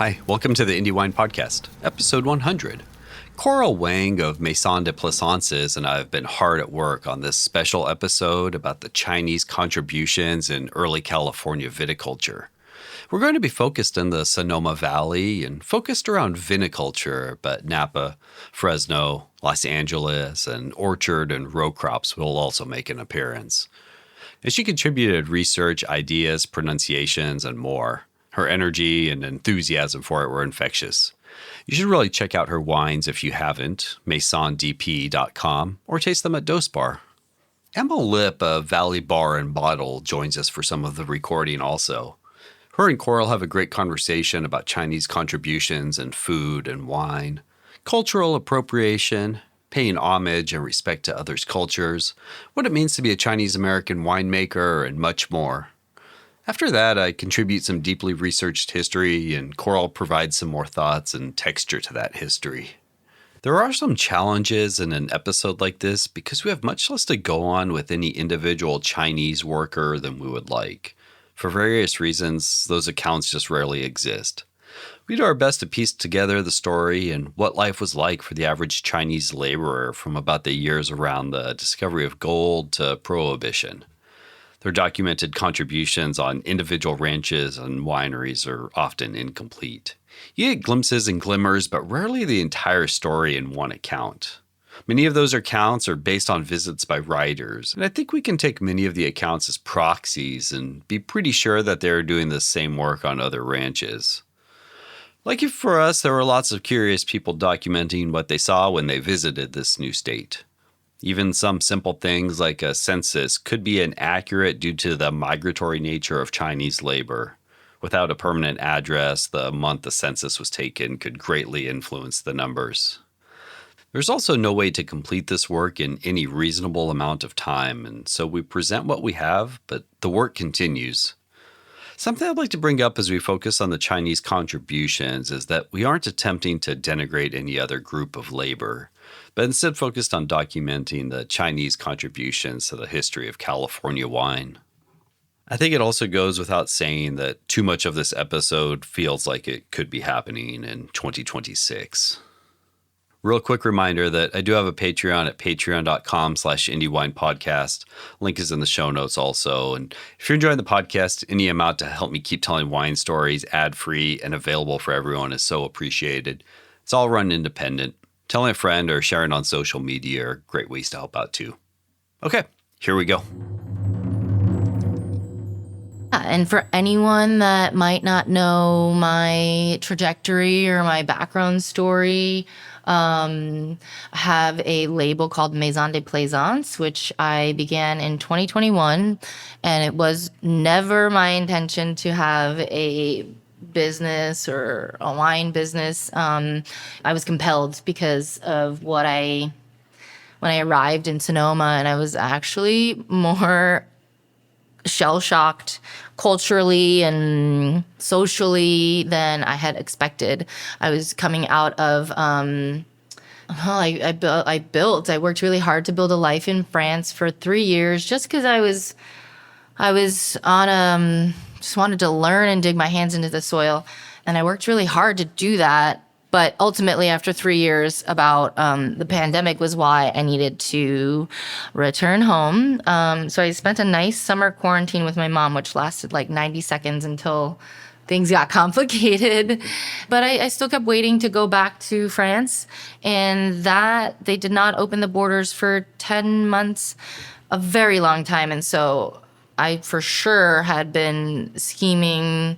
Hi, welcome to the Indie Wine Podcast, episode 100. Coral Wang of Maison de Plaisance and I have been hard at work on this special episode about the Chinese contributions in early California viticulture. We're going to be focused in the Sonoma Valley and focused around viniculture, but Napa, Fresno, Los Angeles, and orchard and row crops will also make an appearance. And she contributed research, ideas, pronunciations, and more. Her energy and enthusiasm for it were infectious. You should really check out her wines if you haven't, maisondp.com, or taste them at Dose Bar. Emma Lip of Valley Bar and Bottle joins us for some of the recording also. Her and Coral have a great conversation about Chinese contributions in food and wine, cultural appropriation, paying homage and respect to others' cultures, what it means to be a Chinese-American winemaker, and much more. After that, I contribute some deeply researched history, and Coral provides some more thoughts and texture to that history. There are some challenges in an episode like this because we have much less to go on with any individual Chinese worker than we would like. For various reasons, those accounts just rarely exist. We do our best to piece together the story and what life was like for the average Chinese laborer from about the years around the discovery of gold to Prohibition. Their documented contributions on individual ranches and wineries are often incomplete. You get glimpses and glimmers, but rarely the entire story in one account. Many of those accounts are based on visits by writers, and I think we can take many of the accounts as proxies and be pretty sure that they're doing the same work on other ranches. Like if for us, there were lots of curious people documenting what they saw when they visited this new state. Even some simple things like a census could be inaccurate due to the migratory nature of Chinese labor. Without a permanent address, the month the census was taken could greatly influence the numbers. There's also no way to complete this work in any reasonable amount of time, and so we present what we have, but the work continues. Something I'd like to bring up as we focus on the Chinese contributions is that we aren't attempting to denigrate any other group of labor, but instead focused on documenting the Chinese contributions to the history of California wine. I think it also goes without saying that too much of this episode feels like it could be happening in 2026. Real quick reminder that I do have a Patreon at patreon.com/IndieWinePodcast. Link is in the show notes also. And if you're enjoying the podcast, any amount to help me keep telling wine stories ad-free and available for everyone is so appreciated. It's all run independent. Telling a friend or sharing on social media are great ways to help out too. Okay, here we go. And for anyone that might not know my trajectory or my background story, I have a label called Maison de Plaisance, which I began in 2021. And it was never my intention to have a business or a wine business. I was compelled because of when I arrived in Sonoma, and I was actually more shell-shocked culturally and socially than I had expected. I was coming out of I worked really hard to build a life in France for 3 years just because I was on just wanted to learn and dig my hands into the soil, and I worked really hard to do that. But ultimately, after 3 years, the pandemic was why I needed to return home. So I spent a nice summer quarantine with my mom, which lasted like 90 seconds until things got complicated. But I still kept waiting to go back to France, and that they did not open the borders for 10 months, a very long time. And so I for sure had been scheming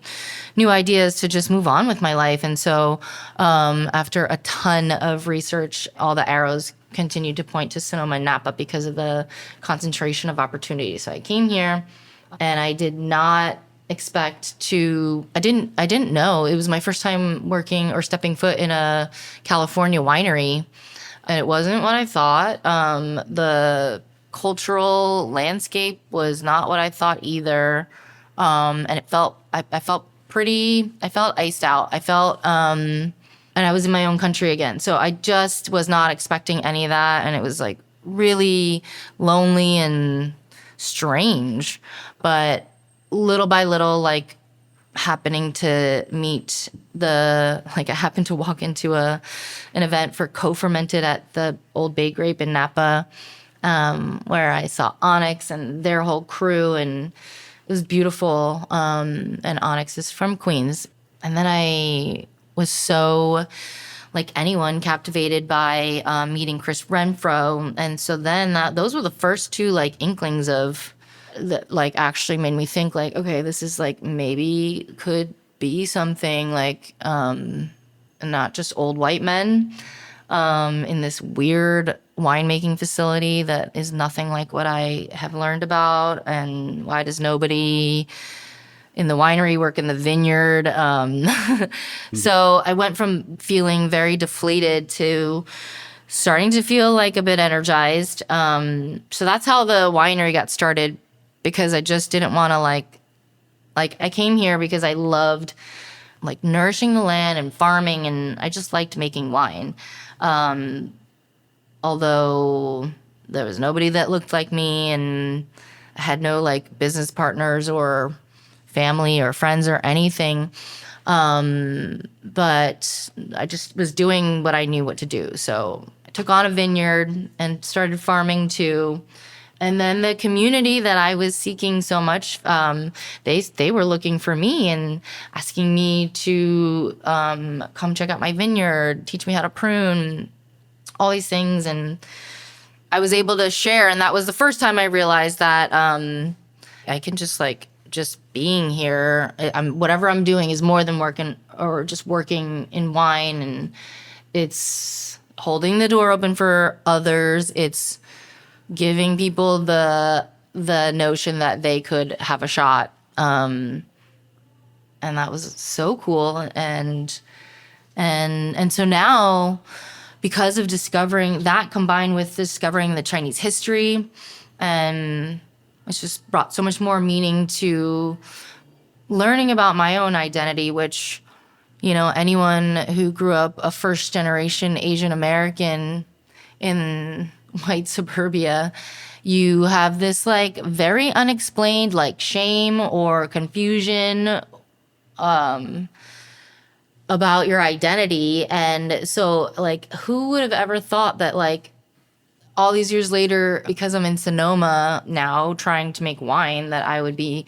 new ideas to just move on with my life. And so after a ton of research, all the arrows continued to point to Sonoma and Napa because of the concentration of opportunity. So I came here, and I did not expect to, I didn't know. It was my first time working or stepping foot in a California winery, and it wasn't what I thought. The cultural landscape was not what I thought either. And I felt iced out. And I was in my own country again. So I just was not expecting any of that. And it was like really lonely and strange. But little by little, like happening to meet I happened to walk into an event for co-fermented at the Old Bay Grape in Napa, where I saw Onyx and their whole crew, and it was beautiful. And Onyx is from Queens. And then I was so, like anyone, captivated by meeting Chris Renfro. And so then those were the first two like inklings of that, like actually made me think like, okay, this is like maybe could be something like not just old white men in this weird winemaking facility that is nothing like what I have learned about. And why does nobody in the winery work in the vineyard? So I went from feeling very deflated to starting to feel like a bit energized. So that's how the winery got started, because I just didn't want to like I came here because I loved like nourishing the land and farming, and I just liked making wine. Although there was nobody that looked like me, and I had no like business partners or family or friends or anything. But I just was doing what I knew what to do. So I took on a vineyard and started farming too. And then the community that I was seeking so much, they were looking for me and asking me to come check out my vineyard, teach me how to prune, all these things. And I was able to share. And that was the first time I realized that I can just being here, whatever I'm doing is more than working or just working in wine. And it's holding the door open for others. It's giving people the notion that they could have a shot. And that was so cool. And so now, because of discovering that, combined with discovering the Chinese history, and it's just brought so much more meaning to learning about my own identity, which, anyone who grew up a first generation Asian American in white suburbia, you have this like very unexplained like shame or confusion about your identity. And so like, who would have ever thought that like all these years later, because I'm in Sonoma now trying to make wine, that I would be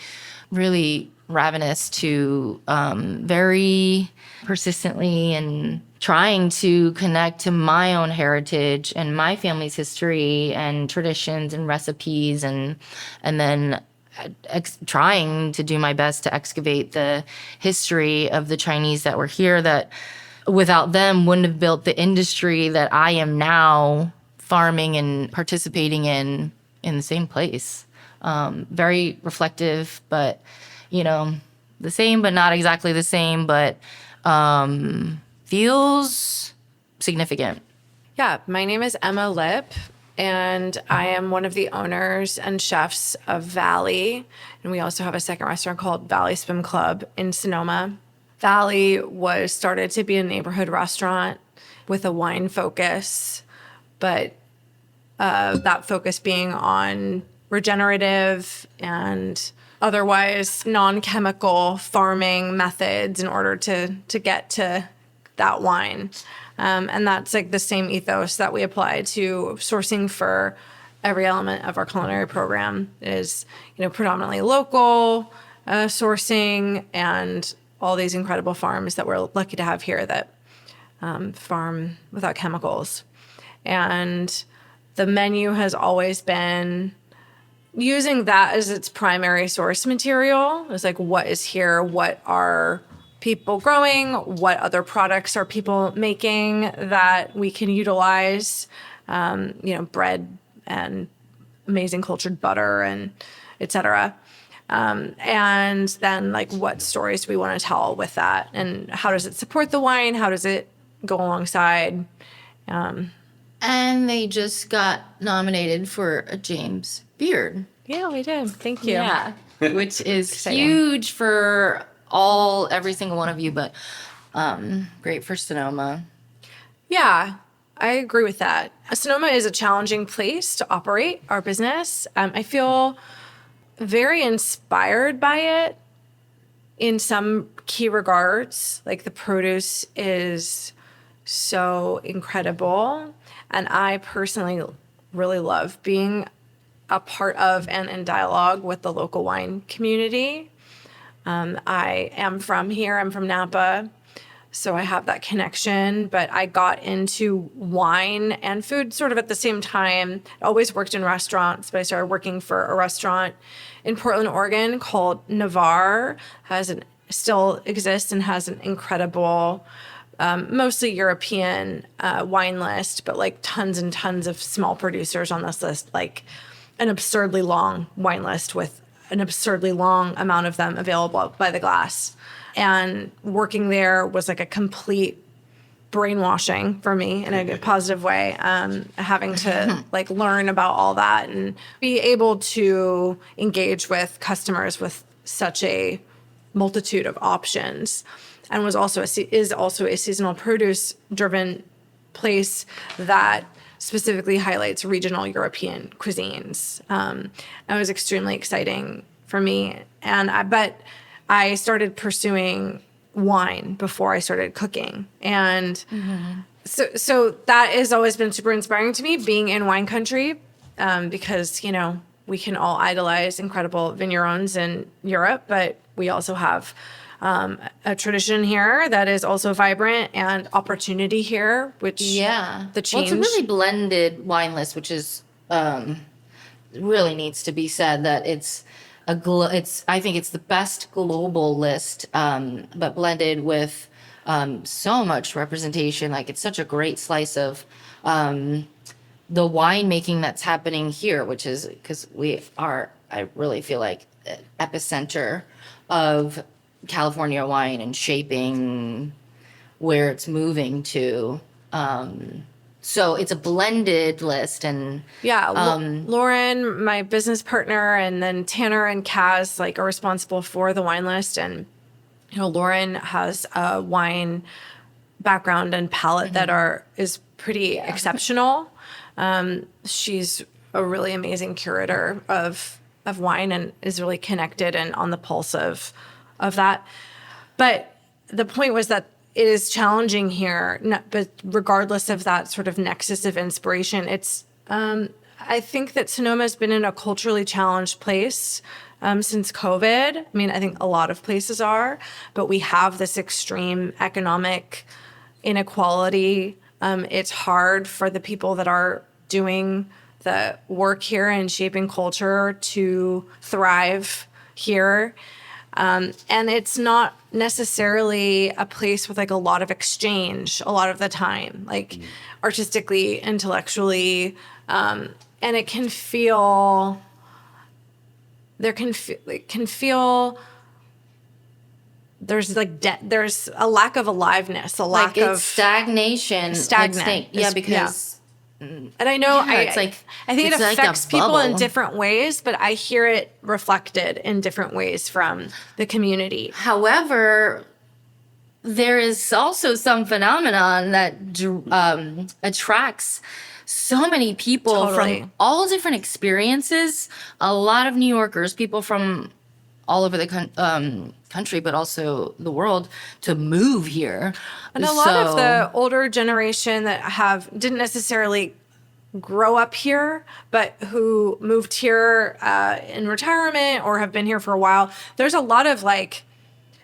really ravenous to very persistently and trying to connect to my own heritage and my family's history and traditions and recipes, and then trying to do my best to excavate the history of the Chinese that were here, that without them wouldn't have built the industry that I am now farming and participating in the same place. Very reflective, but the same, but not exactly the same, but feels significant. Yeah, my name is Emma Lip, and I am one of the owners and chefs of Valley. And we also have a second restaurant called Valley Swim Club in Sonoma. Valley was started to be a neighborhood restaurant with a wine focus, but that focus being on regenerative and otherwise non-chemical farming methods in order to get to that wine. And that's like the same ethos that we apply to sourcing for every element of our culinary program. Is predominantly local sourcing, and all these incredible farms that we're lucky to have here that farm without chemicals. And the menu has always been using that as its primary source material. It's like, what is here? What are people growing? What other products are people making that we can utilize? Bread and amazing cultured butter and et cetera. And then like, what stories do we want to tell with that? And how does it support the wine? How does it go alongside? And they just got nominated for a James Beard. Yeah, we did. Thank you. Yeah, which is huge for every single one of you, but great for Sonoma. Yeah, I agree with that. Sonoma is a challenging place to operate our business. I feel very inspired by it in some key regards. Like the produce is so incredible. And I personally really love being a part of and in dialogue with the local wine community. I am from here. I'm from Napa. So I have that connection, but I got into wine and food sort of at the same time. I always worked in restaurants, but I started working for a restaurant in Portland, Oregon called Navarre. Still exists and has an incredible, mostly European wine list, but like tons and tons of small producers on this list, like an absurdly long wine list with an absurdly long amount of them available by the glass. And working there was like a complete brainwashing for me in a positive way. Having to like learn about all that and be able to engage with customers with such a multitude of options, and is also a seasonal produce driven place that specifically highlights regional European cuisines. It was extremely exciting for me, but I started pursuing wine before I started cooking. And so that has always been super inspiring to me, being in wine country, because, we can all idolize incredible vignerons in Europe, but we also have a tradition here that is also vibrant and opportunity here, which the change. Well, it's a really blended wine list, which is really needs to be said that it's I think it's the best global list, but blended with so much representation. Like it's such a great slice of the winemaking that's happening here, which is because I really feel like epicenter of California wine and shaping where it's moving to. So it's a blended list, and Lauren, my business partner, and then Tanner and Kaz are responsible for the wine list. And Lauren has a wine background and palate that is pretty exceptional. She's a really amazing curator of wine and is really connected and on the pulse of that. But the point was that it is challenging here, but regardless of that sort of nexus of inspiration, I think that Sonoma has been in a culturally challenged place since COVID. I mean, I think a lot of places are, but we have this extreme economic inequality. It's hard for the people that are doing the work here and shaping culture to thrive here. And it's not necessarily a place with a lot of exchange a lot of the time, artistically, intellectually. And it can feel, there's there's a lack of aliveness, a lack of stagnation. Because and I know I think it affects people in different ways, but I hear it reflected in different ways from the community. However, there is also some phenomenon that attracts so many people from all different experiences. A lot of New Yorkers, people from all over the country, but also the world, to move here. And a lot of the older generation that didn't necessarily grow up here, but who moved here in retirement or have been here for a while. There's a lot of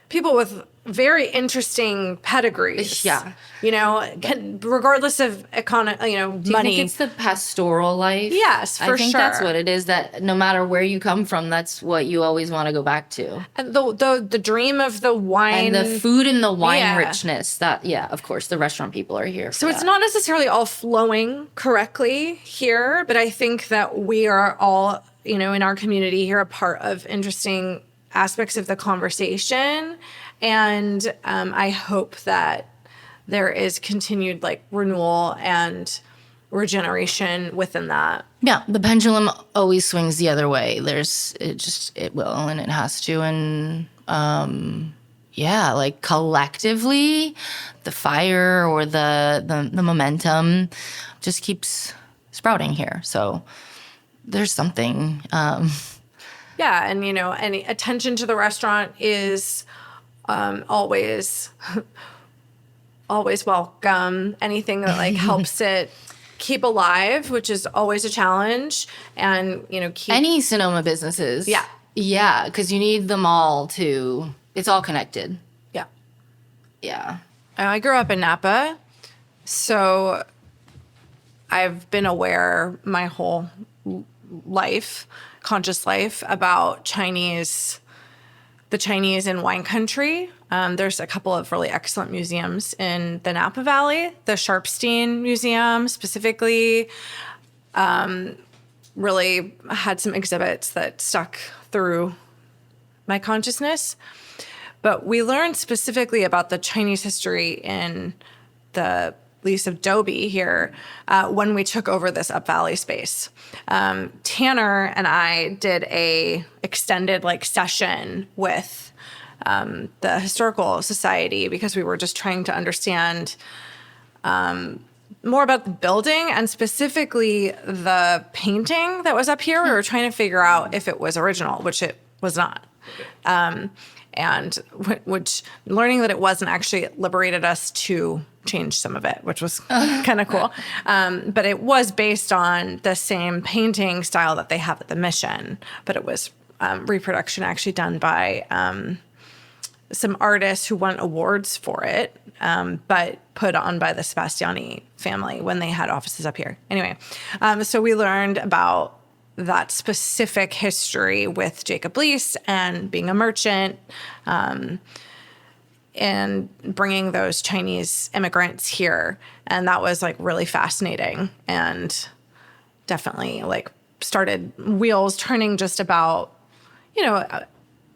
people with very interesting pedigrees. Yeah. Regardless of money. Do you think it's the pastoral life? Yes, for sure. I think that's what it is, that no matter where you come from, that's what you always want to go back to. And the dream of the wine. And the food and the wine richness. That, of course, the restaurant people are here. So it's not necessarily all flowing correctly here, but I think that we are all, in our community here, a part of interesting aspects of the conversation. And I hope that there is continued renewal and regeneration within that. Yeah, the pendulum always swings the other way. It will, and it has to. And collectively, the fire or the momentum just keeps sprouting here. So there's something. Yeah, and any attention to the restaurant is always always welcome. Anything that like helps it keep alive, which is always a challenge, and keep Any Sonoma businesses. Yeah. Yeah, because you need them all to. It's all connected. yeah. Yeah. I grew up in Napa, so I've been aware my whole life, conscious life, about the Chinese in wine country. There's a couple of really excellent museums in the Napa Valley. The Sharpstein Museum specifically really had some exhibits that stuck through my consciousness. But we learned specifically about the Chinese history in the lease of Dobie here when we took over this Up Valley space. Tanner and I did a extended session with the Historical Society because we were just trying to understand more about the building and specifically the painting that was up here. We were trying to figure out if it was original, which it was not. And which learning that it wasn't actually liberated us to change some of it, which was kind of cool. But it was based on the same painting style that they have at the Mission, but it was reproduction actually done by some artists who won awards for it, but put on by the Sebastiani family when they had offices up here. Anyway, so we learned about that specific history with Jacob Leese and being a merchant, and bringing those Chinese immigrants here. And that was really fascinating and definitely started wheels turning just about,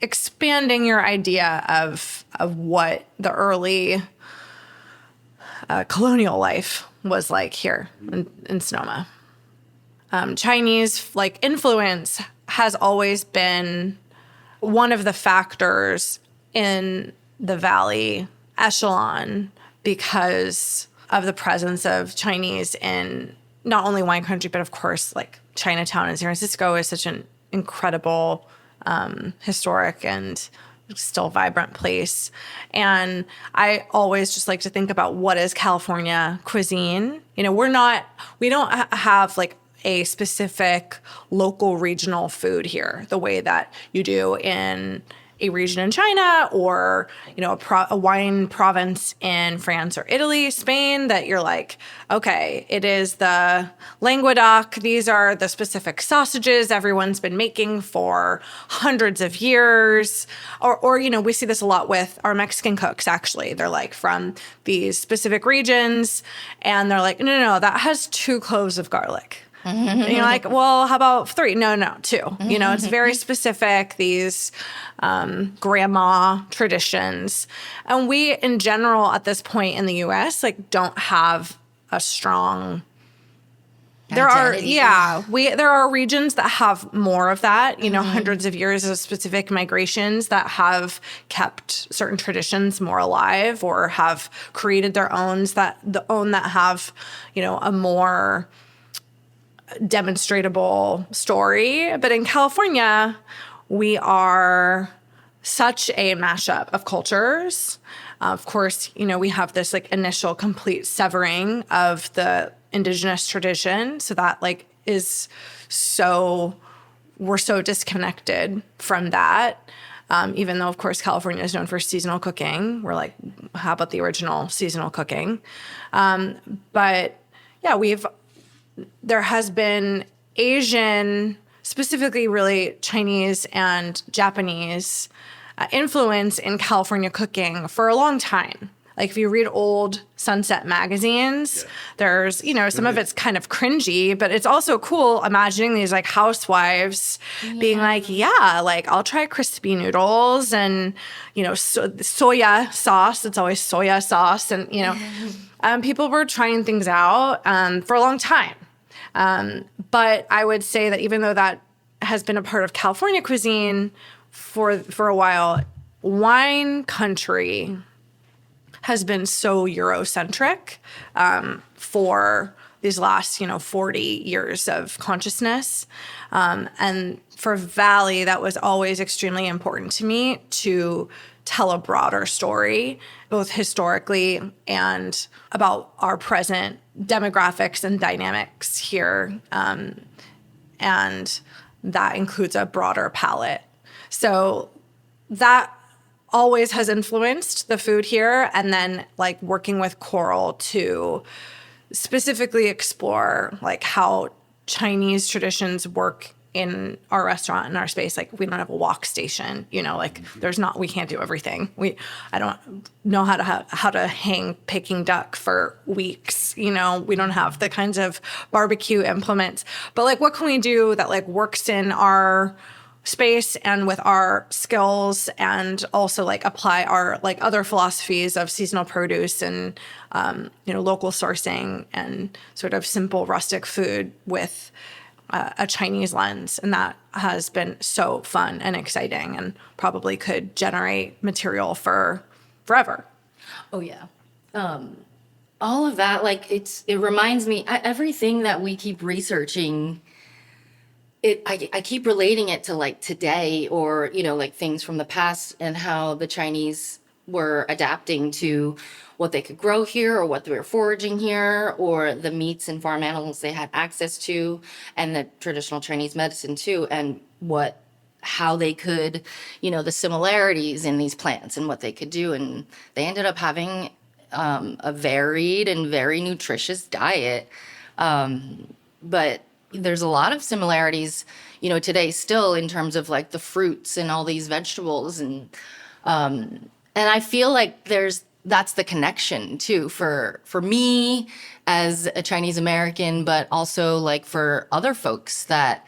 expanding your idea of what the early colonial life was like here in Sonoma. Chinese influence has always been one of the factors in the Valley echelon because of the presence of Chinese in not only wine country, but of course Chinatown in San Francisco is such an incredible historic and still vibrant place. And I always just like to think about what is California cuisine. We don't have a specific local regional food here the way that you do in a region in China or, a wine province in France or Italy, Spain, that you're okay, it is the Languedoc. These are the specific sausages everyone's been making for hundreds of years. Or we see this a lot with our Mexican cooks, actually. They're from these specific regions and they're no, that has 2 cloves of garlic. And you're well, how about 3? No, 2. It's very specific, these grandma traditions. And we, in general, at this point in the U.S., don't have a strong... There are regions that have more of that, hundreds of years of specific migrations that have kept certain traditions more alive or have created their own that have, a more demonstrable story. But in California, we are such a mashup of cultures. Of course, we have this initial complete severing of the indigenous tradition. So that we're so disconnected from that. Even though, of course, California is known for seasonal cooking. We're how about the original seasonal cooking? But yeah, there has been Asian, specifically really Chinese and Japanese influence in California cooking for a long time. If you read old Sunset magazines, there's, some of it's kind of cringy, but it's also cool imagining these housewives being I'll try crispy noodles and, soya sauce. It's always soya sauce. And, people were trying things out for a long time. But I would say that even though that has been a part of California cuisine for a while, wine country has been so Eurocentric for these last, 40 years of consciousness. And for Valley, that was always extremely important to me to tell a broader story, both historically and about our present demographics and dynamics here. And that includes a broader palette. So that always has influenced the food here. And then like working with Coral to specifically explore like how Chinese traditions work in our restaurant, in our space. Like we don't have a wok station, like we can't do everything. I don't know how to hang Peking duck for weeks. We don't have the kinds of barbecue implements, but like what can we do that like works in our space and with our skills, and also like apply our like other philosophies of seasonal produce and local sourcing and sort of simple rustic food with a Chinese lens. And that has been so fun and exciting, and probably could generate material for forever. Oh yeah. All of that, like it reminds me, everything that we keep researching, I keep relating it to like today, or, like things from the past, and how the Chinese were adapting to what they could grow here, or what they were foraging here, or the meats and farm animals they had access to, and the traditional Chinese medicine too, and how they could, the similarities in these plants and what they could do. And they ended up having a varied and very nutritious diet. But there's a lot of similarities, today still, in terms of like the fruits and all these vegetables. And I feel like that's the connection too for me as a Chinese American, but also like for other folks that,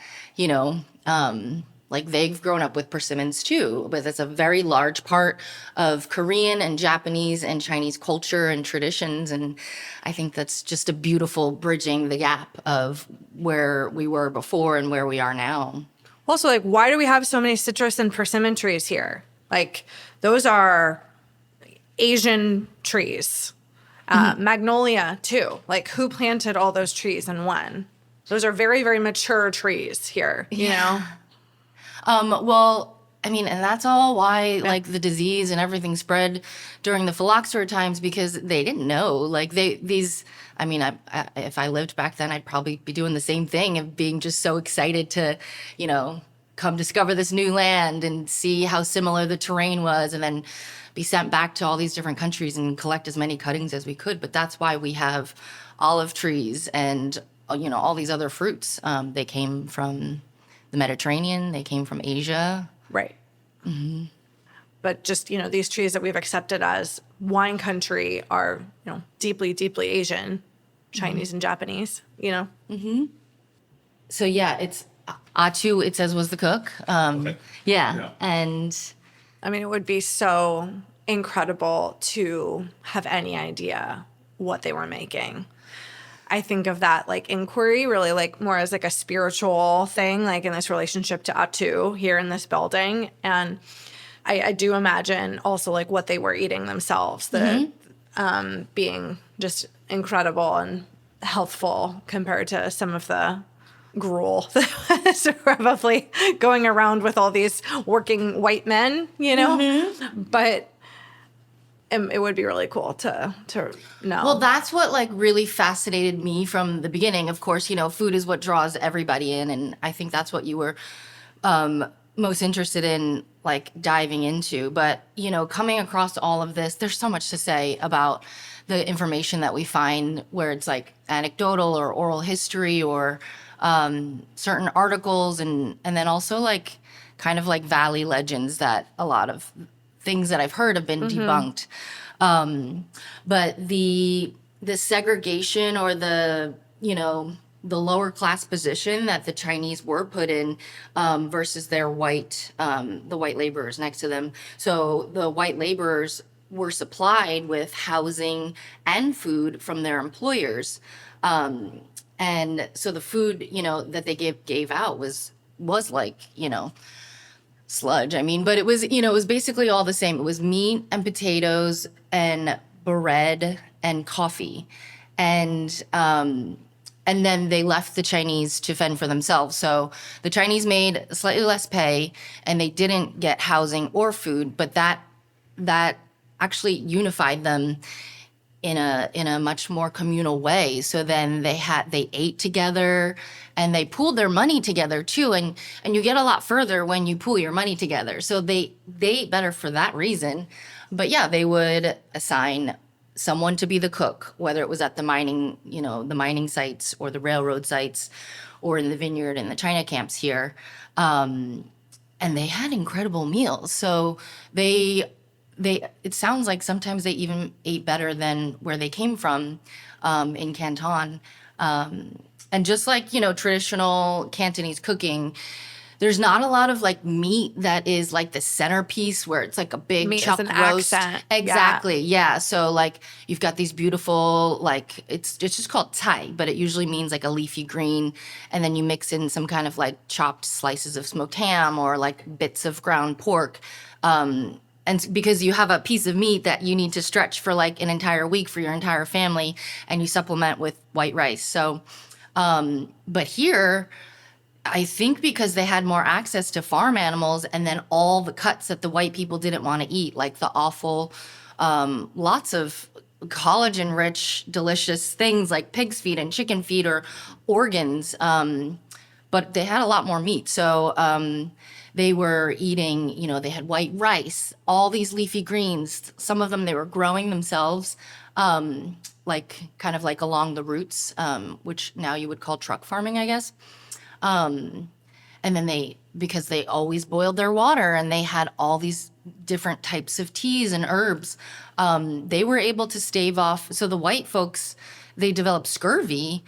like they've grown up with persimmons too, but that's a very large part of Korean and Japanese and Chinese culture and traditions. And I think that's just a beautiful bridging the gap of where we were before and where we are now. Also, like, why do we have so many citrus and persimmon trees here? Like, those are Asian trees. Magnolia too. Like, who planted all those trees and when? Those are very, very mature trees here, you know? Well, I mean, and that's all why like the disease and everything spread during the phylloxera times, because they didn't know. Like if I lived back then, I'd probably be doing the same thing of being just so excited to, come discover this new land and see how similar the terrain was, and then be sent back to all these different countries and collect as many cuttings as we could. But that's why we have olive trees and, all these other fruits. They came from the Mediterranean, they came from Asia. Right. Mm-hmm. But just, these trees that we've accepted as wine country are, deeply, deeply Asian, Chinese and Japanese, Mm-hmm. So yeah, it's Achu, it says, was the cook. Okay. Yeah. And I mean, it would be so incredible to have any idea what they were making. I think of that like inquiry really like more as like a spiritual thing, like in this relationship to Atu here in this building. And I do imagine also like what they were eating themselves, being just incredible and healthful compared to some of the gruel that's probably going around with all these working white men, But it would be really cool to know. Well, that's what like really fascinated me from the beginning. Of course, food is what draws everybody in, and I think that's what you were most interested in like diving into. But, coming across all of this, there's so much to say about the information that we find where it's like anecdotal or oral history or certain articles, and then also like kind of like valley legends that a lot of things that I've heard have been debunked. But the segregation or the lower class position that the Chinese were put in versus their the white laborers next to them. So the white laborers were supplied with housing and food from their employers. And so the food, that they gave out was like, sludge. I mean, but it was, it was basically all the same. It was meat and potatoes and bread and coffee. And And then they left the Chinese to fend for themselves. So the Chinese made slightly less pay, and they didn't get housing or food, but that actually unified them in a much more communal way. So then they ate together, and they pooled their money together too. And you get a lot further when you pool your money together. So they ate better for that reason. But yeah, they would assign someone to be the cook, whether it was at the mining sites or the railroad sites or in the vineyard and the China camps here. And they had incredible meals. So it sounds like sometimes they even ate better than where they came from, in Canton. And just like, traditional Cantonese cooking, there's not a lot of like meat that is like the centerpiece where it's like a big Meat chuck is an roast. accent. Exactly. Yeah. So like you've got these beautiful, like it's just called Thai, but it usually means like a leafy green. And then you mix in some kind of like chopped slices of smoked ham or like bits of ground pork. And because you have a piece of meat that you need to stretch for like an entire week for your entire family, and you supplement with white rice. So, but here, I think because they had more access to farm animals, and then all the cuts that the white people didn't want to eat, like the awful, lots of collagen-rich, delicious things like pig's feet and chicken feet or organs. But they had a lot more meat. So they were eating, they had white rice, all these leafy greens. Some of them they were growing themselves, like kind of like along the roots, which now you would call truck farming, I guess. And then because they always boiled their water and they had all these different types of teas and herbs, they were able to stave off. So the white folks, they developed scurvy,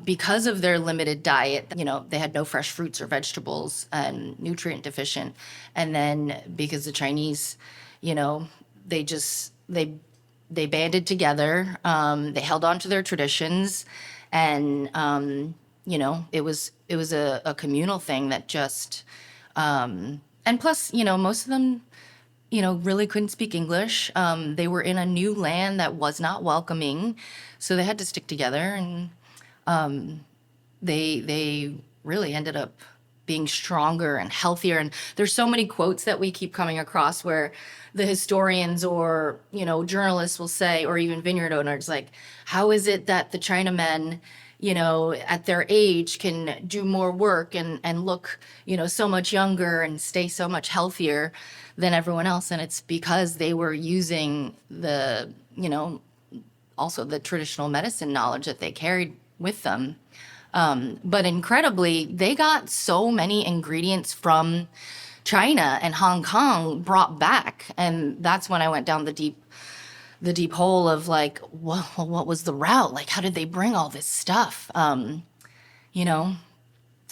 because of their limited diet. They had no fresh fruits or vegetables and nutrient deficient. And then because the Chinese, they banded together, they held on to their traditions, and, it was a communal thing that just, and plus, most of them, really couldn't speak English. They were in a new land that was not welcoming, so they had to stick together, and they really ended up being stronger and healthier. And there's so many quotes that we keep coming across where the historians or, journalists will say, or even vineyard owners, like, how is it that the Chinamen, at their age can do more work and look, so much younger and stay so much healthier than everyone else? And it's because they were using also the traditional medicine knowledge that they carried with them. But incredibly, they got so many ingredients from China and Hong Kong brought back. And that's when I went down the deep hole of like, what was the route? Like, how did they bring all this stuff? And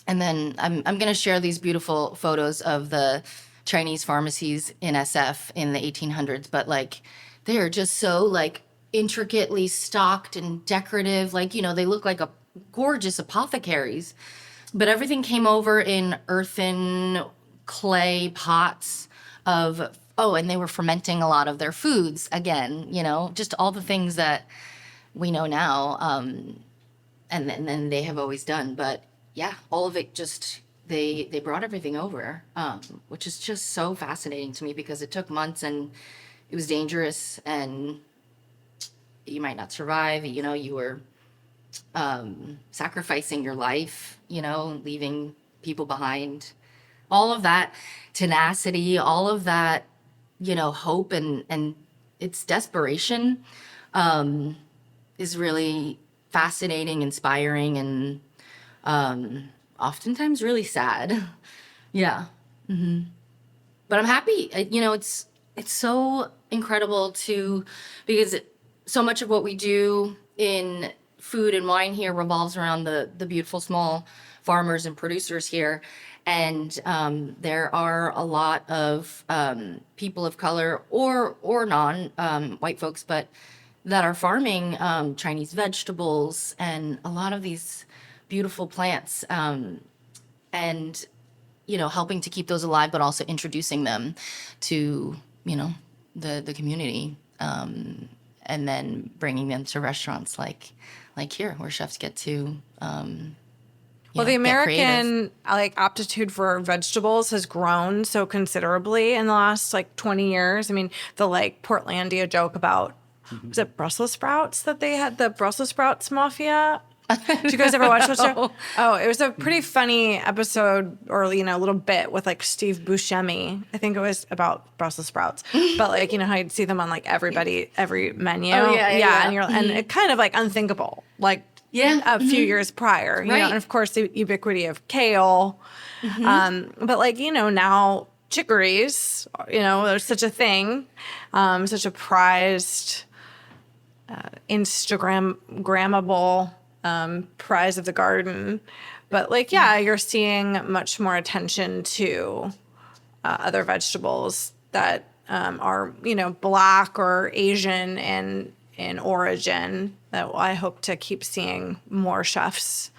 then I'm going to share these beautiful photos of the Chinese pharmacies in SF in the 1800s, but like, they're just so like intricately stocked and decorative. Like, they look like a gorgeous apothecaries, but everything came over in earthen clay pots and they were fermenting a lot of their foods again, just all the things that we know now, and then they have always done. But yeah, all of it just, they brought everything over, which is just so fascinating to me because it took months and it was dangerous and you might not survive. You were sacrificing your life, leaving people behind. All of that tenacity, all of that, hope and its desperation, is really fascinating, inspiring, and oftentimes really sad. Yeah. But I'm happy. It's so incredible because so much of what we do in food and wine here revolves around the beautiful small farmers and producers here. And there are a lot of people of color or non-white folks, but that are farming Chinese vegetables and a lot of these beautiful plants, and helping to keep those alive, but also introducing them to the community. and then bringing them to restaurants like here, where chefs get to Well, the American aptitude for vegetables has grown so considerably in the last 20 years. I mean, the Portlandia joke about was it Brussels sprouts that they had, the Brussels sprouts mafia? Did you guys ever watch that show? Oh, it was a pretty funny episode, or little bit with Steve Buscemi. I think it was about Brussels sprouts, but how you'd see them on every menu. Oh, yeah. And it kind of unthinkable. A few years prior, you know, and of course the ubiquity of kale. But now chicories, there's such a thing, such a prized, Instagrammable prize of the garden. But you're seeing much more attention to other vegetables that are, Black or Asian in origin, that I hope to keep seeing more chefs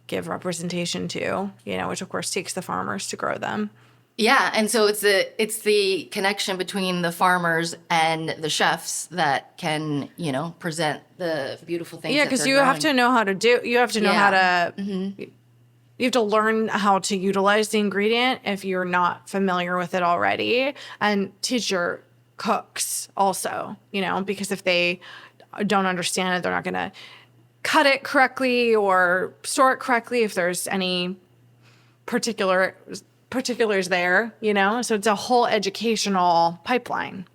give representation to, which of course takes the farmers to grow them. Yeah, and so it's the connection between the farmers and the chefs that can, present the beautiful things. Yeah, because you have to know how to you have to know how to, you have to learn how to utilize the ingredient if you're not familiar with it already, and teach your cooks also, because if they don't understand it, they're not going to cut it correctly or store it correctly if there's any particulars there, so it's a whole educational pipeline.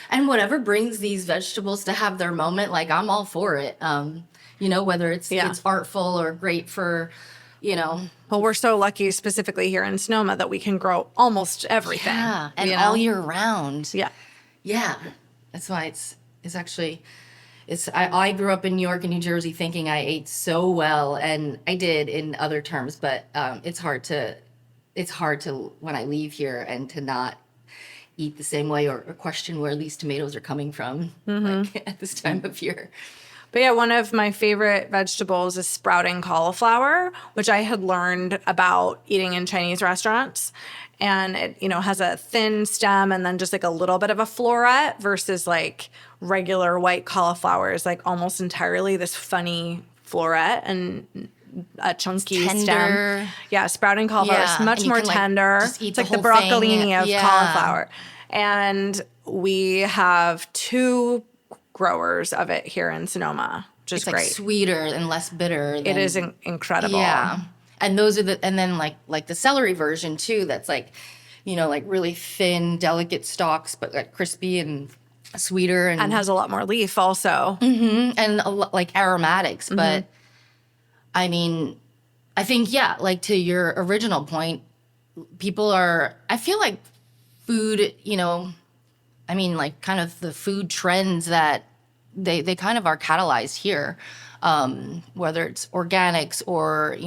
And whatever brings these vegetables to have their moment, I'm all for it. Whether it's artful or great for, Well, we're so lucky specifically here in Sonoma that we can grow almost everything. Yeah, and all year round. Yeah. Yeah. That's why it's actually, I grew up in New York and New Jersey thinking I ate so well, and I did in other terms, but it's hard to when I leave here and to not eat the same way or question where these tomatoes are coming from at this time of year. But yeah, one of my favorite vegetables is sprouting cauliflower, which I had learned about eating in Chinese restaurants. And it, has a thin stem and then just a little bit of a floret versus regular white cauliflower is almost entirely this funny floret and a chunky stem. Yeah, sprouting cauliflower is much more tender. It's the broccolini of cauliflower. And we have 2 growers of it here in Sonoma, which is great. It's sweeter and less bitter. It is incredible. Yeah. And those are and then the celery version too, that's really thin, delicate stalks, but crispy and sweeter. And has a lot more leaf also. Mm-hmm. And aromatics. Mm-hmm. But I mean, I think, to your original point, I feel like food, kind of the food trends that they kind of are catalyzed here, whether it's organics or,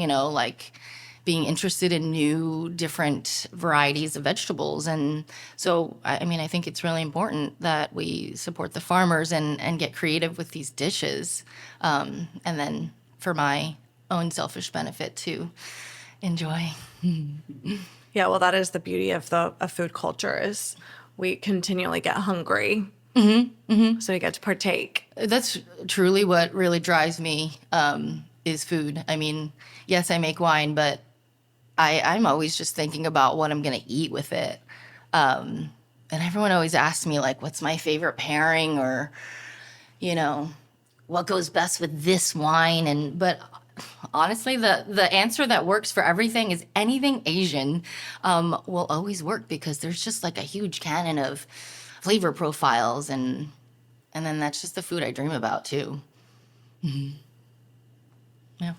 being interested in new, different varieties of vegetables. And so, I think it's really important that we support the farmers and get creative with these dishes. And then for my own selfish benefit to enjoy. Yeah, well, that is the beauty of food culture, is we continually get hungry. So we get to partake. That's truly what really drives me, is food. I mean, yes, I make wine, but I'm always just thinking about what I'm going to eat with it. And everyone always asks me, what's my favorite pairing, or, what goes best with this wine. But honestly, the answer that works for everything is anything Asian will always work, because there's just a huge canon of flavor profiles, and then that's just the food I dream about too. Mm-hmm. Yeah.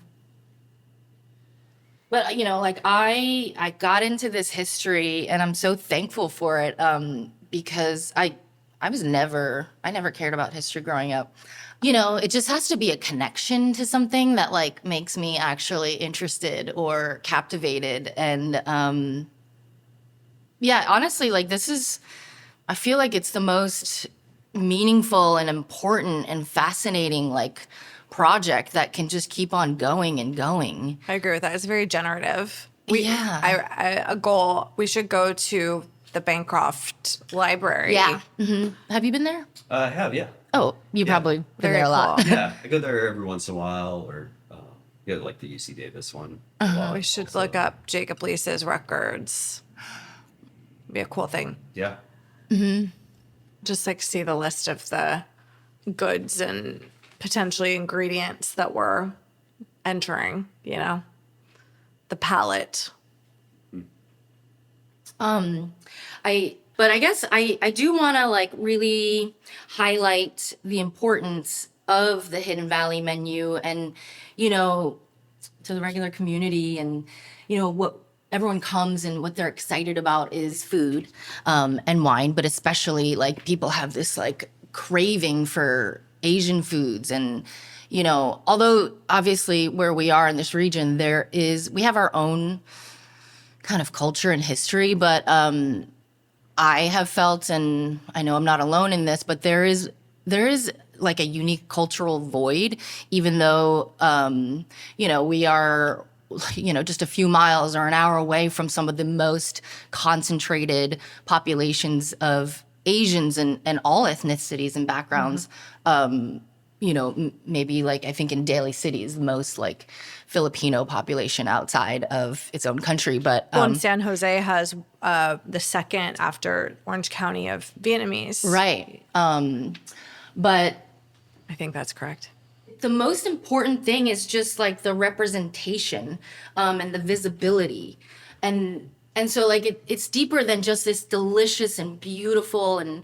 But I got into this history, and I'm so thankful for it, because I never cared about history growing up. It just has to be a connection to something that makes me actually interested or captivated. And honestly, I feel like it's the most meaningful and important and fascinating project that can just keep on going and going. I agree with that. It's very generative. A goal. We should go to the Bancroft Library. Yeah. Mm-hmm. Have you been there? I have, yeah. Oh, you probably been Very there a lot. cool. Yeah, I go there every once in a while, or like the UC Davis one. A lot We should also. look up Jacob Lisa's records. Be a cool thing. Yeah. Just like see the list of the goods and potentially ingredients that we're entering, the palette. But I guess I do want to like really highlight the importance of the Hidden Valley menu and, to the regular community and, what everyone comes and what they're excited about is food and wine, but especially like people have this like craving for Asian foods. And, although obviously where we are in this region, we have our own kind of culture and history, but I have felt, and I know I'm not alone in this, but there is like a unique cultural void, even though, we are, just a few miles or an hour away from some of the most concentrated populations of Asians and all ethnicities and backgrounds. Maybe like I think in Daly City is the most like Filipino population outside of its own country. But And San Jose has the second after Orange County of Vietnamese. Right. But I think that's correct. the most important thing is just like the representation and the visibility. And so like it's deeper than just this delicious and beautiful and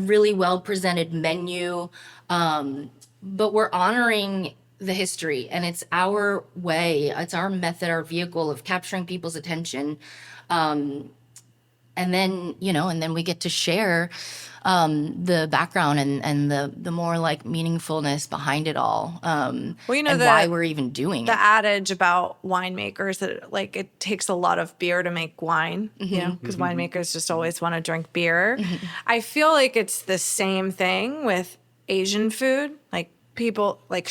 really well presented menu. But we're honoring the history, and it's our way, it's our method, our vehicle of capturing people's attention. And then we get to share the background and the more like meaningfulness behind it all. And why we're even doing the it. adage about winemakers that like it takes a lot of beer to make wine, because winemakers just always want to drink beer. I feel like it's the same thing with Asian food, like people like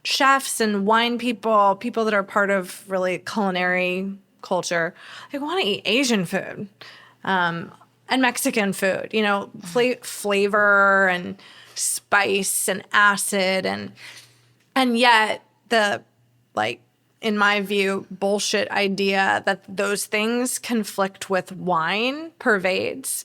chefs and wine people that are part of really culinary culture. They want to eat Asian food. And Mexican food, flavor and spice and acid and yet the, like, in my view, bullshit idea that those things conflict with wine pervades.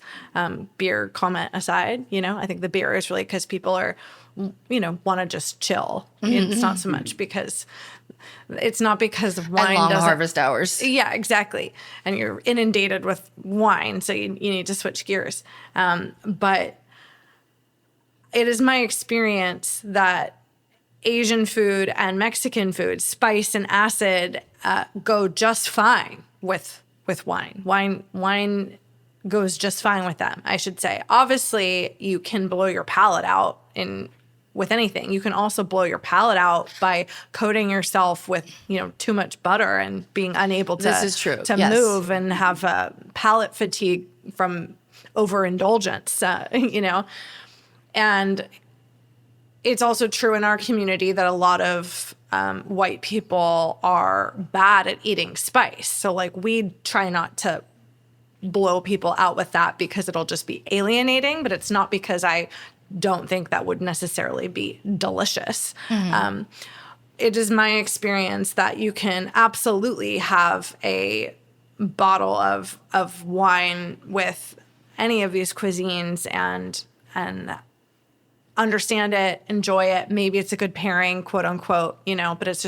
Beer comment aside, I think the beer is really because people are, want to just chill. It's not so much because it's not because wine and long doesn't harvest hours. Yeah, exactly. And you're inundated with wine, so you need to switch gears. But it is my experience that Asian food and Mexican food, spice and acid, go just fine with wine. Wine goes just fine with them, I should say. Obviously, you can blow your palate out with anything. You can also blow your palate out by coating yourself with, too much butter and being unable to, This is true. to Yes. move and have palate fatigue from overindulgence, And it's also true in our community that a lot of white people are bad at eating spice. So, like, we try not to blow people out with that because it'll just be alienating, but it's not because I don't think that would necessarily be delicious. It is my experience that you can absolutely have a bottle of wine with any of these cuisines and understand it, enjoy it. Maybe it's a good pairing, quote unquote, but if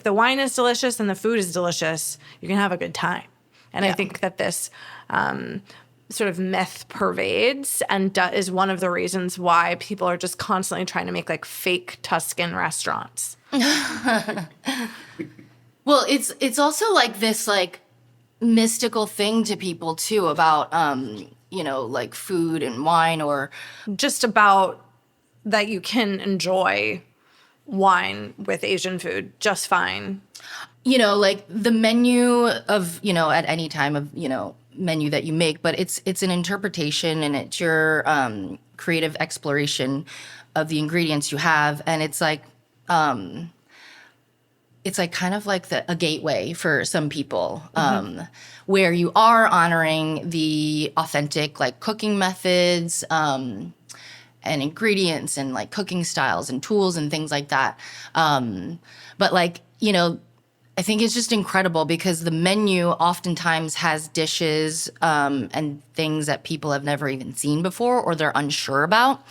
the wine is delicious and the food is delicious, you can have a good time. And I think that this sort of myth pervades and is one of the reasons why people are just constantly trying to make like fake Tuscan restaurants. Well, it's also like this like mystical thing to people too about like food and wine, or just about that you can enjoy wine with Asian food just fine. Like the menu of, at any time of, menu that you make, but it's an interpretation and it's your creative exploration of the ingredients you have. And it's like kind of like a gateway for some people, where you are honoring the authentic like cooking methods, and ingredients and like cooking styles and tools and things like that. But like, I think it's just incredible because the menu oftentimes has dishes and things that people have never even seen before or they're unsure about.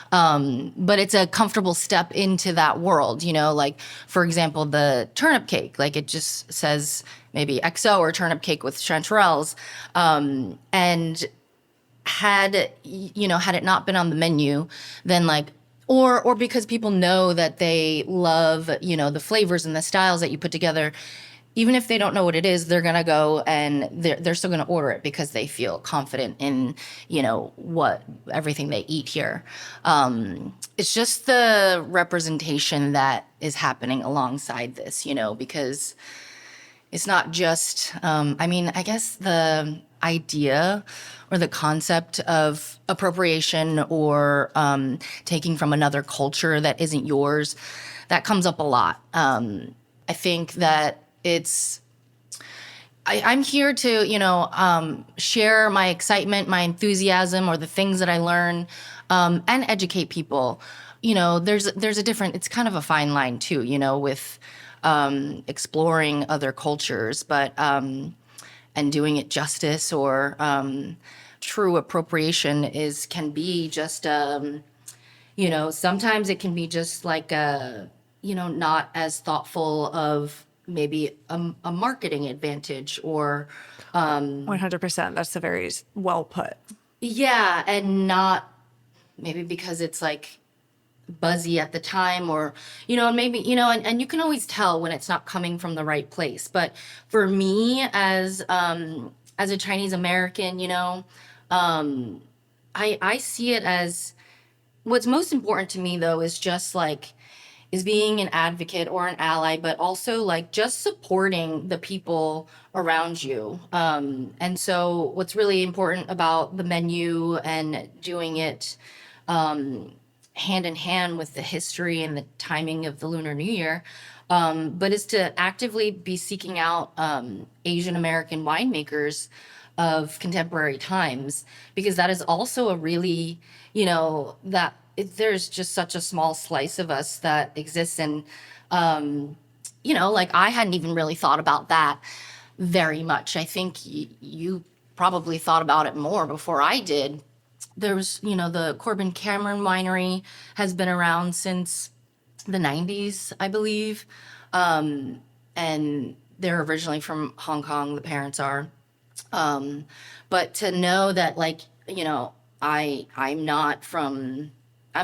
But it's a comfortable step into that world, like, for example, the turnip cake, like it just says maybe XO or turnip cake with chanterelles. And had it not been on the menu, then like, or because people know that they love, the flavors and the styles that you put together, even if they don't know what it is, they're going to go and they're still going to order it because they feel confident in, what everything they eat here. It's just the representation that is happening alongside this, because it's not just, I guess the idea or the concept of appropriation or taking from another culture that isn't yours, that comes up a lot. I think that I'm here to, share my excitement, my enthusiasm, or the things that I learn, and educate people. There's a different, it's kind of a fine line too, with exploring other cultures, but and doing it justice or true appropriation can be just sometimes it can be just like not as thoughtful of maybe a marketing advantage or 100%. That's a very well put. yeah, and not maybe because it's like buzzy at the time or maybe and you can always tell when it's not coming from the right place. But for me as a Chinese American, I see it as what's most important to me though is being an advocate or an ally, but also like just supporting the people around you. And so what's really important about the menu and doing it hand in hand with the history and the timing of the Lunar New Year, but is to actively be seeking out Asian American winemakers of contemporary times, because that is also a really, there's just such a small slice of us that exists. And, like I hadn't even really thought about that very much. I think you probably thought about it more before I did. There's, the Corbin Cameron Winery has been around since the 90s, I believe. And they're originally from Hong Kong, the parents are. But to know that, like, I'm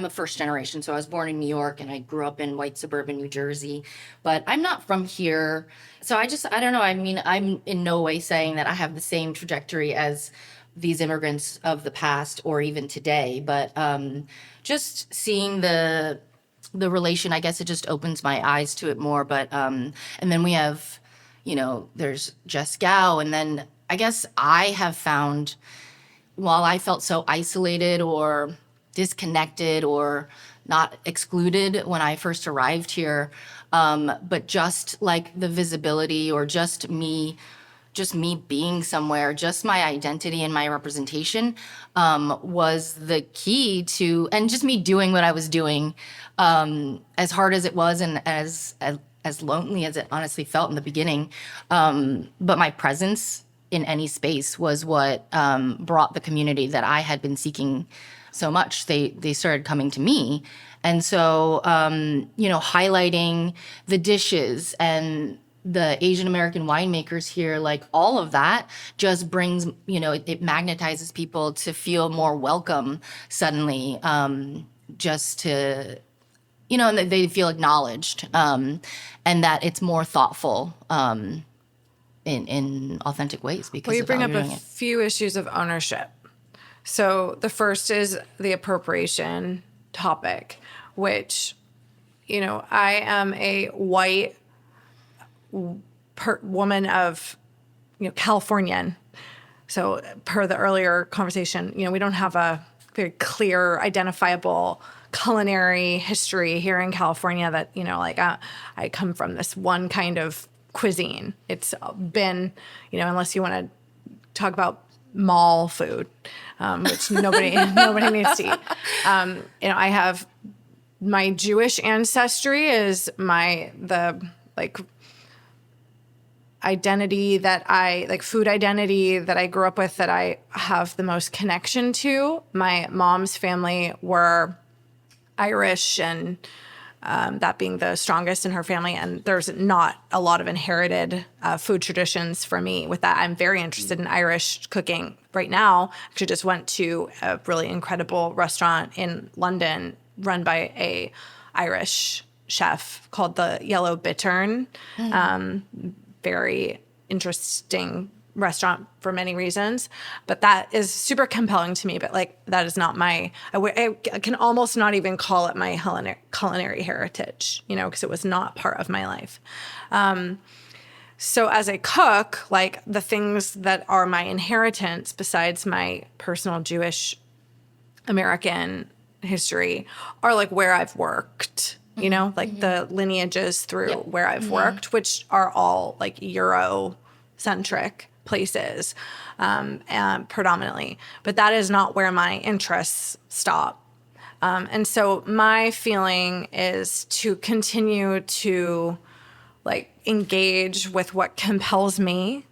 a first generation, so I was born in New York and I grew up in white suburban New Jersey, but I'm not from here. So I don't know. I mean, I'm in no way saying that I have the same trajectory as these immigrants of the past or even today, but just seeing the relation, I guess it just opens my eyes to it more. But and then we have, there's Jess Gao, and then I guess I have found, while I felt so isolated or disconnected or not excluded when I first arrived here, but just like the visibility or just me being somewhere, just my identity and my representation was the key to, and just me doing what I was doing, as hard as it was and as lonely as it honestly felt in the beginning. But my presence in any space was what brought the community that I had been seeking so much. They started coming to me. And so, highlighting the dishes and the Asian American winemakers here, like all of that just brings, it magnetizes people to feel more welcome suddenly, just to, and that they feel acknowledged, and that it's more thoughtful in authentic ways. Because Well, you bring how up you're a doing it. few issues of ownership. So the first is the appropriation topic, which, I am a white woman of, Californian. So per the earlier conversation, we don't have a very clear, identifiable culinary history here in California that, I come from this one kind of cuisine. It's been, unless you want to talk about mall food, which nobody needs to eat. I have my Jewish ancestry is the identity food identity that I grew up with, that I have the most connection to. My mom's family were Irish, and that being the strongest in her family. And there's not a lot of inherited food traditions for me with that. I'm very interested in Irish cooking right now. Actually just went to a really incredible restaurant in London run by a Irish chef called the Yellow Bittern. Very interesting restaurant for many reasons, but that is super compelling to me. But that is not I can almost not even call it my culinary heritage, because it was not part of my life. So as a cook, the things that are my inheritance besides my personal Jewish American history are where I've worked. The lineages through where I've worked, which are all Euro-centric places, and predominantly. But that is not where my interests stop. And so my feeling is to continue to engage with what compels me,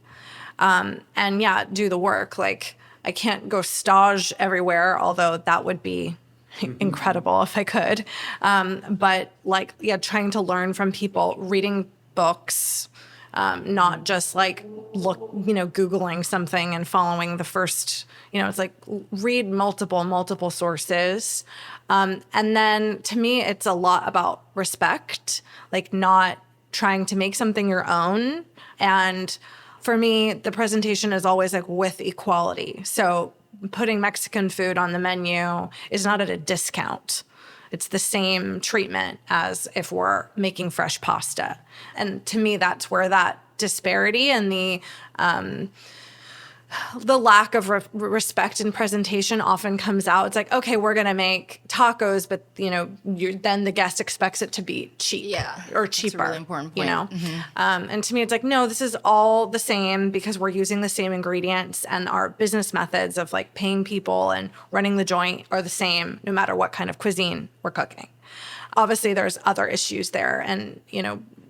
and do the work. I can't go stage everywhere, although that would be incredible if I could. But trying to learn from people, reading books, not just Googling something and following the first, it's read multiple sources. And then to me, it's a lot about respect, not trying to make something your own. And for me, the presentation is always with equality. So putting Mexican food on the menu is not at a discount. It's the same treatment as if we're making fresh pasta. And to me, that's where that disparity and the lack of respect in presentation often comes out. It's okay, we're going to make tacos, but then the guest expects it to be cheap or cheaper. That's a really important point. And to me, it's no, this is all the same because we're using the same ingredients, and our business methods of paying people and running the joint are the same no matter what kind of cuisine we're cooking. Obviously, there's other issues there, and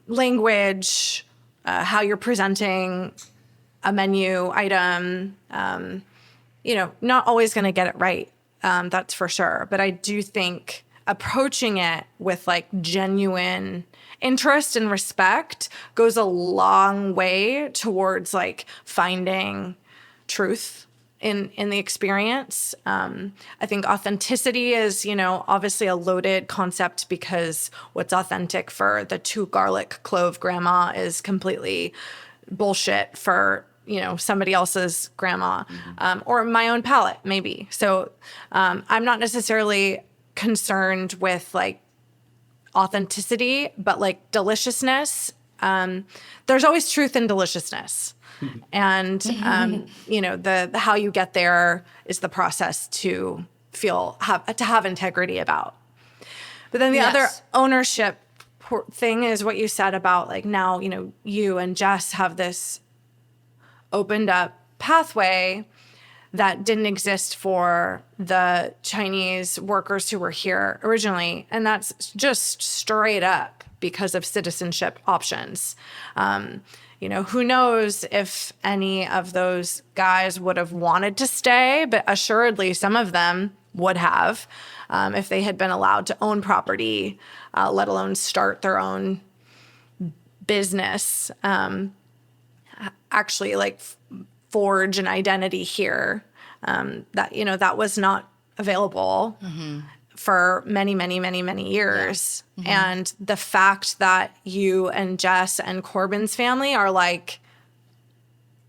language, how you're presenting a menu item, not always going to get it right. That's for sure. But I do think approaching it with genuine interest and respect goes a long way towards finding truth in the experience. I think authenticity is, obviously a loaded concept, because what's authentic for the 2 garlic clove grandma is completely bullshit for somebody else's grandma, or my own palate, maybe. So I'm not necessarily concerned with authenticity, but deliciousness. There's always truth in deliciousness. And, the how you get there is the process to have integrity about. But then the other ownership thing is what you said about now, you and Jess have this opened up pathway that didn't exist for the Chinese workers who were here originally. And that's just straight up because of citizenship options. Who knows if any of those guys would have wanted to stay, but assuredly some of them would have, if they had been allowed to own property, let alone start their own business, actually forge an identity here, that was not available for many, many, many, many years. Yeah. And the fact that you and Jess and Corbin's family are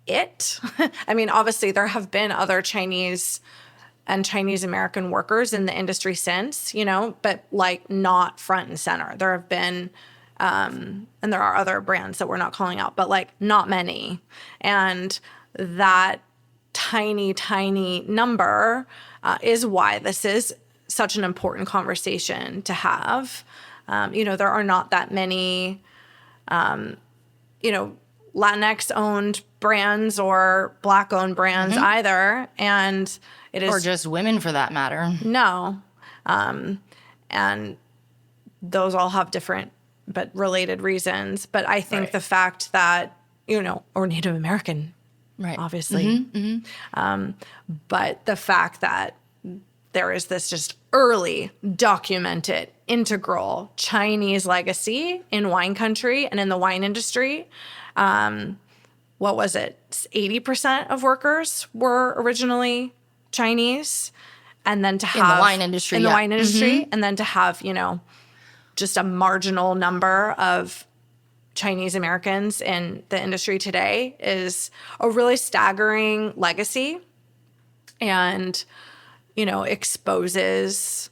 it. I mean, obviously there have been other Chinese and Chinese American workers in the industry since, but not front and center. There have been, and there are other brands that we're not calling out, but not many. And that tiny, tiny number is why this is such an important conversation to have. There are not that many, Latinx owned brands or Black owned brands either. And it is. Or just women for that matter. No. And those all have different but related reasons. But I think the fact that, or Native American, Right. obviously. But the fact that there is this just early, documented, integral Chinese legacy in wine country and in the wine industry. What was it? 80% of workers were originally Chinese. And then to have in the wine industry, wine industry, and then to have, just a marginal number of Chinese Americans in the industry today is a really staggering legacy, and, exposes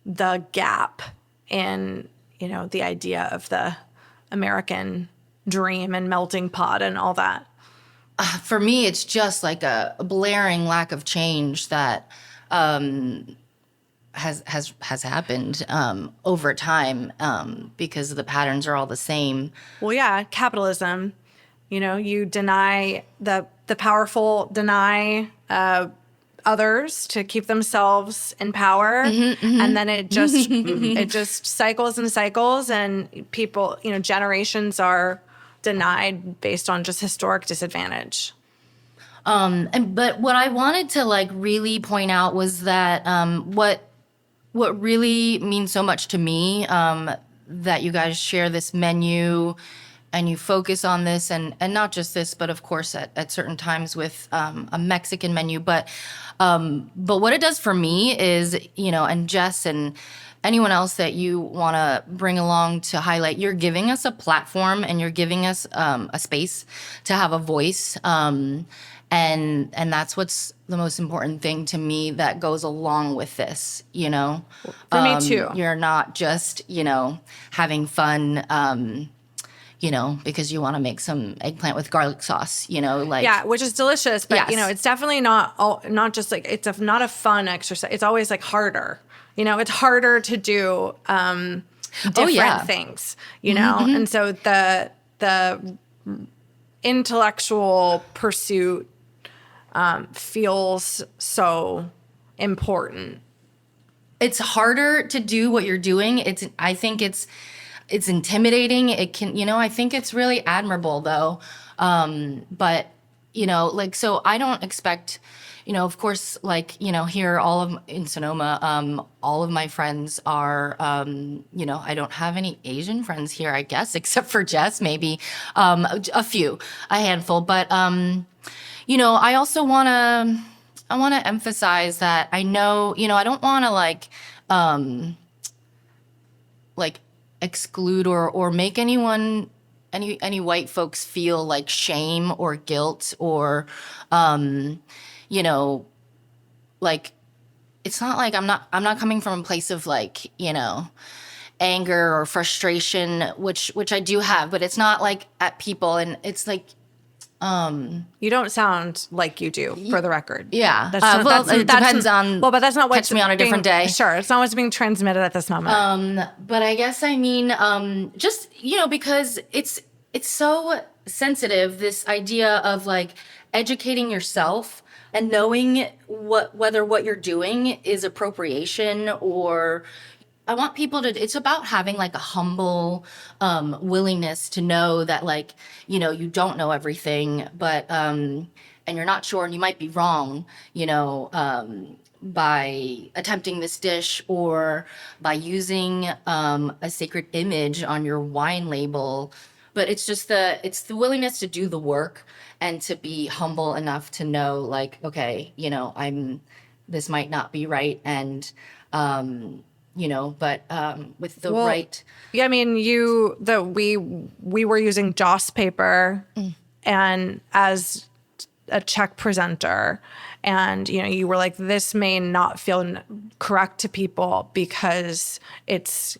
the gap in, the idea of the American dream and melting pot and all that. For me, it's just like a blaring lack of change that has happened over time because the patterns are all the same. Well, yeah, capitalism. You deny the powerful deny others to keep themselves in power, and then it just cycles and cycles, and people, generations are denied based on just historic disadvantage. But what I wanted to really point out was that what really means so much to me, that you guys share this menu and you focus on this, and not just this, but of course at certain times with a Mexican menu. But what it does for me is, and Jess and anyone else that you want to bring along to highlight, you're giving us a platform and you're giving us a space to have a voice. And that's what's the most important thing to me that goes along with this, For me too. You're not just, having fun, because you want to make some eggplant with garlic sauce, Yeah, which is delicious, but Yes. it's definitely not just not a fun exercise. It's always harder. It's harder to do different things, and so the intellectual pursuit feels so important. It's harder to do what you're doing. I think it's intimidating. It can, I think it's really admirable though. But, so I don't expect, of course, here in Sonoma, all of my friends are, I don't have any Asian friends here, I guess, except for Jess, maybe, a handful. But, I also want to emphasize that I know, I don't want to exclude or make any white folks feel like shame or guilt or, it's not like I'm not coming from a place of anger or frustration, which I do have, but it's not at people, and it's you don't sound like you do, for the record. Yeah. It depends on. Well, but that's not what's catch me on a different day. Sure, it's not what's being transmitted at this moment. But I guess just because it's so sensitive. This idea of educating yourself and knowing whether what you're doing is appropriation or. I want people to, it's about having a humble willingness to know that you don't know everything, but, and you're not sure and you might be wrong, by attempting this dish or by using a sacred image on your wine label. But it's just it's the willingness to do the work and to be humble enough to know okay, this might not be right. And, but with the right. Yeah, I mean, we were using Joss paper and as a check presenter, and you were this may not feel correct to people because it's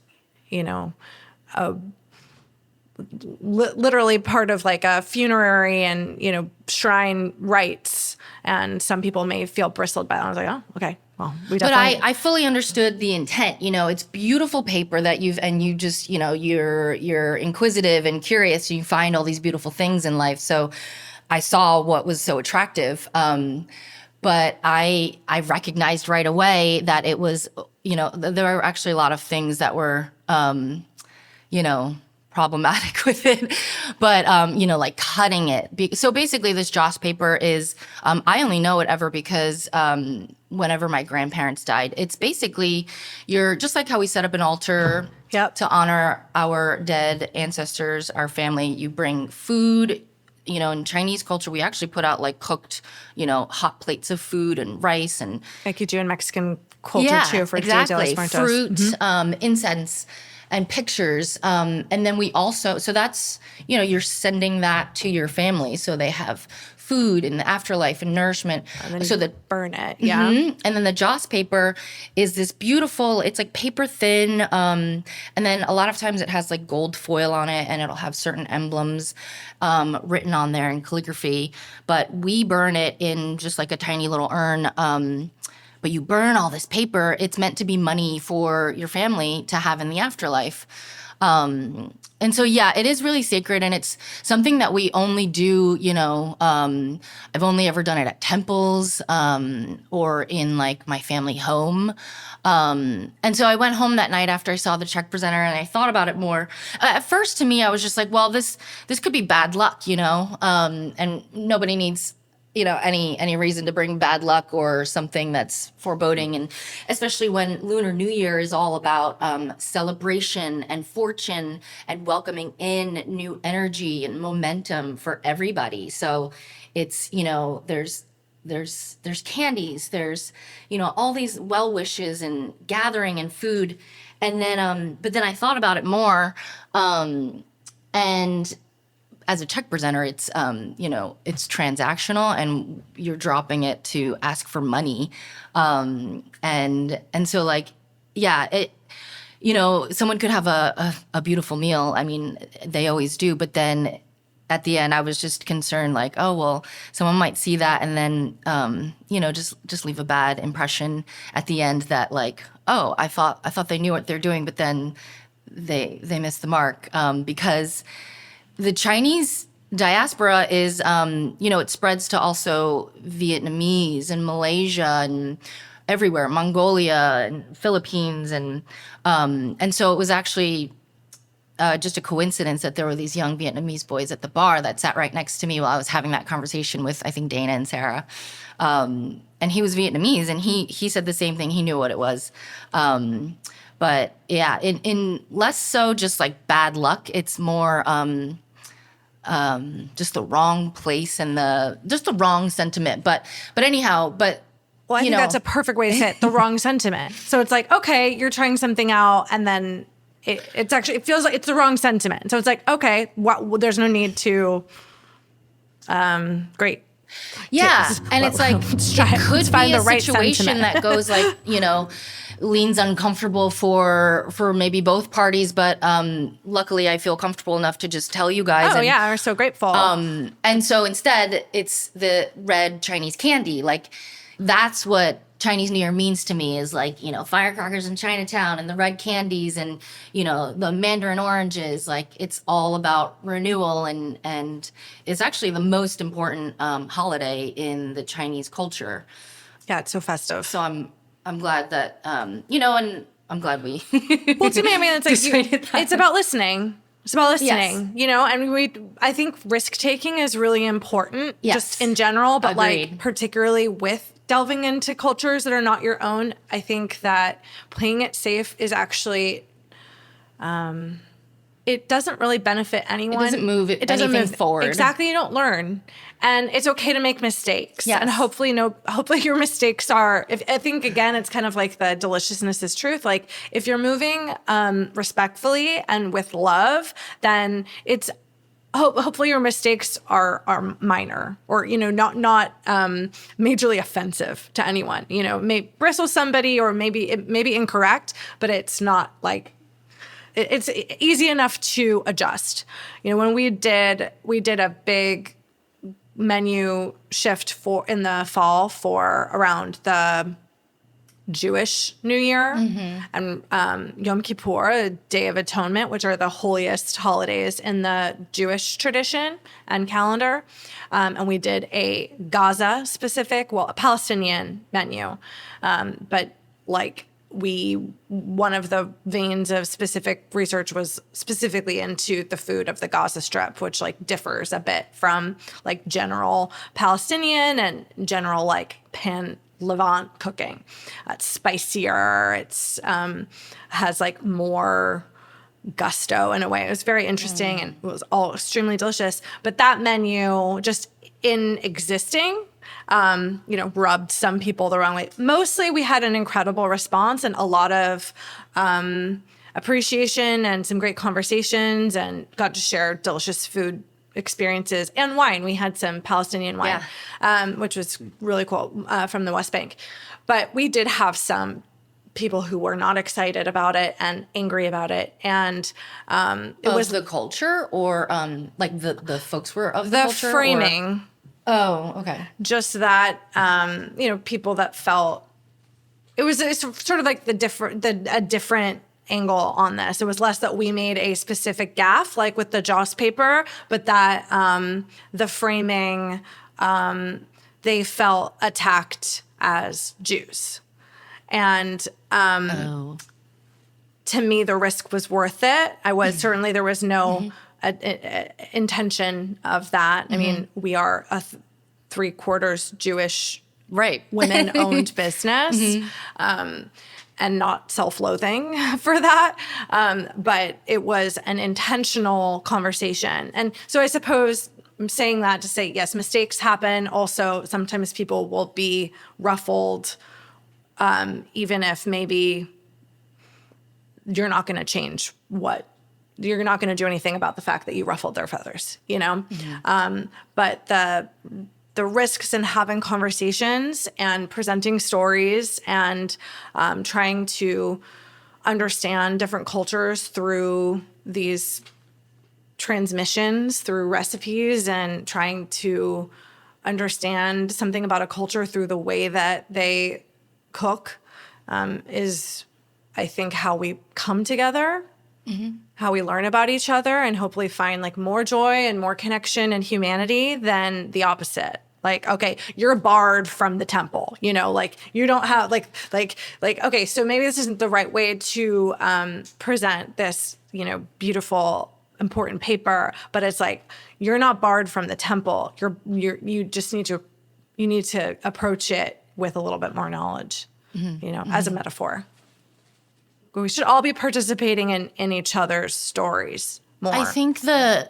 literally part of a funerary and shrine rites, and some people may feel bristled by that. I was like, oh, okay. Well, we But definitely. I fully understood the intent. It's beautiful paper that you just, you're inquisitive and curious. You find all these beautiful things in life. So I saw what was so attractive. But I recognized right away that it was, there were actually a lot of things that were, problematic with it, but like cutting it. So basically, this joss paper is I only know it ever because whenever my grandparents died, it's basically you're just like how we set up an altar Yep. to honor our dead ancestors, our family. You bring food. In Chinese culture, we actually put out like cooked, hot plates of food and rice and Like you do in Mexican culture too for Dia de los Muertos. fruit, incense, and pictures. And then we also, so that's, you're sending that to your family. So they have food in the afterlife and nourishment. And then so you that burn it. Yeah. And then the joss paper is this beautiful, it's like paper thin. And then a lot of times it has like gold foil on it and it'll have certain emblems written on there in calligraphy. But we burn it in just like a tiny little urn. But you burn all this paper. It's meant to be money for your family to have in the afterlife. And so, yeah, it is really sacred, and it's something that we only do, I've only ever done it at temples or in like my family home. And so I went home that night after I saw the check presenter and I thought about it more. At first, to me, I was just like, well, this could be bad luck, and nobody needs any reason to bring bad luck or something that's foreboding. And especially when Lunar New Year is all about celebration and fortune and welcoming in new energy and momentum for everybody. So it's, there's candies, there's, all these well wishes and gathering and food. And then, but then I thought about it more. And as a check presenter, it's it's transactional, and you're dropping it to ask for money, and so like, yeah, it, someone could have a beautiful meal. I mean, they always do, but then at the end, I was just concerned, like, oh well, someone might see that and then just leave a bad impression at the end that like, oh, I thought they knew what they're doing, but then they missed the mark because the Chinese diaspora is, it spreads to also Vietnamese and Malaysia and everywhere, Mongolia and Philippines. And so it was actually just a coincidence that there were these young Vietnamese boys at the bar that sat right next to me while I was having that conversation with, I think, Dana and Sarah. And he was Vietnamese, and he said the same thing. He knew what it was. But yeah, in less so just like bad luck, it's more just the wrong place and just the wrong sentiment. But anyhow, well, I think that's a perfect way to say it, the wrong sentiment. So it's like, okay, you're trying something out, and then it feels like it's the wrong sentiment. So it's like, okay, there's no need to, great. Yeah, and it's like it could be a situation that goes like, leans uncomfortable for maybe both parties, but luckily I feel comfortable enough to just tell you guys. Oh, yeah, we're so grateful. And so instead, it's the red Chinese candy. Like, that's what Chinese New Year means to me, is like, firecrackers in Chinatown and the red candies and, the mandarin oranges. Like, it's all about renewal, and it's actually the most important holiday in the Chinese culture. Yeah, it's so festive. So I'm glad that, and I'm glad we. Well, to me, I mean, it's like, it's about listening. It's about listening, yes. And I think risk taking is really important, yes. just in general, but Agreed. like particularly with delving into cultures that are not your own. I think that playing it safe is actually, it doesn't really benefit anyone. It doesn't move anything forward. Exactly. You don't learn. And it's okay to make mistakes. Yes. And hopefully your mistakes are, I think, again, it's kind of like the deliciousness is truth. Like, if you're moving respectfully and with love, then it's, hopefully your mistakes are minor or, not majorly offensive to anyone. May bristle somebody, or maybe it may be incorrect, but it's not like, it's easy enough to adjust. When we did a big menu shift in the fall for around the Jewish New Year and Yom Kippur, a Day of Atonement, which are the holiest holidays in the Jewish tradition and calendar. And we did a Gaza specific, well, a Palestinian menu. But like one of the veins of specific research was specifically into the food of the Gaza Strip, which like differs a bit from like general Palestinian and general like Levant cooking. It's spicier. It's has like more gusto in a way. It was very interesting and it was all extremely delicious. But that menu, just in existing, rubbed some people the wrong way. Mostly, we had an incredible response and a lot of appreciation and some great conversations, and got to share delicious food experiences and wine. We had some Palestinian wine, which was really cool from the West Bank. But we did have some people who were not excited about it and angry about it. And it was the culture, or like the folks were of the culture? The framing. Oh, okay. Just that, people that felt it's sort of like a different angle on this. It was less that we made a specific gaffe, like with the Joss paper, but that the framing, they felt attacked as Jews. And to me, the risk was worth it. Certainly there was no intention of that. I mean, we are a 3/4 Jewish women-owned business. And not self-loathing for that. But it was an intentional conversation. And so I suppose I'm saying that to say, yes, mistakes happen. Also, sometimes people will be ruffled, even if maybe you're not going to change you're not going to do anything about the fact that you ruffled their feathers, But the risks in having conversations and presenting stories and trying to understand different cultures through these transmissions, through recipes, and trying to understand something about a culture through the way that they cook is, I think, how we come together, how we learn about each other, and hopefully find like more joy and more connection and humanity than the opposite. Like, okay, you're barred from the temple, like you don't have like, okay, so maybe this isn't the right way to present this, beautiful, important paper, but it's like, you're not barred from the temple. You just need to approach it with a little bit more knowledge, as a metaphor. We should all be participating in each other's stories more. I think the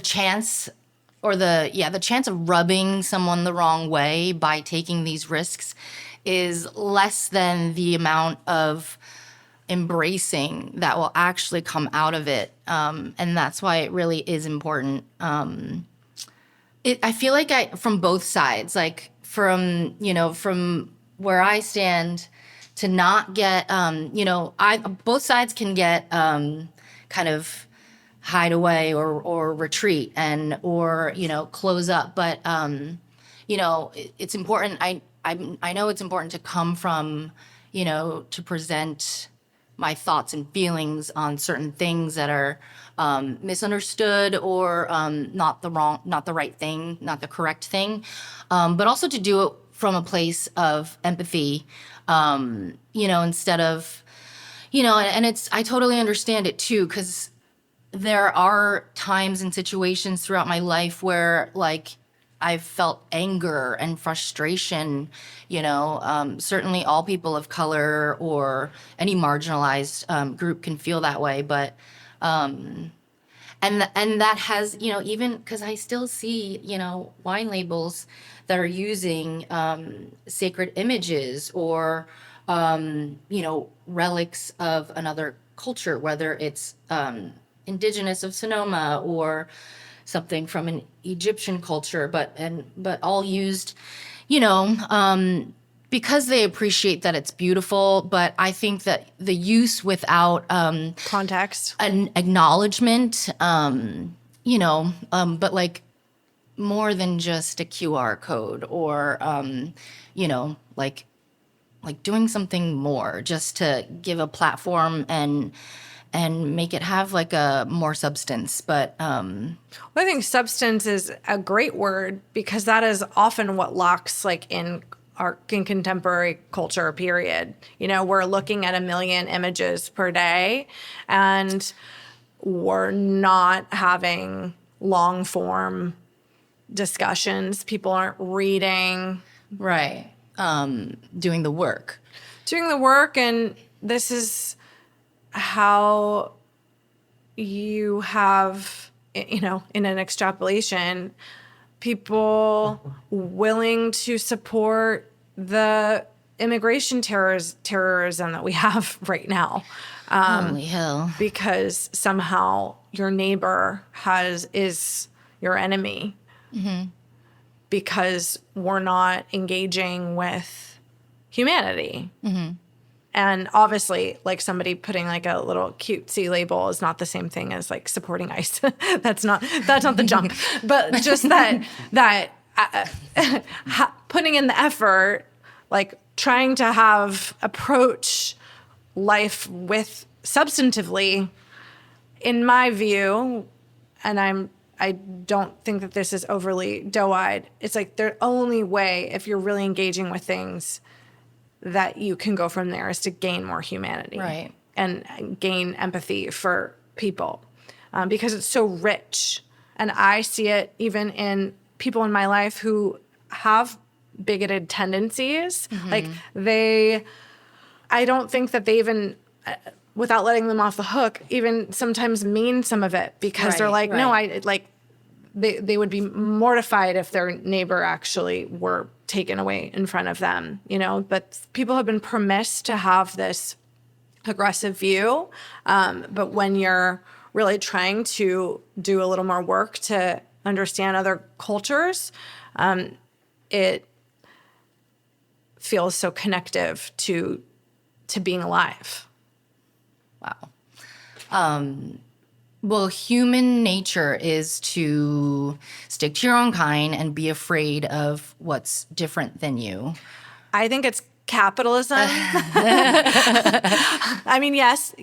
chance, or the chance of rubbing someone the wrong way by taking these risks is less than the amount of embracing that will actually come out of it. And that's why it really is important. I feel like from both sides, like from where I stand, to not get, both sides can get kind of hide away or retreat or close up. But, it's important. I know it's important to come from, to present my thoughts and feelings on certain things that are misunderstood or not the right thing, not the correct thing, but also to do it from a place of empathy, instead of, and I totally understand it too, because there are times and situations throughout my life where like I've felt anger and frustration, certainly all people of color or any marginalized group can feel that way. But, and that has, even because I still see, wine labels that are using sacred images or, relics of another culture, whether it's indigenous of Sonoma or something from an Egyptian culture, but all used, because they appreciate that it's beautiful. But I think that the use without context, an acknowledgement, but like more than just a QR code or, you know, like doing something more just to give a platform and make it have like a more substance. But Well, I think substance is a great word because that is often what locks like in contemporary culture, period. You know, we're looking at 1 million images per day and we're not having long form discussions. People aren't reading. right, doing the work. Doing the work, and this is how you have, you know, in an extrapolation, people willing to support the immigration terrorism that we have right now. Holy hell. Because somehow your neighbor is your enemy because we're not engaging with humanity. And obviously, like somebody putting like a little cutesy label is not the same thing as like supporting ICE. That's not the jump. But just that putting in the effort, like trying to approach life with substantively, in my view, and I don't think that this is overly doe-eyed. It's like the only way, if you're really engaging with things, that you can go from there is to gain more humanity, Right. and gain empathy for people, because it's so rich. And I see it even in people in my life who have bigoted tendencies. Like I don't think that they even, without letting them off the hook, even sometimes mean some of it because they're Right, like, no, right. I like, they would be mortified if their neighbor actually were taken away in front of them, you know. But people have been permissed to have this aggressive view. But when you're really trying to do a little more work to understand other cultures, it feels so connective to being alive. Wow. Well, human nature is to stick to your own kind and be afraid of what's different than you. I think it's capitalism. I mean, yes,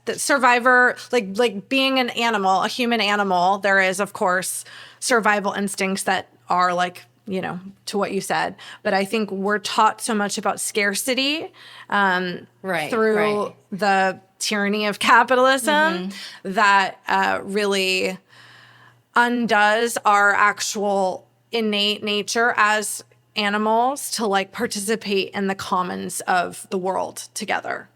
the survivor, like being an animal, a human animal, there is, of course, survival instincts that are like, you know, to what you said. But I think we're taught so much about scarcity through the tyranny of capitalism that really undoes our actual innate nature as animals to like participate in the commons of the world together.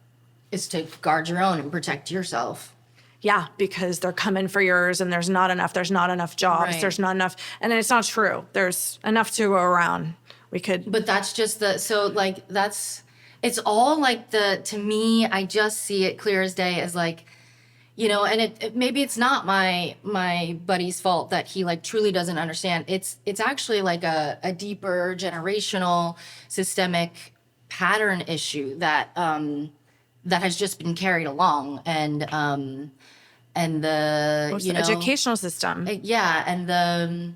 Is to guard your own and protect yourself. Yeah, because they're coming for yours and there's not enough jobs, Right. there's not enough. And it's not true. There's enough to go around. But that's just it's all like to me, I just see it clear as day as like, you know, and it maybe it's not my buddy's fault that he like truly doesn't understand. It's actually like a deeper generational systemic pattern issue that has just been carried along, and the What's you the know educational system. yeah, and the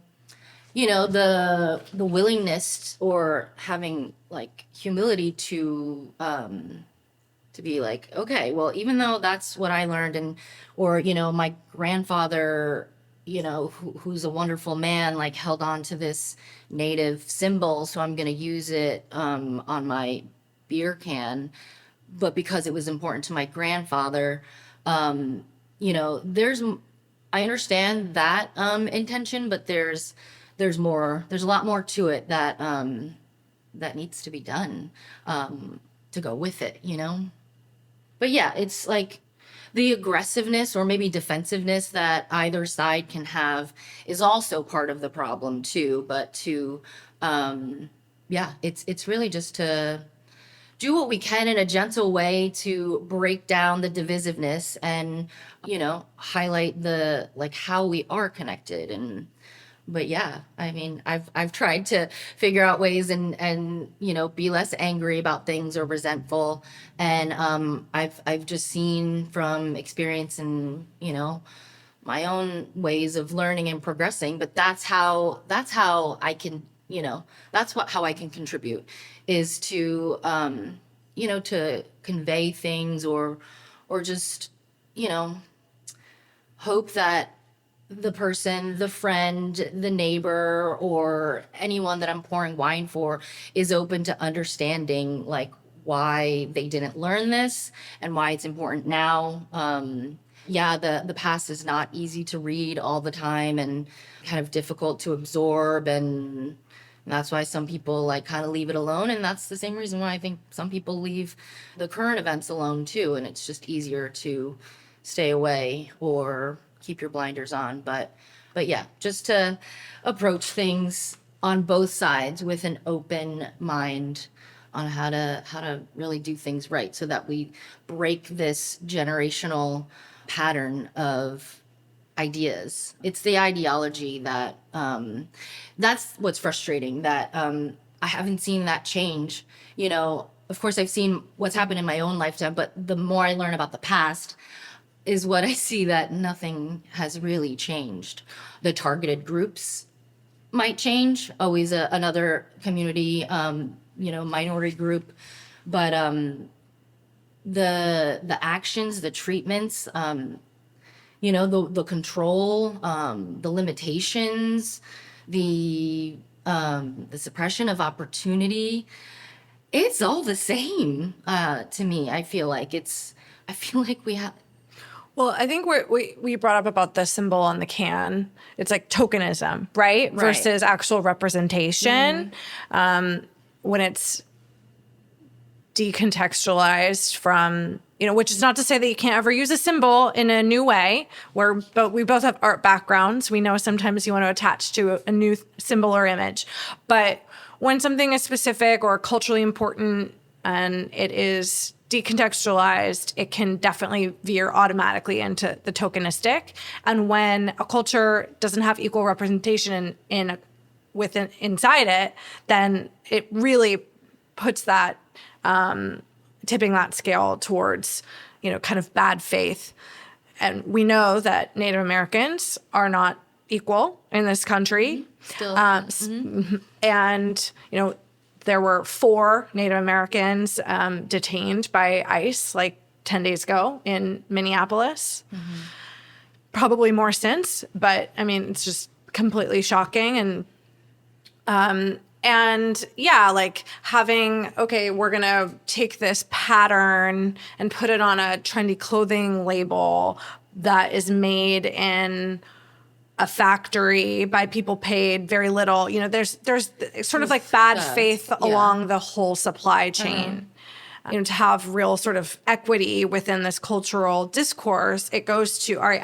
you know the willingness or having like humility to be like, okay, well, even though that's what I learned, and or you know my grandfather, you know, who's a wonderful man, like held on to this native symbol, so I'm going to use it on my beer can, but because it was important to my grandfather, you know, I understand that intention, but there's a lot more to it that needs to be done to go with it, you know. But yeah, it's like the aggressiveness or maybe defensiveness that either side can have is also part of the problem too. But it's really just to do what we can in a gentle way to break down the divisiveness and, you know, highlight the like how we are connected. And but yeah, I mean, I've tried to figure out ways and you know be less angry about things or resentful, and I've just seen from experience and you know my own ways of learning and progressing, but that's how I can, how I can contribute, is to to convey things, or just, hope that the person, the friend, the neighbor, or anyone that I'm pouring wine for is open to understanding, like, why they didn't learn this and why it's important now. Yeah, the past is not easy to read all the time and kind of difficult to absorb, and that's why some people like kind of leave it alone, and that's the same reason why I think some people leave the current events alone too, and it's just easier to stay away or keep your blinders on. But yeah, just to approach things on both sides with an open mind on how to really do things right, so that we break this generational pattern of ideas. It's the ideology that that's what's frustrating, that I haven't seen that change. Of course I've seen what's happened in my own lifetime, but the more I learn about the past is what I see, that nothing has really changed. The targeted groups might change, always another community, minority group, but the actions, the treatments, the control, the limitations, the suppression of opportunity, it's all the same to me. I feel like we have. Well, I think we brought up about the symbol on the can. It's like tokenism, right? Versus actual representation. When it's decontextualized from, which is not to say that you can't ever use a symbol in a new way, but we both have art backgrounds. We know sometimes you want to attach to a new symbol or image. But when something is specific or culturally important and it is decontextualized, it can definitely veer automatically into the tokenistic. And when a culture doesn't have equal representation inside it, then it really puts that tipping that scale towards, kind of bad faith. And we know that Native Americans are not equal in this country. Still. And, there were 4 Native Americans detained by ICE like 10 days ago in Minneapolis. Probably more since, but I mean, it's just completely shocking. And yeah, like having, okay, we're going to take this pattern and put it on a trendy clothing label that is made in a factory by people paid very little. There's sort of like bad faith along the whole supply chain. To have real sort of equity within this cultural discourse, it goes to, all right,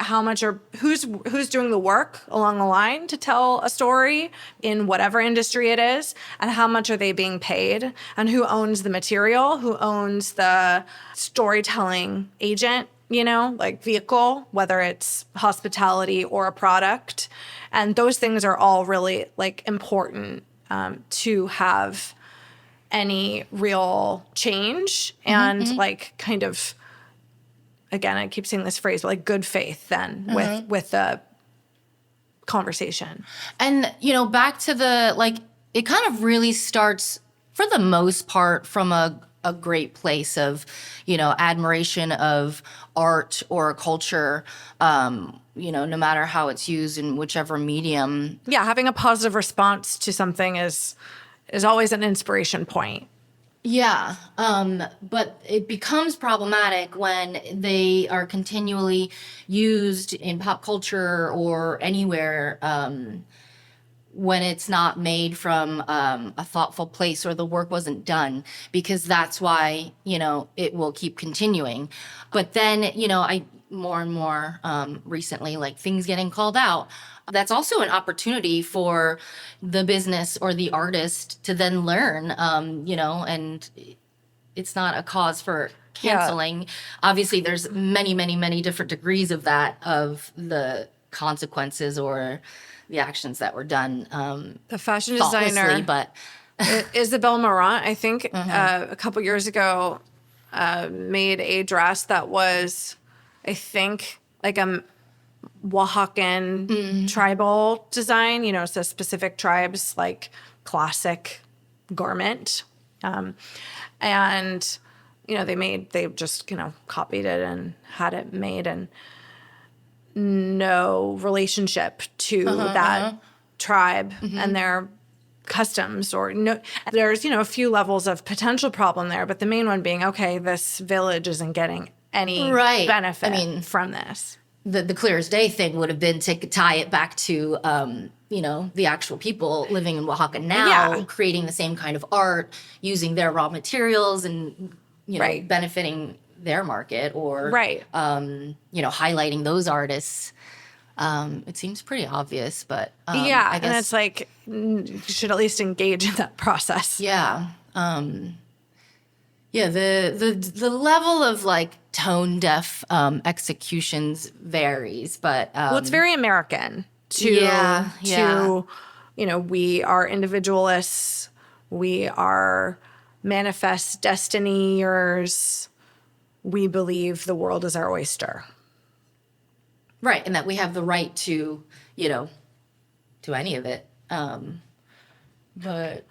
who's doing the work along the line to tell a story in whatever industry it is, and how much are they being paid, and who owns the material, who owns the storytelling agent, like vehicle, whether it's hospitality or a product. And those things are all really like important to have any real change and like kind of, again, I keep saying this phrase, but like good faith then with the conversation. And, back to it kind of really starts for the most part from a great place of, admiration of art or a culture, no matter how it's used in whichever medium. Yeah, having a positive response to something is always an inspiration point. Yeah, but it becomes problematic when they are continually used in pop culture or anywhere, when it's not made from a thoughtful place, or the work wasn't done, because that's why, it will keep continuing. But then, I more and more recently, like things getting called out, that's also an opportunity for the business or the artist to then learn, and it's not a cause for canceling. Obviously, there's many, many, many different degrees of that, of the consequences or the actions that were done. The fashion designer, but Isabel Marant, I think, a couple years ago, made a dress that was, I think, like Oaxacan tribal design. You know, it's a specific tribe's like classic garment. And, you know, they just, you know, copied it and had it made, and no relationship to that tribe and their customs, or no, there's, you know, a few levels of potential problem there, but the main one being, okay, this village isn't getting any benefit from this. The clear as day thing would have been to tie it back to, you know, the actual people living in Oaxaca now, creating the same kind of art, using their raw materials and, you know, benefiting their market, or, you know, highlighting those artists. It seems pretty obvious, but I guess, and it's like, you should at least engage in that process. Yeah. The level of like tone deaf executions varies, but well, it's very American to you know, we are individualists, we are manifest destinyers, we believe the world is our oyster. Right, and that we have the right to, you know, to any of it. But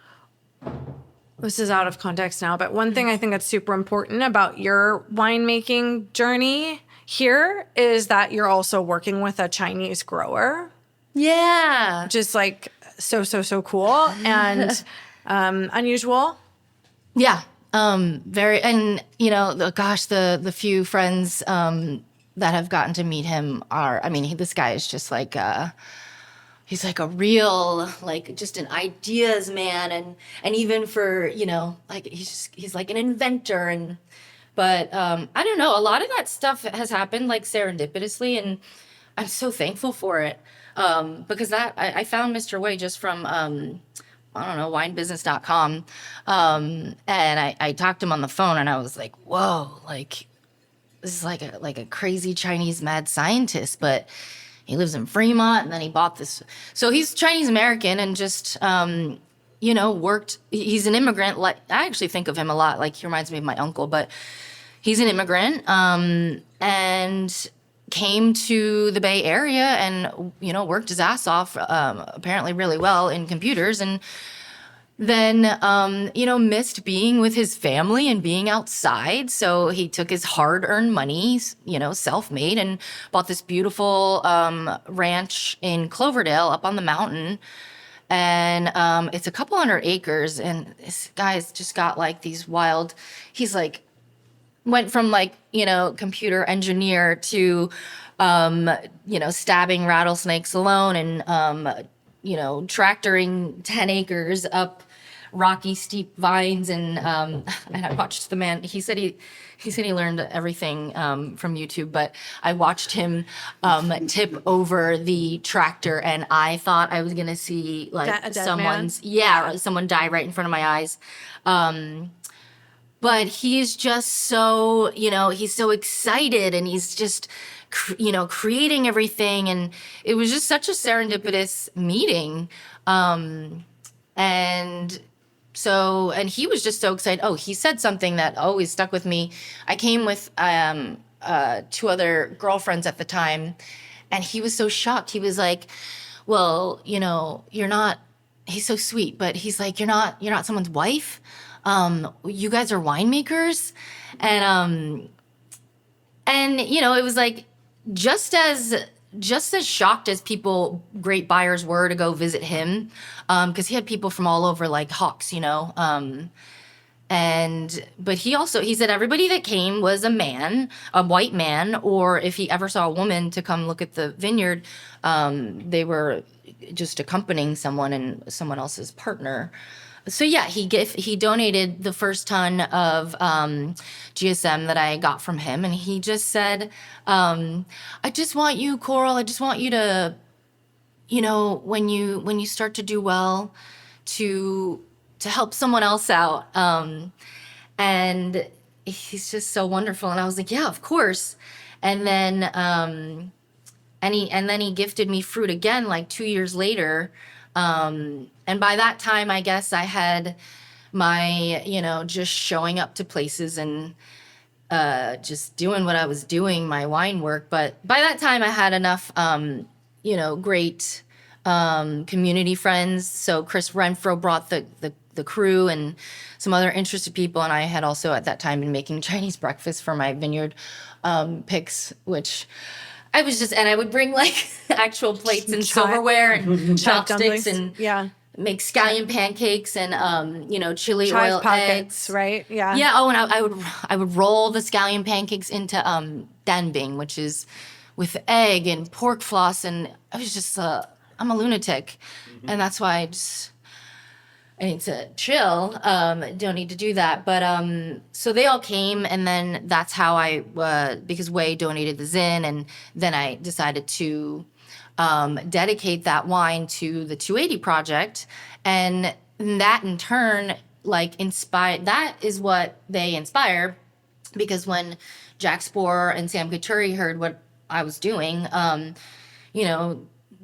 this is out of context now, but one thing I think that's super important about your winemaking journey here is that you're also working with a Chinese grower. Yeah. Which is like so cool and unusual. Yeah. Very, and you know, the few friends that have gotten to meet him are, I mean, this guy is just like he's like a real, like, just an ideas man, and even for, you know, like, he's like an inventor, but I don't know, a lot of that stuff has happened like serendipitously, and I'm so thankful for it, because I found Mr. Wei just from I don't know, winebusiness.com, and I talked to him on the phone, and I was like, whoa, like, this is like a crazy Chinese mad scientist, but he lives in Fremont, and then he bought this. So he's Chinese American, and just, you know, worked. He's an immigrant. Like, I actually think of him a lot. Like, he reminds me of my uncle, but he's an immigrant, and came to the Bay Area and, you know, worked his ass off, apparently really well in computers, and then, you know, missed being with his family and being outside. So he took his hard-earned money, you know, self-made, and bought this beautiful ranch in Cloverdale up on the mountain. And it's a couple hundred acres. And this guy's just got like these wild, he's like, went from like, you know, computer engineer to, you know, stabbing rattlesnakes alone, and, you know, tractoring 10 acres up rocky, steep vines, and I watched the man. He said he learned everything from YouTube, but I watched him tip over the tractor, and I thought I was gonna see like someone die right in front of my eyes. But he's just so, you know, he's so excited, and he's just, you know, creating everything, and it was just such a serendipitous meeting. And so, and he was just so excited. Oh, he said something that always stuck with me. I came with two other girlfriends at the time, and he was so shocked. He was like, well, you know, you're not, he's so sweet, but he's like, you're not someone's wife. You guys are winemakers. And you know, it was like, just as shocked as people, great buyers, were to go visit him, because he had people from all over, like hawks, you know. But he said everybody that came was a man, a white man, or if he ever saw a woman to come look at the vineyard, they were just accompanying someone and someone else's partner. So yeah, he donated the first ton of GSM that I got from him, and he just said, "I just want you, Coral. I just want you to, you know, when you start to do well, to help someone else out." And he's just so wonderful. And I was like, "Yeah, of course." And then he gifted me fruit again, like 2 years later. And by that time, I guess I had my, you know, just showing up to places and just doing what I was doing, my wine work. But by that time, I had enough, great community friends. So Chris Renfro brought the crew and some other interested people. And I had also at that time been making Chinese breakfast for my vineyard picks, which I was just, and I would bring like actual plates and silverware and chopsticks and make scallion pancakes and chili Chive oil pockets, eggs. right? Yeah. Yeah. Oh, and I would roll the scallion pancakes into danbing, which is with egg and pork floss, and I was just I'm a lunatic, and that's why I need to chill. Don't need to do that. But so they all came, and then that's how I because Wei donated the Zin, and then I decided to dedicate that wine to the 280 project, and that in turn inspired. That is what they inspire, because when Jack Sporer and Sam Couturi heard what I was doing,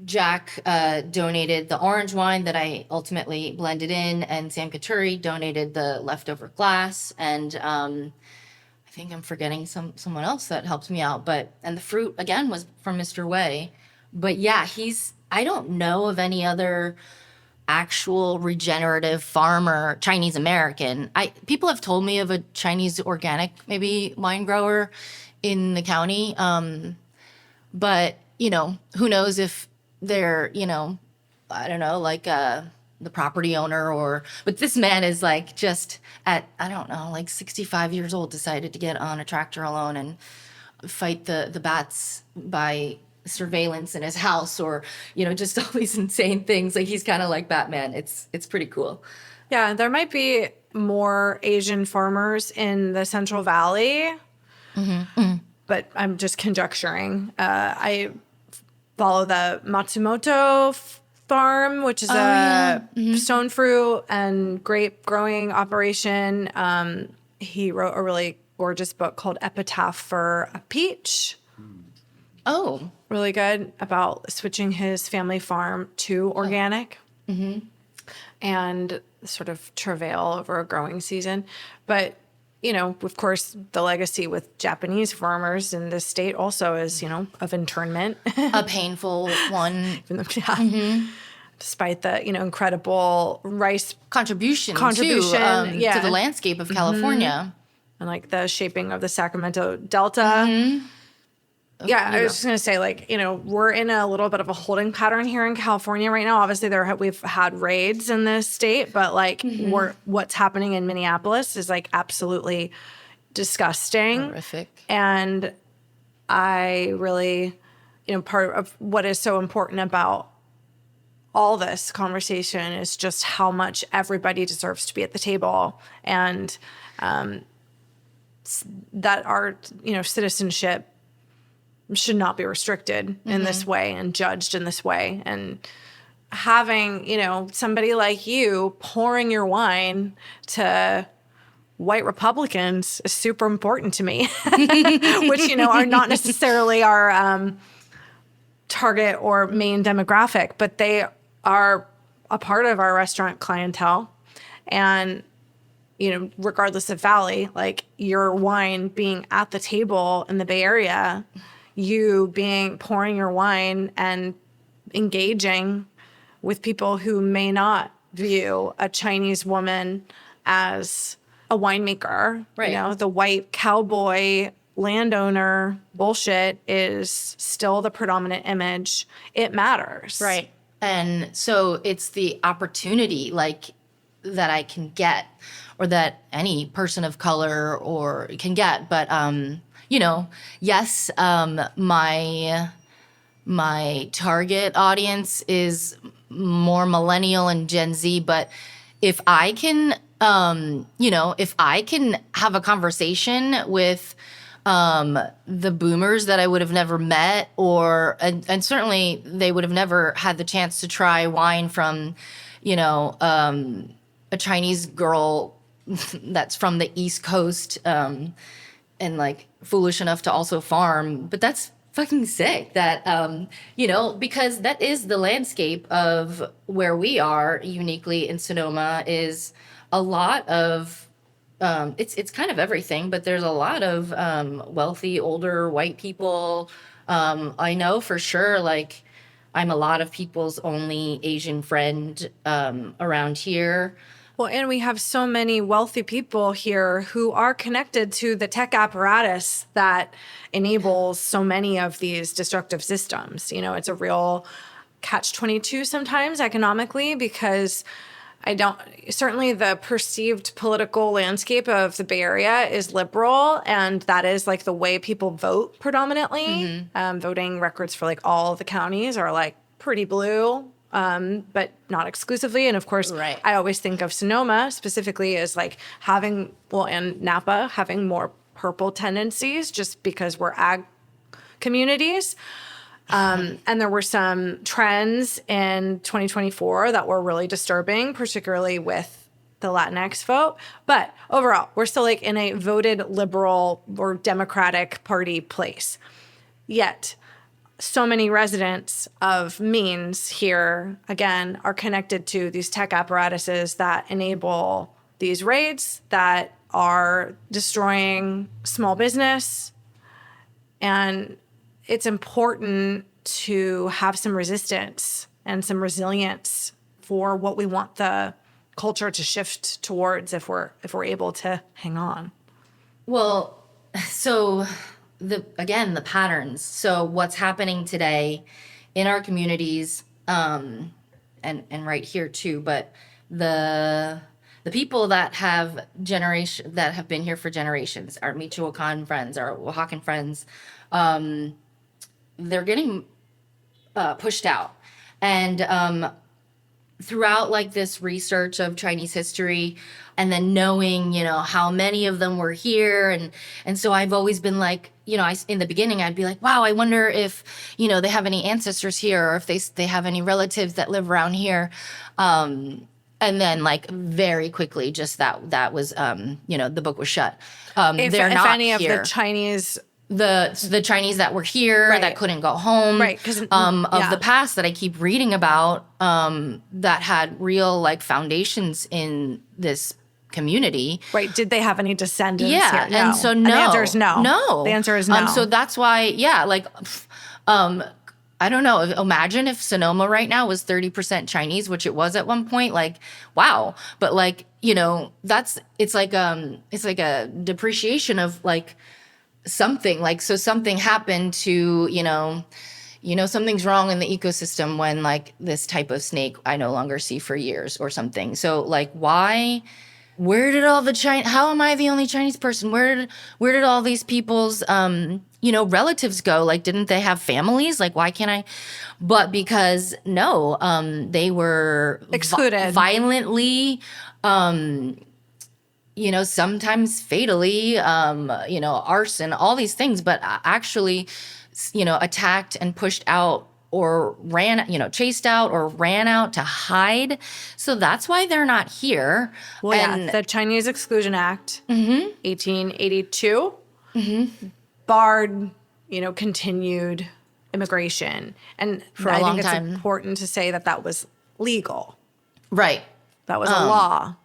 Jack donated the orange wine that I ultimately blended in, and Sam Couturi donated the leftover glass, and I think I'm forgetting someone else that helped me out. And the fruit again was from Mr. Wei. But yeah, I don't know of any other actual regenerative farmer, Chinese American. People have told me of a Chinese organic maybe wine grower in the county, but who knows if they're, I don't know, the property owner but this man is just at, I don't know, 65 years old, decided to get on a tractor alone and fight the bats by surveillance in his house, or, just all these insane things. He's kind of like Batman. It's pretty cool. Yeah, there might be more Asian farmers in the Central Valley, but I'm just conjecturing. I follow the Matsumoto farm, which is stone fruit and grape growing operation. He wrote a really gorgeous book called Epitaph for a Peach. Oh. Really good, about switching his family farm to organic. And sort of travail over a growing season. But, of course, the legacy with Japanese farmers in this state also is, of internment. A painful one. Despite the, incredible rice contribution to the landscape of California. And the shaping of the Sacramento Delta. Yeah, I was just going to say, we're in a little bit of a holding pattern here in California right now. Obviously, we've had raids in this state, but what's happening in Minneapolis is absolutely disgusting. Horrific. And I really, part of what is so important about all this conversation is just how much everybody deserves to be at the table, and that our, citizenship should not be restricted in this way and judged in this way. And having, somebody like you pouring your wine to white Republicans is super important to me, which, are not necessarily our target or main demographic, but they are a part of our restaurant clientele. And, regardless of Valley, your wine being at the table in the Bay Area, you pouring your wine and engaging with people who may not view a Chinese woman as a winemaker. Right. The white cowboy landowner bullshit is still the predominant image. It matters. Right. And so it's the opportunity that I can get, or that any person of color or can get. But yes, my target audience is more millennial and Gen Z, but if I can, if I can have a conversation with the boomers that I would have never met, and certainly they would have never had the chance to try wine from, a Chinese girl that's from the East Coast, and foolish enough to also farm. But that's fucking sick that, because that is the landscape of where we are uniquely in Sonoma, is a lot of it's kind of everything, but there's a lot of wealthy older white people. I know for sure, like I'm a lot of people's only Asian friend around here. Well, and we have so many wealthy people here who are connected to the tech apparatus that enables so many of these destructive systems. You know, it's a real catch-22 sometimes economically, because certainly the perceived political landscape of the Bay Area is liberal, and that is like the way people vote predominantly. Voting records for like all the counties are like pretty blue. But not exclusively. And of course, Right. I always think of Sonoma specifically as like and Napa having more purple tendencies just because we're ag communities. And there were some trends in 2024 that were really disturbing, particularly with the Latinx vote. But overall, we're still like in a voted liberal or Democratic Party place. Yet, so many residents of means here, again, are connected to these tech apparatuses that enable these raids that are destroying small business. And it's important to have some resistance and some resilience for what we want the culture to shift towards if we're able to hang on. Well, so the patterns. So what's happening today in our communities, and right here too, but the people that have been here for generations, our Michoacan friends, our Oaxacan friends, they're getting pushed out. And throughout like this research of Chinese history, and then knowing, you know, how many of them were here. And so I've always been like, you know, in the beginning, I'd be like, wow, I wonder if, you know, they have any ancestors here, or if they have any relatives that live around here. And then like very quickly, just that was, you know, the book was shut. If any here. of the Chinese... The Chinese that were here, Right. that couldn't go home, Right, 'cause, of yeah. the past that I keep reading about, that had real like foundations in this community. Right. Did they have any descendants Yeah, here? No. and so And no. the answer is no. No. The answer is no. So that's why, yeah, like, I don't know. Imagine if Sonoma right now was 30% Chinese, which it was at one point. Like, wow. But like, you know, it's like a depreciation of like something. Like, so something happened to, you know, something's wrong in the ecosystem when like this type of snake I no longer see for years or something. So like, why? Where did all the how am I the only Chinese person? Where did all these people's, you know, relatives go? Like, didn't they have families? Like, why can't I? But because no, they were Excluded. Violently, you know, sometimes fatally, you know, arson, all these things, but actually, you know, attacked and pushed out or chased out or ran out to hide. So that's why they're not here. Well, and yeah, the Chinese Exclusion Act, Mm-hmm. 1882, barred, you know, continued immigration. And For a I long think time. it's important to say that that was legal. right. That was a law.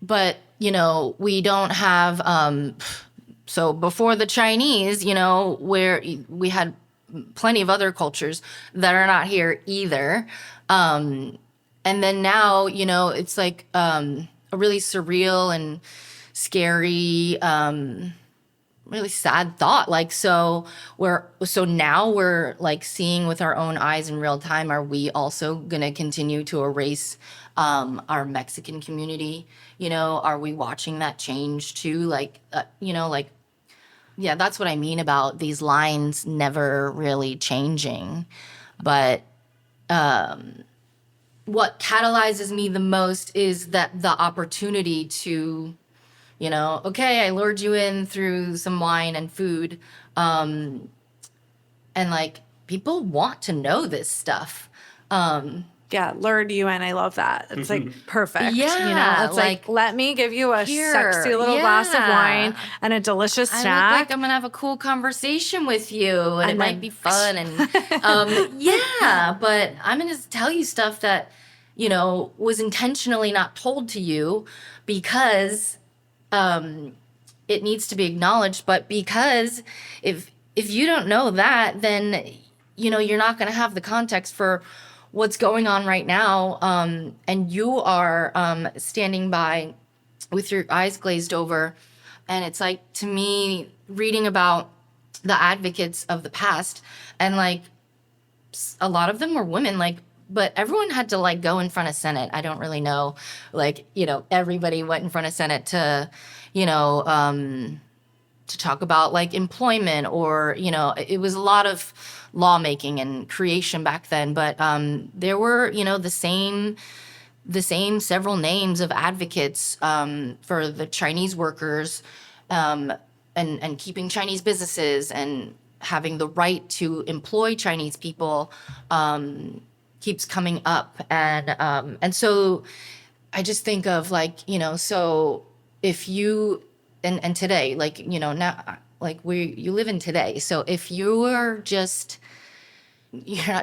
But, you know, we don't have, so before the Chinese, you know, where we had plenty of other cultures that are not here either. And then now, you know, it's like a really surreal and scary, really sad thought. Like, so now we're like seeing with our own eyes in real time, are we also going to continue to erase our Mexican community? You know, are we watching that change too? Like, you know, like, yeah, that's what I mean about these lines never really changing. But what catalyzes me the most is that the opportunity to, you know, okay, I lured you in through some wine and food. And like, people want to know this stuff. Yeah, lured you in. I love that. It's like perfect. Yeah, You know, it's like, like, let me give you a here, sexy little glass of yeah. wine and a delicious I look snack. like I'm gonna have a cool conversation with you, and it then- might be fun. And yeah, but I'm gonna tell you stuff that, you know, was intentionally not told to you because it needs to be acknowledged. But because if you don't know that, then you're not going to have the context for what's going on right now, and you are standing by with your eyes glazed over. And it's like, to me, reading about the advocates of the past, and like a lot of them were women, like, but everyone had to like go in front of Senate. I don't really know, like, everybody went in front of Senate to, to talk about like employment, or it was a lot of lawmaking and creation back then. But there were the same several names of advocates for the Chinese workers, and keeping Chinese businesses and having the right to employ Chinese people, keeps coming up. And so I just think of like, so if you, and today, like, now, like you live in today. So if you're not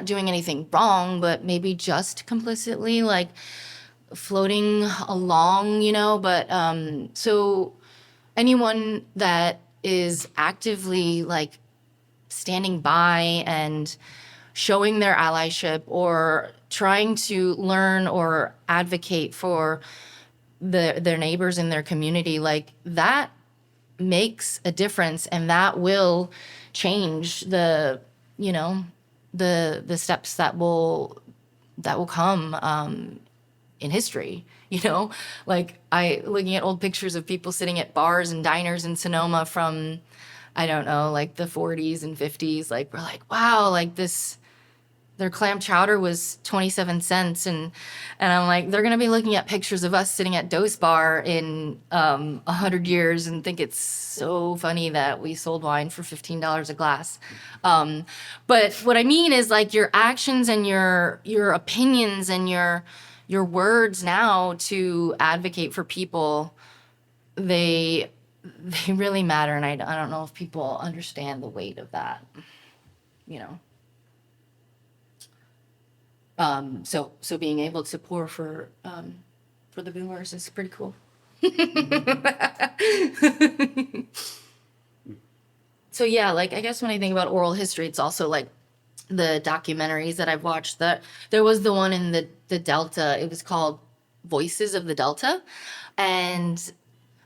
doing anything wrong, but maybe just complicitly like floating along, but so anyone that is actively like standing by and showing their allyship, or trying to learn or advocate for their neighbors in their community, like that makes a difference, and that will change the steps that will come in history. Like looking at old pictures of people sitting at bars and diners in Sonoma from, I don't know, like the 40s and 50s, like we're like, wow, like their clam chowder was 27 cents. And I'm like, they're going to be looking at pictures of us sitting at Dose Bar in 100 years and think it's so funny that we sold wine for $15 a glass. But what I mean is like your actions and your opinions and your words now to advocate for people, they really matter. And I don't know if people understand the weight of that, So being able to pour for the boomers is pretty cool. So yeah, like I guess when I think about oral history, it's also like the documentaries that I've watched. That there was the one in the Delta. It was called Voices of the Delta, and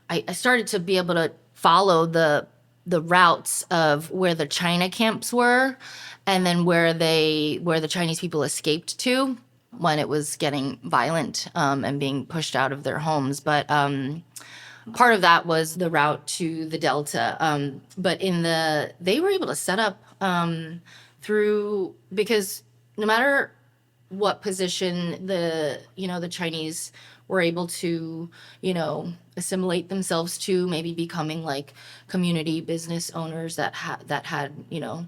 I started to be able to follow the routes of where the China camps were, and then where the Chinese people escaped to when it was getting violent, and being pushed out of their homes. But part of that was the route to the Delta. But they were able to set up through, because no matter what position the Chinese were able to, assimilate themselves to, maybe becoming like community business owners that had,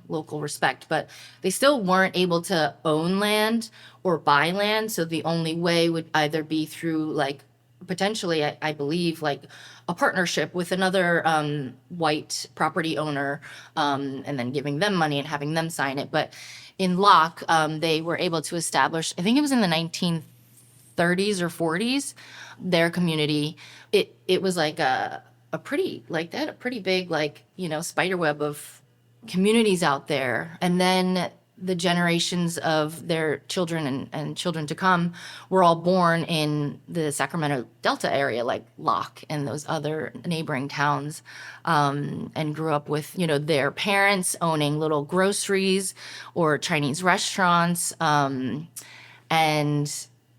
local respect, but they still weren't able to own land or buy land. So the only way would either be through like, potentially, I believe, like a partnership with another white property owner, and then giving them money and having them sign it. But in Locke, they were able to establish, I think it was in the 1930s or 40s, their community. It was like a pretty, like they had a pretty big, like, spider web of communities out there. And then the generations of their children and children to come were all born in the Sacramento Delta area, like Locke and those other neighboring towns, and grew up with, their parents owning little groceries or Chinese restaurants. And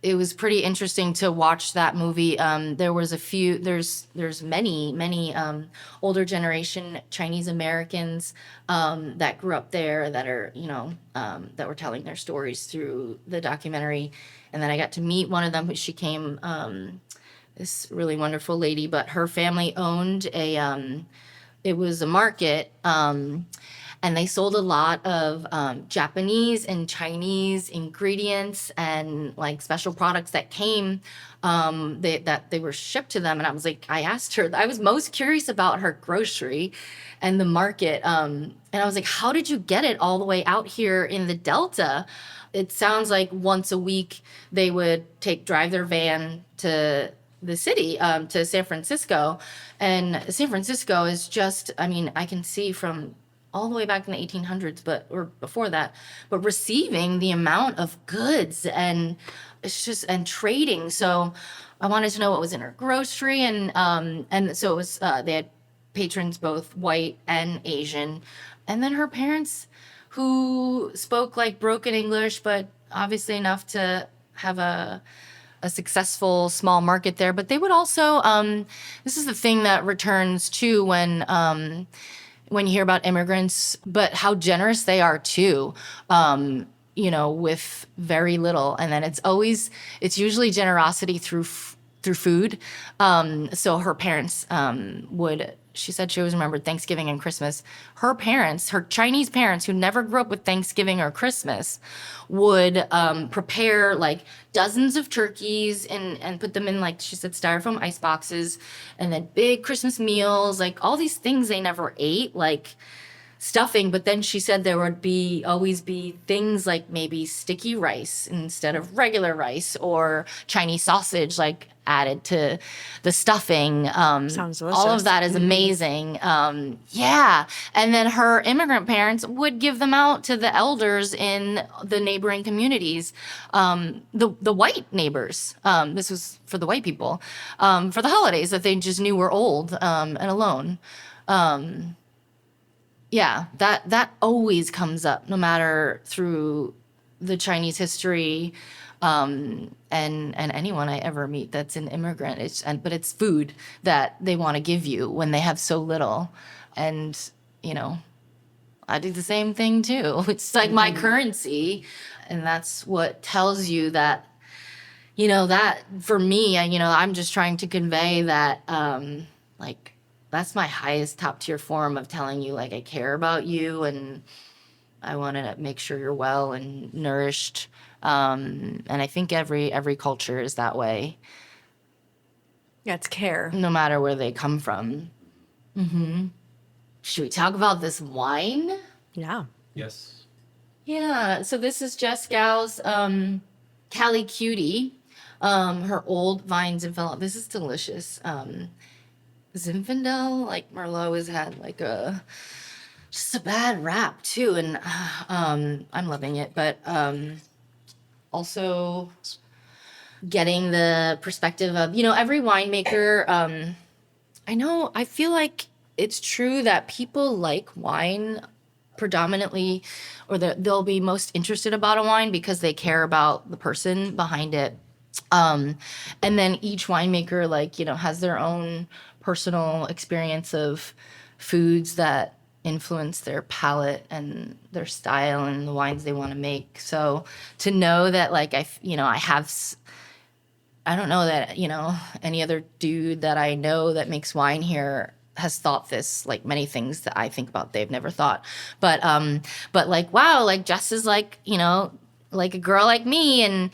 it was pretty interesting to watch that movie. There was there's many older generation Chinese Americans that grew up there that are, that were telling their stories through the documentary. And then I got to meet one of them. She came, this really wonderful lady, but her family owned it was a market, and they sold a lot of Japanese and Chinese ingredients and like special products that came, that they were shipped to them. And I was like, I asked her, I was most curious about her grocery and the market. And I was like, how did you get it all the way out here in the Delta? It sounds like once a week they would drive their van to the city, to San Francisco. And San Francisco is just, I mean, I can see from all the way back in the 1800s, or before that, but receiving the amount of goods and it's just, and trading. So I wanted to know what was in her grocery. And so it was, they had patrons, both white and Asian. And then her parents, who spoke like broken English, but obviously enough to have a successful small market there. But they would also, this is the thing that returns too when you hear about immigrants, but how generous they are too, with very little. And then it's usually generosity through food. So her parents she said she always remembered Thanksgiving and Christmas. Her Chinese parents who never grew up with Thanksgiving or Christmas would prepare like dozens of turkeys and put them in, like she said, styrofoam ice boxes, and then big Christmas meals, like all these things they never ate, like stuffing. But then she said there would always be things like maybe sticky rice instead of regular rice, or Chinese sausage like added to the stuffing. Sounds delicious. All of that is amazing. Yeah. And then her immigrant parents would give them out to the elders in the neighboring communities, the white neighbors. This was for the white people, for the holidays that they just knew were old and alone. Yeah, that always comes up, no matter through the Chinese history, and anyone I ever meet that's an immigrant. But it's food that they want to give you when they have so little, and I do the same thing too. It's like my currency, and that's what tells you that. That for me, I'm just trying to convey that, like. That's my highest top tier form of telling you, like, I care about you and I want to make sure you're well and nourished. And I think every culture is that way. Yeah, it's care. No matter where they come from. Mm-hmm. Should we talk about this wine? Yeah. Yes. Yeah. So this is Jess Gow's Cali Cutie. Her old vine Zinfandel. This is delicious. Zinfandel, like Merlot, has had like just a bad rap too, and I'm loving it. But also getting the perspective of every winemaker. I feel like it's true that people like wine predominantly, or they'll be most interested about a wine because they care about the person behind it. And then each winemaker has their own personal experience of foods that influence their palate and their style and the wines they want to make. So to know that I don't know that any other dude that I know that makes wine here has thought this, like many things that I think about they've never thought. But like, wow, like Jess is like a girl like me,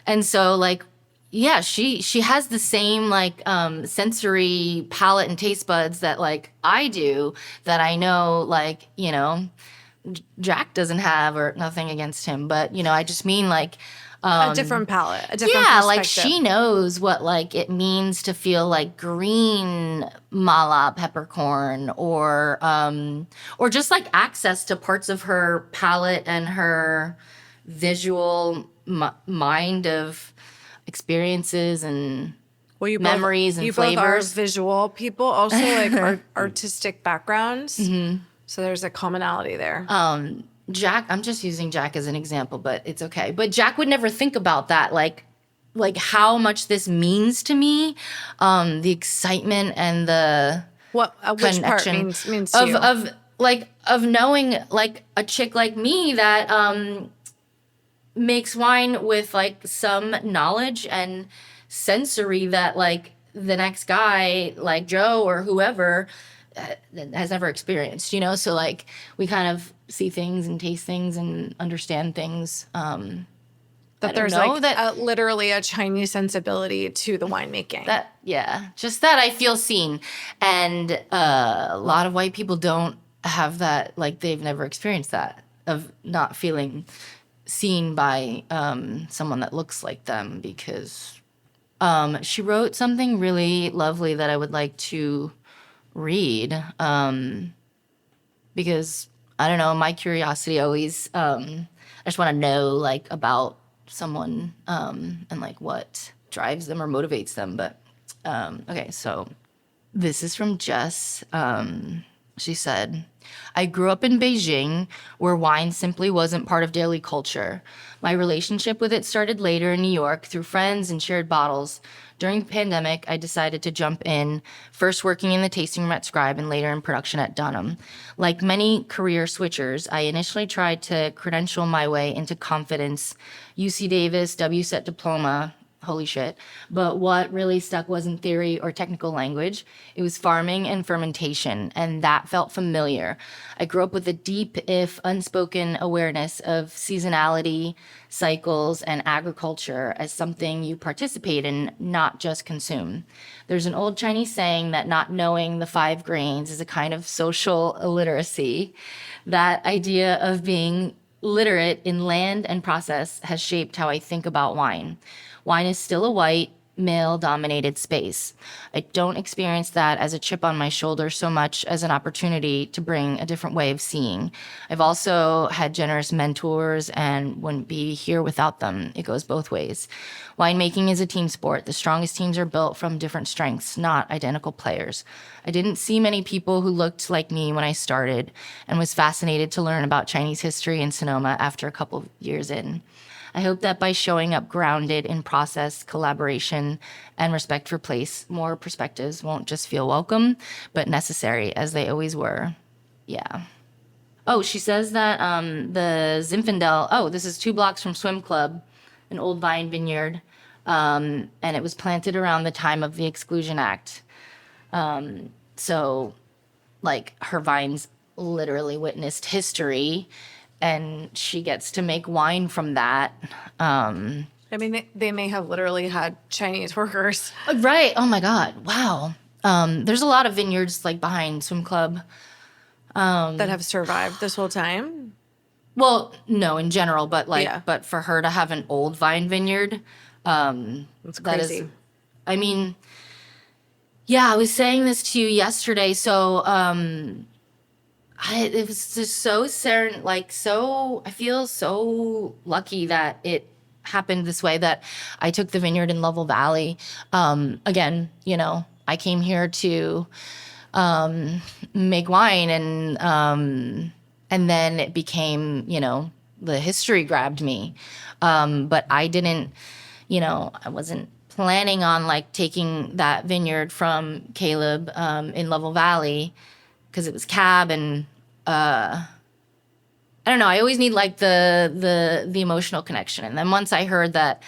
and so like, yeah, she has the same sensory palate and taste buds that like I do, that I know Jack doesn't have, or nothing against him, but I just mean like a different palate, a different perspective. like She knows what it means to feel like green mala peppercorn, or just like access to parts of her palate and her visual mind of experiences and memories and flavors. You both are visual people, also like artistic backgrounds. Mm-hmm. So there's a commonality there. Jack, I'm just using Jack as an example, but it's okay. But Jack would never think about that, like how much this means to me, the excitement and the which part means to you? of knowing like a chick like me that makes wine with like some knowledge and sensory that like the next guy like Joe or whoever has never experienced, so like we kind of see things and taste things and understand things. That there's literally a Chinese sensibility to the winemaking. Just that I feel seen, and a lot of white people don't have that. Like they've never experienced that, of not feeling seen by someone that looks like them, because She wrote something really lovely that I would like to read, because I don't know, my curiosity always, I just want to know like about someone, and like what drives them or motivates them. But okay, so this is from Jess. She said, I grew up in Beijing, where wine simply wasn't part of daily culture. My relationship with it started later in New York through friends and shared bottles. During the pandemic, I decided to jump in, first working in the tasting room at Scribe and later in production at Dunham. Like many career switchers, I initially tried to credential my way into confidence, UC Davis, WSET diploma, holy shit. But what really stuck wasn't theory or technical language. It was farming and fermentation, and that felt familiar. I grew up with a deep, if unspoken, awareness of seasonality, cycles, and agriculture as something you participate in, not just consume. There's an old Chinese saying that not knowing the five grains is a kind of social illiteracy. That idea of being literate in land and process has shaped how I think about wine. Wine is still a white, male-dominated space. I don't experience that as a chip on my shoulder so much as an opportunity to bring a different way of seeing. I've also had generous mentors and wouldn't be here without them. It goes both ways. Winemaking is a team sport. The strongest teams are built from different strengths, not identical players. I didn't see many people who looked like me when I started and was fascinated to learn about Chinese history in Sonoma after a couple of years in. I hope that by showing up grounded in process, collaboration, and respect for place, more perspectives won't just feel welcome, but necessary, as they always were. Yeah. Oh, she says that the Zinfandel, this is 2 blocks from Swim Club, an old vine vineyard, and it was planted around the time of the Exclusion Act. So, like, her vines literally witnessed history, and she gets to make wine from that. I mean, they may have literally had Chinese workers. Right. Oh my God. Wow. There's a lot of vineyards like behind Swim Club. That have survived this whole time. Well, no, in general, but like, Yeah. but for her to have an old vine vineyard, It's crazy. I mean, yeah, I was saying this to you yesterday. So, it was just so I feel so lucky that it happened this way, that I took the vineyard in Lovell Valley. Again, I came here to make wine, and then it became, the history grabbed me. But I didn't, I wasn't planning on like taking that vineyard from Caleb in Lovell Valley, because it was cab, and I don't know. I always need like the emotional connection. And then once I heard that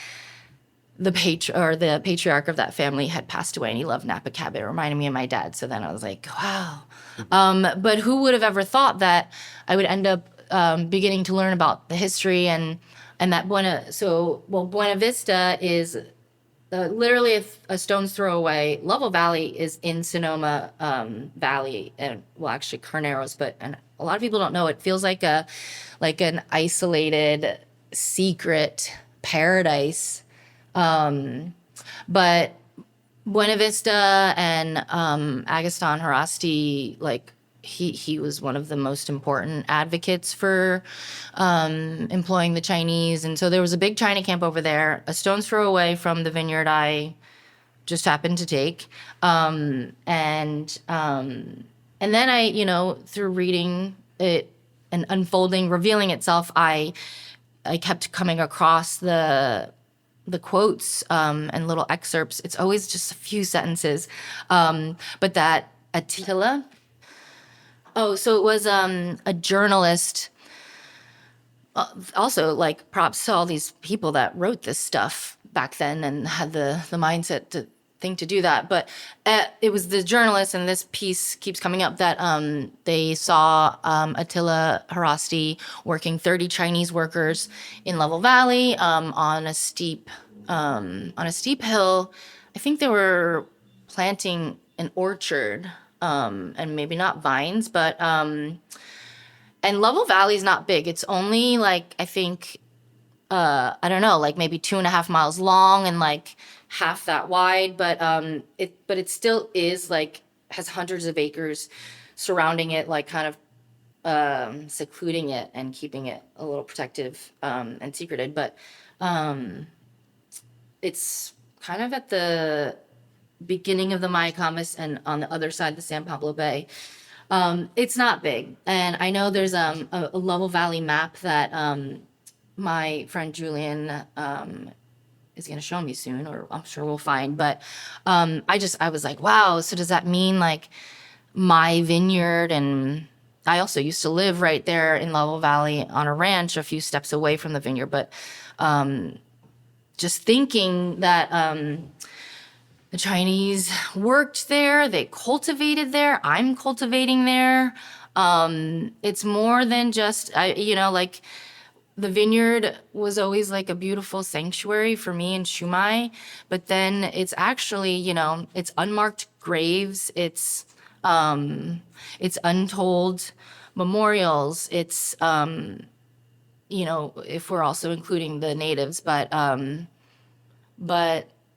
the patriarch of that family had passed away and he loved Napa Cab, it reminded me of my dad. So then I was like, wow. But who would have ever thought that I would end up beginning to learn about the history, and that Buena Vista is literally a stone's throw away. Lovell Valley is in Sonoma Valley, and actually Carneros, and a lot of people don't know. It feels like an isolated, secret paradise. But Buena Vista and Agustin Harasti, like he was one of the most important advocates for employing the Chinese. And so there was a big China camp over there, a stone's throw away from the vineyard I just happened to take. And then I, through reading it and unfolding, revealing itself, I kept coming across the quotes and little excerpts. It's always just a few sentences. But that Attila. Oh, so it was a journalist. Also, like, props to all these people that wrote this stuff back then and had the mindset to think to do that. But it was the journalist, and this piece keeps coming up, that they saw Attila Harasti working 30 Chinese workers in Lovell Valley on a steep hill. I think they were planting an orchard. And maybe not vines, but and Lovell Valley is not big. It's only like, I think, I don't know, like maybe 2.5 miles long, and like half that wide, but it still is like has hundreds of acres surrounding it, like kind of secluding it and keeping it a little protective and secreted. But it's kind of at the beginning of the Mayacamas and on the other side, the San Pablo Bay. It's not big, and I know there's a Level Valley map that my friend Julian is going to show me soon, or I'm sure we'll find. But I was like, wow. So does that mean like my vineyard? And I also used to live right there in Level Valley on a ranch a few steps away from the vineyard. But just thinking that the Chinese worked there, they cultivated there, I'm cultivating there. It's more than just, like the vineyard was always like a beautiful sanctuary for me in Shumai, but then it's actually, it's unmarked graves, it's untold memorials, it's if we're also including the natives, but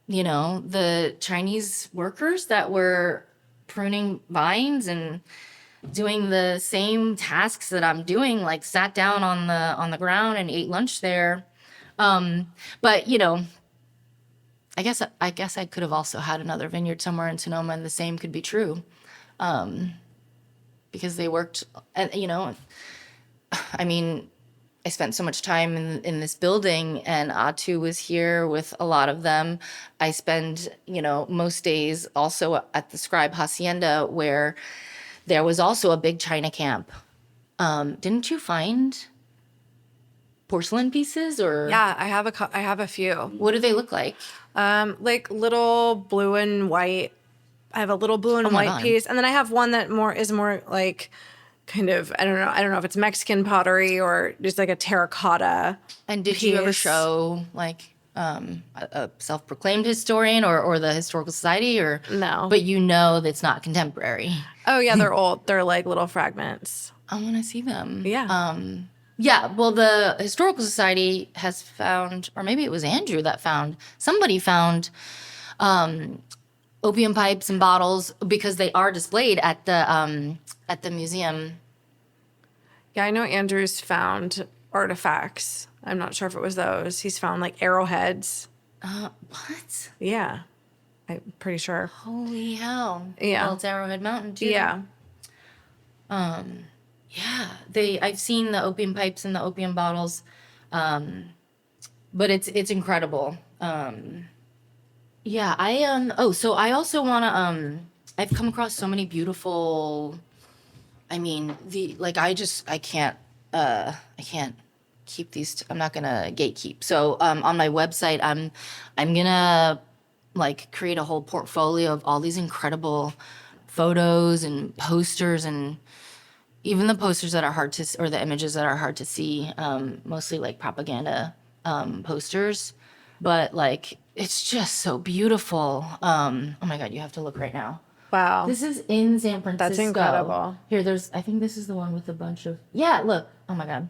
the Chinese workers that were pruning vines and doing the same tasks that I'm doing, like sat down on the ground and ate lunch there. But I guess I could have also had another vineyard somewhere in Sonoma, and the same could be true, because they worked. I mean, I spent so much time in this building, and Atu was here with a lot of them. I spend most days also at the Scribe Hacienda, where there was also a big China camp. Didn't you find porcelain pieces or? Yeah, I have a few. What do they look like? Like little blue and white. I have a little blue and white God. piece, and then I have one that is more like kind of I don't know if it's Mexican pottery or just like a terracotta. And did you ever piece. show like a self-proclaimed historian or the historical society or No. But that's not contemporary. Oh yeah, they're old. They're like little fragments. I want to see them. Yeah. Yeah, well, the Historical Society has found, or maybe it was Andrew that found, somebody found opium pipes and bottles because they are displayed at the museum. Yeah, I know Andrew's found artifacts. I'm not sure if it was those. He's found like arrowheads. What? Yeah. I'm pretty sure. Holy hell. Yeah. Well, it's Arrowhead Mountain, too. Yeah. Yeah, I've seen the opium pipes and the opium bottles, but it's incredible. Yeah, so I also want to I've come across so many beautiful. I mean, I can't keep these. I'm not gonna gatekeep. So on my website, I'm gonna like create a whole portfolio of all these incredible photos and posters and. Even the posters that are hard to, or the images that are hard to see, mostly like propaganda posters, but like it's just so beautiful. Oh my God, you have to look right now. Wow. This is in San Francisco. That's incredible. Here, I think this is the one with a bunch of, yeah, look. Oh my God.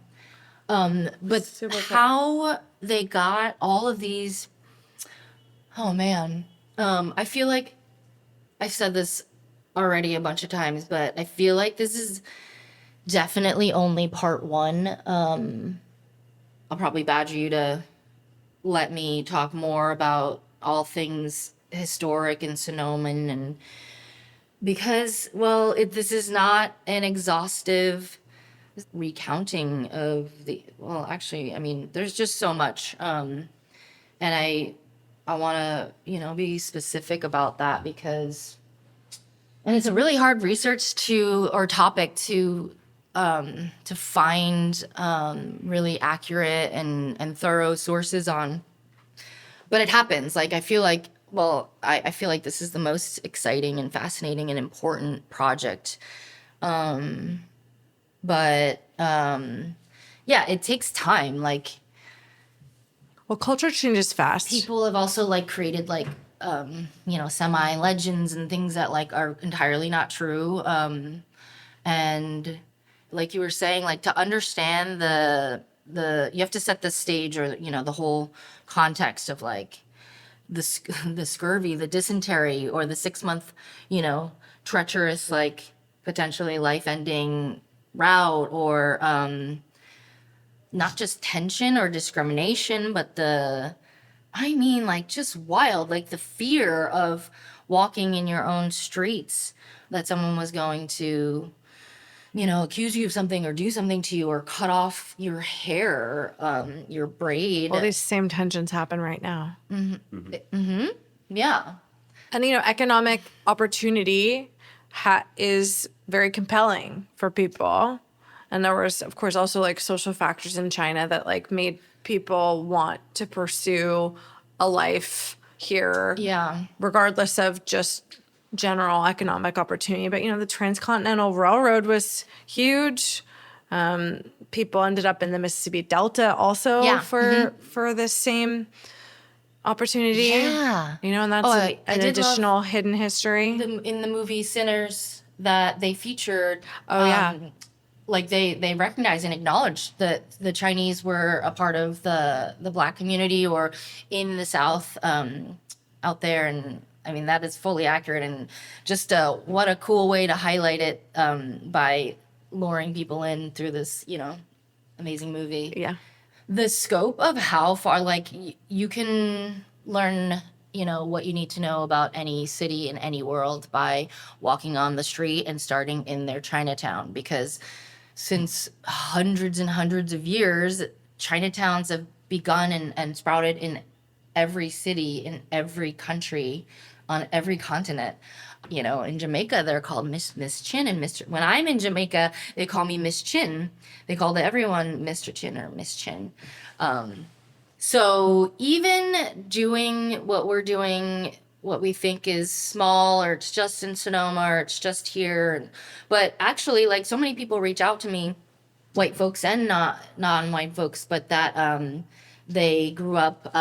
But Super cool. how they got all of these, oh man. I feel like I've said this already a bunch of times, but I feel like this is definitely only part one. I'll probably badger you to let me talk more about all things historic and Sonoman, and because, well, this is not an exhaustive recounting of actually, I mean, there's just so much. And I want to, be specific about that because, and it's a really hard topic to find really accurate and thorough sources on. But it happens. Like, I feel like this is the most exciting and fascinating and important project. But yeah, it takes time. Like, Well, culture changes fast. people have also like created like semi legends and things that like are entirely not true. And like you were saying, like to understand you have to set the stage or the whole context of like the scurvy, the dysentery, or the 6 month, treacherous, like potentially life ending route, or not just tension or discrimination, but like just wild, like the fear of walking in your own streets, that someone was going to, accuse you of something or do something to you or cut off your hair, your braid. All these same tensions happen right now. Yeah. And, economic opportunity is very compelling for people. And there was, of course, also like social factors in China that like made people want to pursue a life here. Yeah. Regardless of just general economic opportunity. But, the Transcontinental Railroad was huge. People ended up in the Mississippi Delta also for this same opportunity. Yeah. And that's I an did additional hidden history. in the movie Sinners that they featured. Like they recognized and acknowledged that the Chinese were a part of the Black community or in the South out there. And I mean, that is fully accurate. And just what a cool way to highlight it by luring people in through this, amazing movie. Yeah. The scope of how far, like, you can learn, what you need to know about any city in any world by walking on the street and starting in their Chinatown. Because since hundreds and hundreds of years, Chinatowns have begun and sprouted in every city, in every country, on every continent. In Jamaica, they're called Miss Chin and Mr. When I'm in Jamaica, they call me Miss Chin. They call everyone Mr. Chin or Miss Chin. So even doing what we're doing, what we think is small, or it's just in Sonoma, or it's just here, but actually, like, so many people reach out to me, white folks and not non-white folks, but that they grew up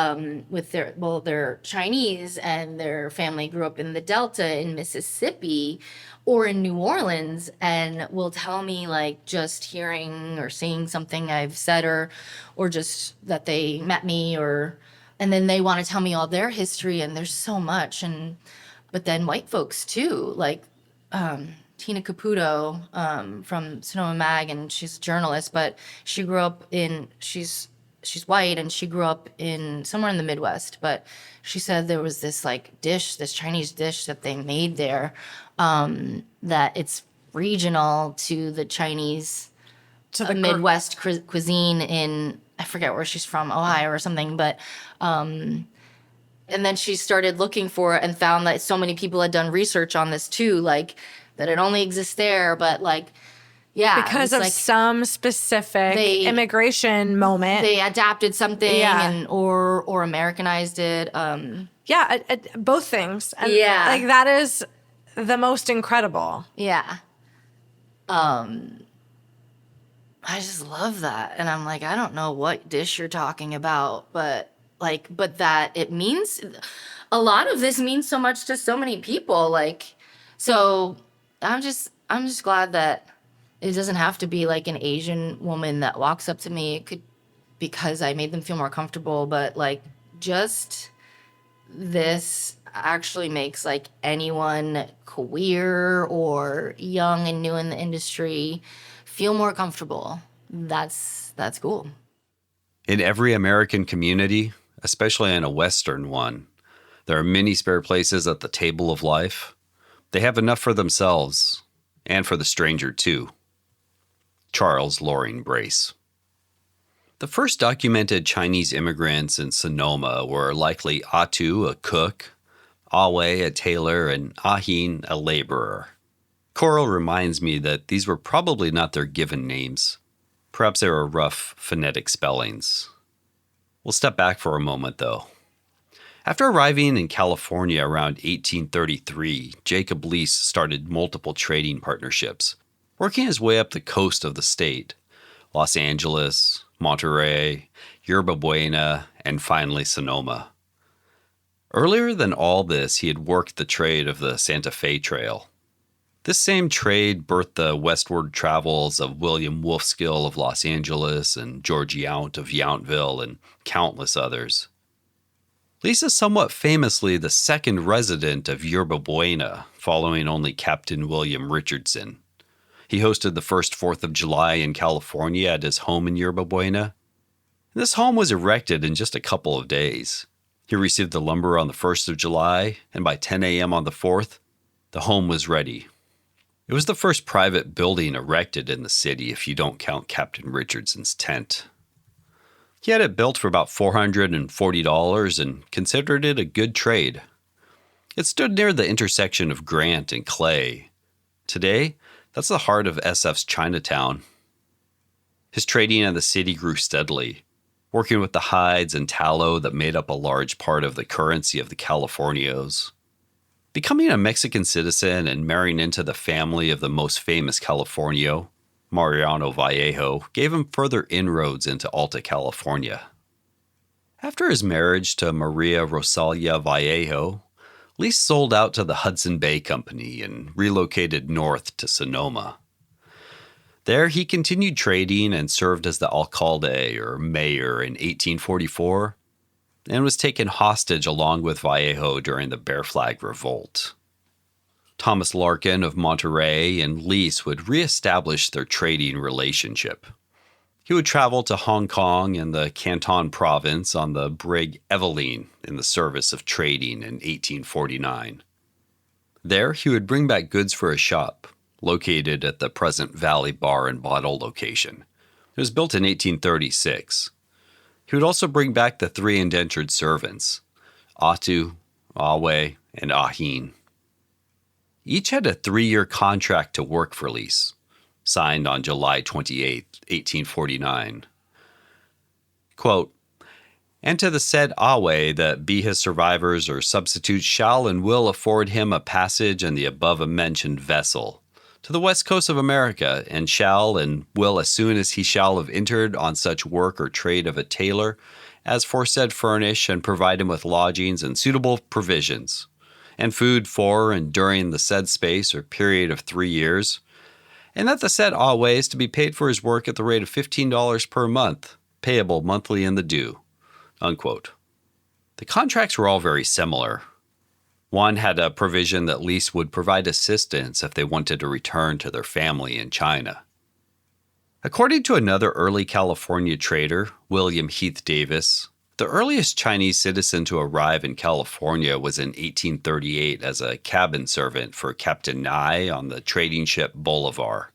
with they're Chinese and their family grew up in the Delta in Mississippi or in New Orleans, and will tell me, like, just hearing or seeing something I've said or just that they met me, and then they want to tell me all their history, and there's so much. But then white folks too, like Tina Caputo from Sonoma Mag, and she's a journalist, but she grew up she's white, and she grew up in somewhere in the Midwest, but she said there was this this Chinese dish that they made there, that it's regional to the Chinese, to the Midwest cuisine in, I forget where she's from, Ohio or something, but and then she started looking for it and found that so many people had done research on this too, like that it only exists there, but like, yeah, because of some specific immigration moment, they adapted something, and or Americanized it. Both things. And yeah, that is the most incredible. Yeah. I just love that, and I'm like, I don't know what dish you're talking about, but that it means a lot of this means so much to so many people. Like, so I'm just glad that it doesn't have to be like an Asian woman that walks up to me. It could, because I made them feel more comfortable, but like just this actually makes like anyone queer or young and new in the industry feel more comfortable. That's cool. In every American community, especially in a Western one, there are many spare places at the table of life. They have enough for themselves and for the stranger too. Charles Loring Brace. The first documented Chinese immigrants in Sonoma were likely Atu, a cook, Awe, a tailor, and Ahin, a laborer. Coral reminds me that these were probably not their given names. Perhaps they were rough phonetic spellings. We'll step back for a moment, though. After arriving in California around 1833, Jacob Lease started multiple trading partnerships, working his way up the coast of the state: Los Angeles, Monterey, Yerba Buena, and finally Sonoma. Earlier than all this, he had worked the trade of the Santa Fe Trail. This same trade birthed the westward travels of William Wolfskill of Los Angeles and George Yount of Yountville and countless others. Lis is somewhat famously the second resident of Yerba Buena, following only Captain William Richardson. He hosted the first 4th of July in California at his home in Yerba Buena. This home was erected in just a couple of days. He received the lumber on the 1st of July, and by 10 a.m. on the 4th, the home was ready. It was the first private building erected in the city if you don't count Captain Richardson's tent. He had it built for about $440 and considered it a good trade. It stood near the intersection of Grant and Clay. Today, that's the heart of SF's Chinatown. His trading in the city grew steadily, working with the hides and tallow that made up a large part of the currency of the Californios. Becoming a Mexican citizen and marrying into the family of the most famous Californio, Mariano Vallejo, gave him further inroads into Alta California. After his marriage to Maria Rosalia Vallejo, Lis sold out to the Hudson Bay Company and relocated north to Sonoma. There he continued trading and served as the alcalde or mayor in 1844 and was taken hostage along with Vallejo during the Bear Flag Revolt. Thomas Larkin of Monterey and Lis would reestablish their trading relationship. He would travel to Hong Kong and the Canton province on the brig Eveline in the service of trading in 1849. There he would bring back goods for a shop, located at the present Valley Bar and Bottle location. It was built in 1836. He would also bring back the 3 indentured servants, Atu, Awe, and Ahin. Each had a 3-year contract to work for Lis, signed on July 28, 1849. Quote, "And to the said Awe that be his survivors or substitutes shall and will afford him a passage in the above-mentioned vessel to the west coast of America, and shall and will as soon as he shall have entered on such work or trade of a tailor, as foresaid furnish and provide him with lodgings and suitable provisions, and food for and during the said space or period of 3 years, and that the said Awe is to be paid for his work at the rate of $15 per month, payable monthly in the due." Unquote. The contracts were all very similar. One had a provision that Lis would provide assistance if they wanted to return to their family in China. According to another early California trader, William Heath Davis, the earliest Chinese citizen to arrive in California was in 1838 as a cabin servant for Captain Nye on the trading ship Bolivar.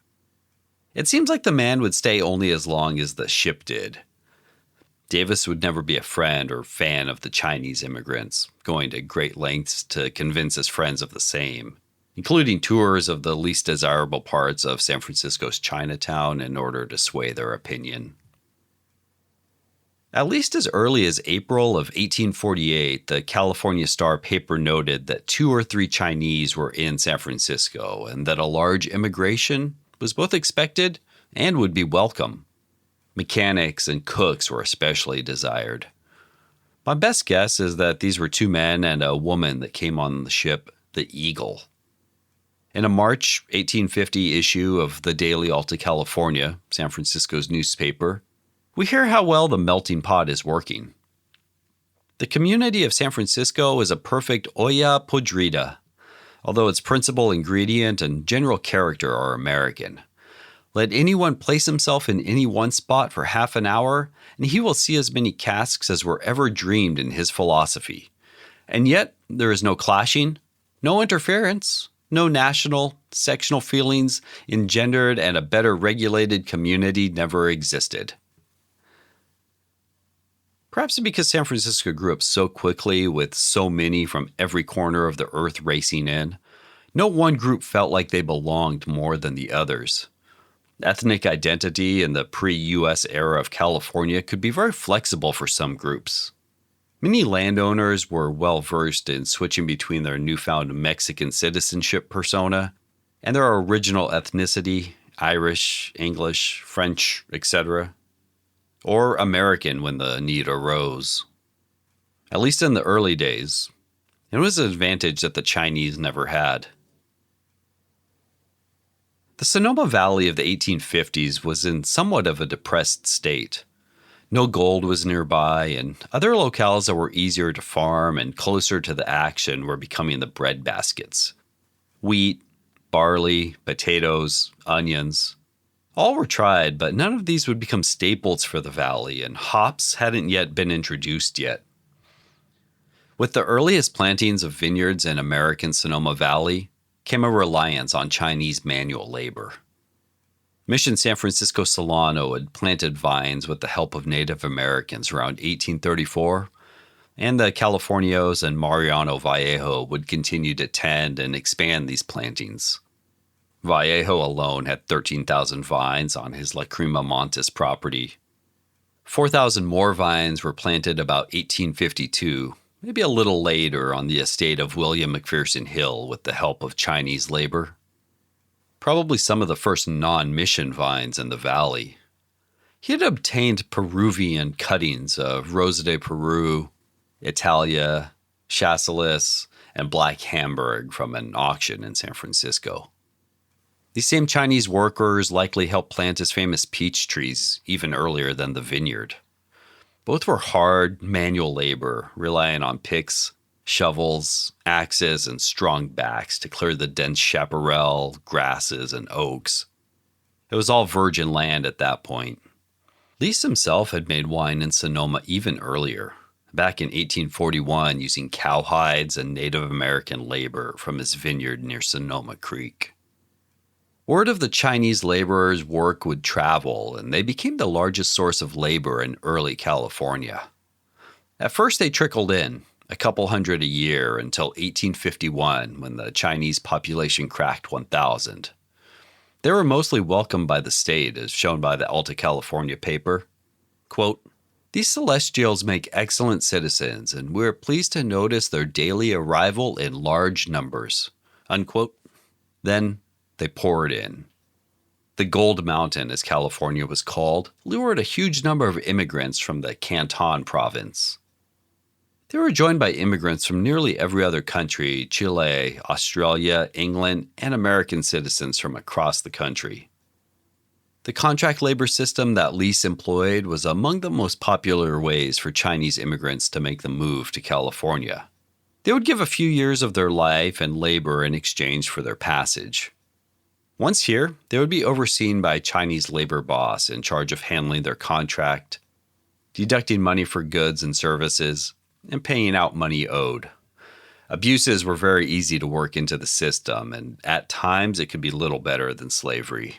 It seems like the man would stay only as long as the ship did. Davis would never be a friend or fan of the Chinese immigrants, going to great lengths to convince his friends of the same, including tours of the least desirable parts of San Francisco's Chinatown in order to sway their opinion. At least as early as April of 1848, the California Star paper noted that 2 or 3 Chinese were in San Francisco and that a large immigration was both expected and would be welcome. Mechanics and cooks were especially desired. My best guess is that these were 2 men and a woman that came on the ship, the Eagle. In a March 1850 issue of the Daily Alta California, San Francisco's newspaper, we hear how well the melting pot is working. The community of San Francisco is a perfect olla podrida, although its principal ingredient and general character are American. Let anyone place himself in any one spot for half an hour, and he will see as many casks as were ever dreamed in his philosophy. And yet, there is no clashing, no interference, no national, sectional feelings engendered, and a better regulated community never existed. Perhaps because San Francisco grew up so quickly with so many from every corner of the earth racing in, no one group felt like they belonged more than the others. Ethnic identity in the pre-US era of California could be very flexible for some groups. Many landowners were well versed in switching between their newfound Mexican citizenship persona and their original ethnicity, Irish, English, French, etc., or American when the need arose. At least in the early days, it was an advantage that the Chinese never had. The Sonoma Valley of the 1850s was in somewhat of a depressed state. No gold was nearby, and other locales that were easier to farm and closer to the action were becoming the breadbaskets. Wheat, barley, potatoes, onions. All were tried, but none of these would become staples for the valley, and hops hadn't yet been introduced yet. With the earliest plantings of vineyards in American Sonoma Valley came a reliance on Chinese manual labor. Mission San Francisco Solano had planted vines with the help of Native Americans around 1834, and the Californios and Mariano Vallejo would continue to tend and expand these plantings. Vallejo alone had 13,000 vines on his La Crema Montes property. 4,000 more vines were planted about 1852, maybe a little later on the estate of William McPherson Hill with the help of Chinese labor. Probably some of the first non-mission vines in the valley. He had obtained Peruvian cuttings of Rosa de Peru, Italia, Chasselas, and Black Hamburg from an auction in San Francisco. These same Chinese workers likely helped plant his famous peach trees even earlier than the vineyard. Both were hard, manual labor, relying on picks, shovels, axes, and strong backs to clear the dense chaparral, grasses, and oaks. It was all virgin land at that point. Lees himself had made wine in Sonoma even earlier, back in 1841, using cowhides and Native American labor from his vineyard near Sonoma Creek. Word of the Chinese laborers' work would travel, and they became the largest source of labor in early California. At first, they trickled in, a couple hundred a year, until 1851, when the Chinese population cracked 1,000. They were mostly welcomed by the state, as shown by the Alta California paper. Quote, "These celestials make excellent citizens, and we're pleased to notice their daily arrival in large numbers." Unquote. Then they poured in. The Gold Mountain, as California was called, lured a huge number of immigrants from the Canton province. They were joined by immigrants from nearly every other country, Chile, Australia, England, and American citizens from across the country. The contract labor system that Lees employed was among the most popular ways for Chinese immigrants to make the move to California. They would give a few years of their life and labor in exchange for their passage. Once here, they would be overseen by a Chinese labor boss in charge of handling their contract, deducting money for goods and services, and paying out money owed. Abuses were very easy to work into the system, and at times it could be little better than slavery.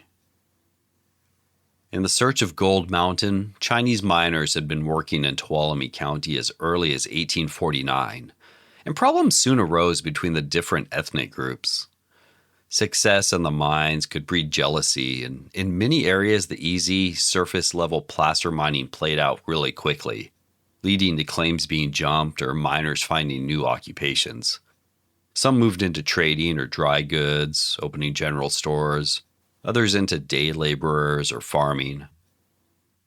In the search of Gold Mountain, Chinese miners had been working in Tuolumne County as early as 1849, and problems soon arose between the different ethnic groups. Success in the mines could breed jealousy, and in many areas the easy, surface-level placer mining played out really quickly, leading to claims being jumped or miners finding new occupations. Some moved into trading or dry goods, opening general stores, others into day laborers or farming.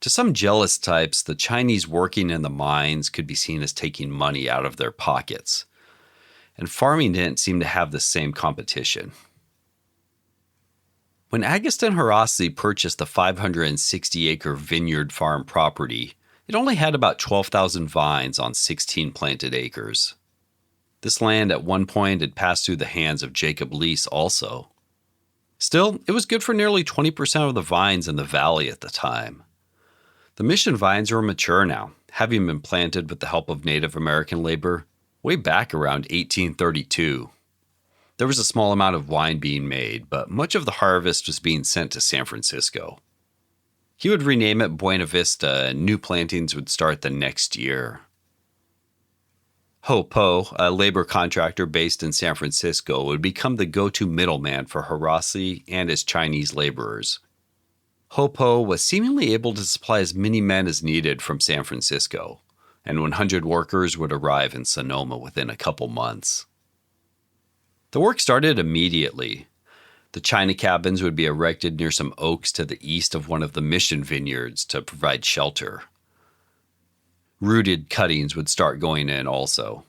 To some jealous types, the Chinese working in the mines could be seen as taking money out of their pockets, and farming didn't seem to have the same competition. When Agustin Harassi purchased the 560-acre vineyard farm property, it only had about 12,000 vines on 16 planted acres. This land at one point had passed through the hands of Jacob Lees also. Still, it was good for nearly 20% of the vines in the valley at the time. The mission vines were mature now, having been planted with the help of Native American labor way back around 1832. There was a small amount of wine being made, but much of the harvest was being sent to San Francisco. He would rename it Buena Vista, and new plantings would start the next year. Ho Po, a labor contractor based in San Francisco, would become the go-to middleman for Harassi and his Chinese laborers. Ho Po was seemingly able to supply as many men as needed from San Francisco, and 100 workers would arrive in Sonoma within a couple months. The work started immediately. The China cabins would be erected near some oaks to the east of one of the mission vineyards to provide shelter. Rooted cuttings would start going in also.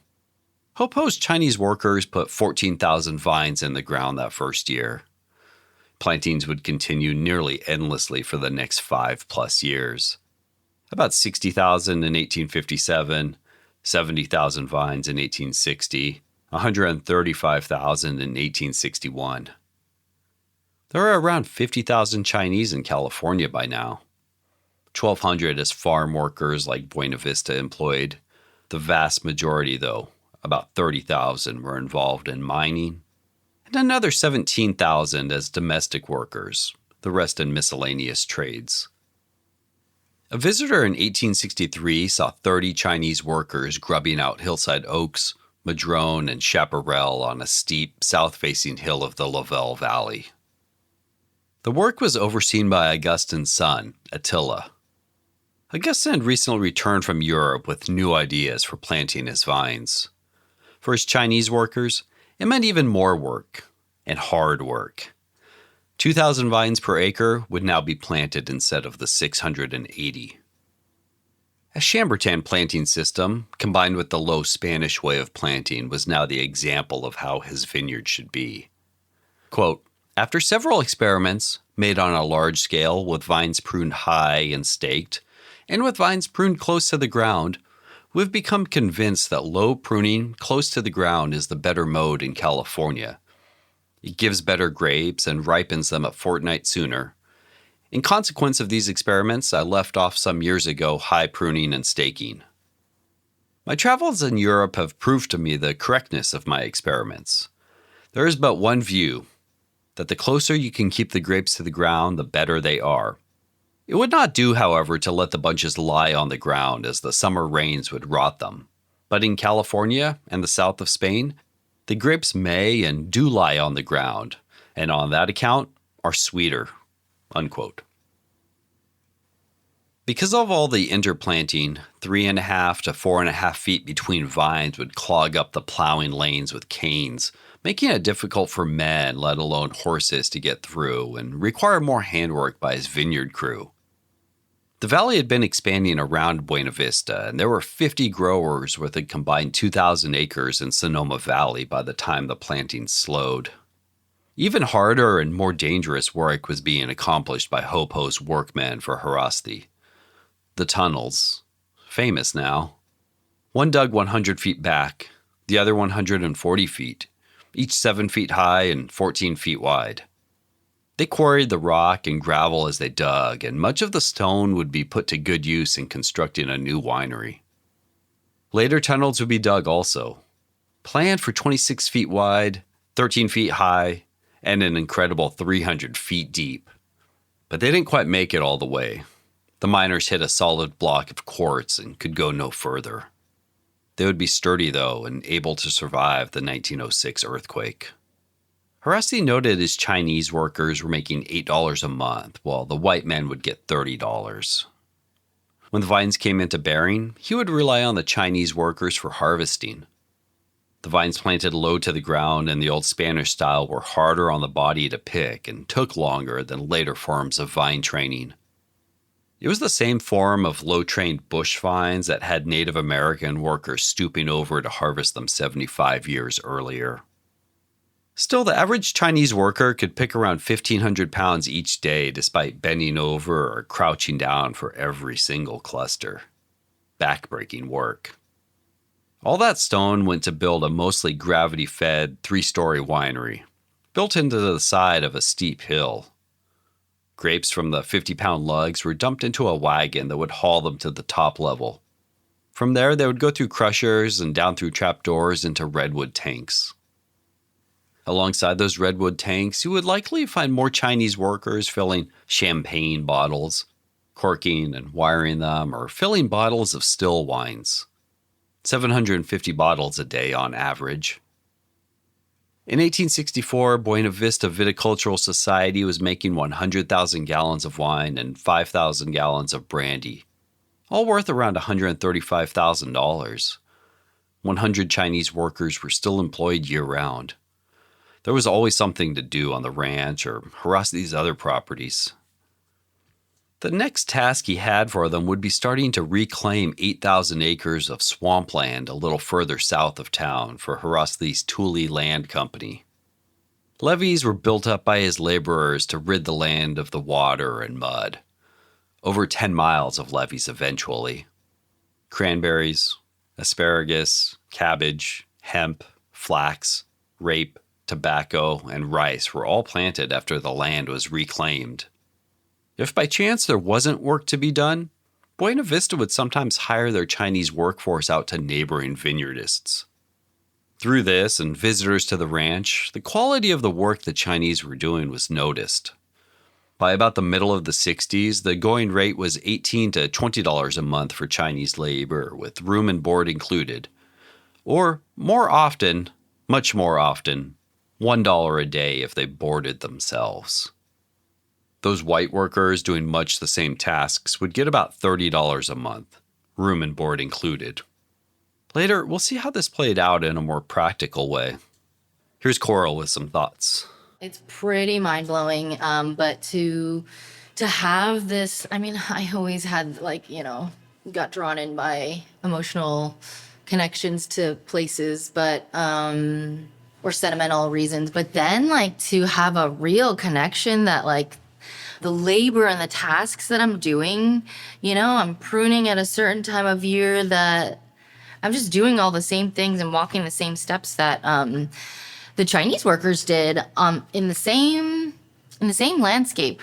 Ho Po's Chinese workers put 14,000 vines in the ground that first year. Plantings would continue nearly endlessly for the next 5+ years. About 60,000 in 1857, 70,000 vines in 1860, 135,000 in 1861. There are around 50,000 Chinese in California by now. 1,200 as farm workers like Buena Vista employed. The vast majority, though, about 30,000, were involved in mining, and another 17,000 as domestic workers, the rest in miscellaneous trades. A visitor in 1863 saw 30 Chinese workers grubbing out hillside oaks, madrone, and chaparral on a steep, south-facing hill of the Lavelle Valley. The work was overseen by Augustine's son, Attila. Augustine had recently returned from Europe with new ideas for planting his vines. For his Chinese workers, it meant even more work, and hard work. 2,000 vines per acre would now be planted instead of the 680. A Chambertin planting system, combined with the low Spanish way of planting, was now the example of how his vineyard should be. Quote, "After several experiments, made on a large scale with vines pruned high and staked, and with vines pruned close to the ground, we've become convinced that low pruning close to the ground is the better mode in California. It gives better grapes and ripens them a fortnight sooner. In consequence of these experiments, I left off some years ago high pruning and staking. My travels in Europe have proved to me the correctness of my experiments. There is but one view, that the closer you can keep the grapes to the ground, the better they are. It would not do, however, to let the bunches lie on the ground, as the summer rains would rot them. But in California and the south of Spain, the grapes may and do lie on the ground, and on that account are sweeter." Unquote. Because of all the interplanting, 3.5 to 4.5 feet between vines would clog up the plowing lanes with canes, making it difficult for men, let alone horses, to get through, and require more handwork by his vineyard crew. The valley had been expanding around Buena Vista, and there were 50 growers with a combined 2,000 acres in Sonoma Valley by the time the planting slowed. Even harder and more dangerous work was being accomplished by Hopo's workmen for Herasti. The tunnels, famous now. One dug 100 feet back, the other 140 feet, each 7 feet high and 14 feet wide. They quarried the rock and gravel as they dug, and much of the stone would be put to good use in constructing a new winery. Later tunnels would be dug also, planned for 26 feet wide, 13 feet high, and an incredible 300 feet deep. But they didn't quite make it all the way. The miners hit a solid block of quartz and could go no further. They would be sturdy, though, and able to survive the 1906 earthquake. Herasti noted his Chinese workers were making $8 a month, while the white men would get $30. When the vines came into bearing, he would rely on the Chinese workers for harvesting. The vines planted low to the ground in the old Spanish style were harder on the body to pick and took longer than later forms of vine training. It was the same form of low-trained bush vines that had Native American workers stooping over to harvest them 75 years earlier. Still, the average Chinese worker could pick around 1,500 pounds each day despite bending over or crouching down for every single cluster. Back-breaking work. All that stone went to build a mostly gravity-fed 3-story winery, built into the side of a steep hill. Grapes from the 50-pound lugs were dumped into a wagon that would haul them to the top level. From there, they would go through crushers and down through trapdoors into redwood tanks. Alongside those redwood tanks, you would likely find more Chinese workers filling champagne bottles, corking and wiring them, or filling bottles of still wines. 750 bottles a day on average. In 1864, Buena Vista Viticultural Society was making 100,000 gallons of wine and 5,000 gallons of brandy, all worth around $135,000. 100 Chinese workers were still employed year-round. There was always something to do on the ranch or Herasti's other properties. The next task he had for them would be starting to reclaim 8,000 acres of swampland a little further south of town for Herasti's Tule Land Company. Levees were built up by his laborers to rid the land of the water and mud. over 10 miles of levees eventually. Cranberries, asparagus, cabbage, hemp, flax, rape, tobacco, and rice were all planted after the land was reclaimed. If by chance there wasn't work to be done, Buena Vista would sometimes hire their Chinese workforce out to neighboring vineyardists. Through this and visitors to the ranch, the quality of the work the Chinese were doing was noticed. By about the middle of the 60s, the going rate was $18 to $20 a month for Chinese labor, with room and board included. Or, more often, much more often, $1 a day if they boarded themselves. Those white workers doing much the same tasks would get about $30 a month, room and board included. Later, we'll see how this played out in a more practical way. Here's Coral with some thoughts. It's pretty mind-blowing, but to have this, I mean, I always had, got drawn in by emotional connections to places, but or sentimental reasons, but then to have a real connection that the labor and the tasks that I'm doing, I'm pruning at a certain time of year, that I'm just doing all the same things and walking the same steps that the Chinese workers did in the same landscape.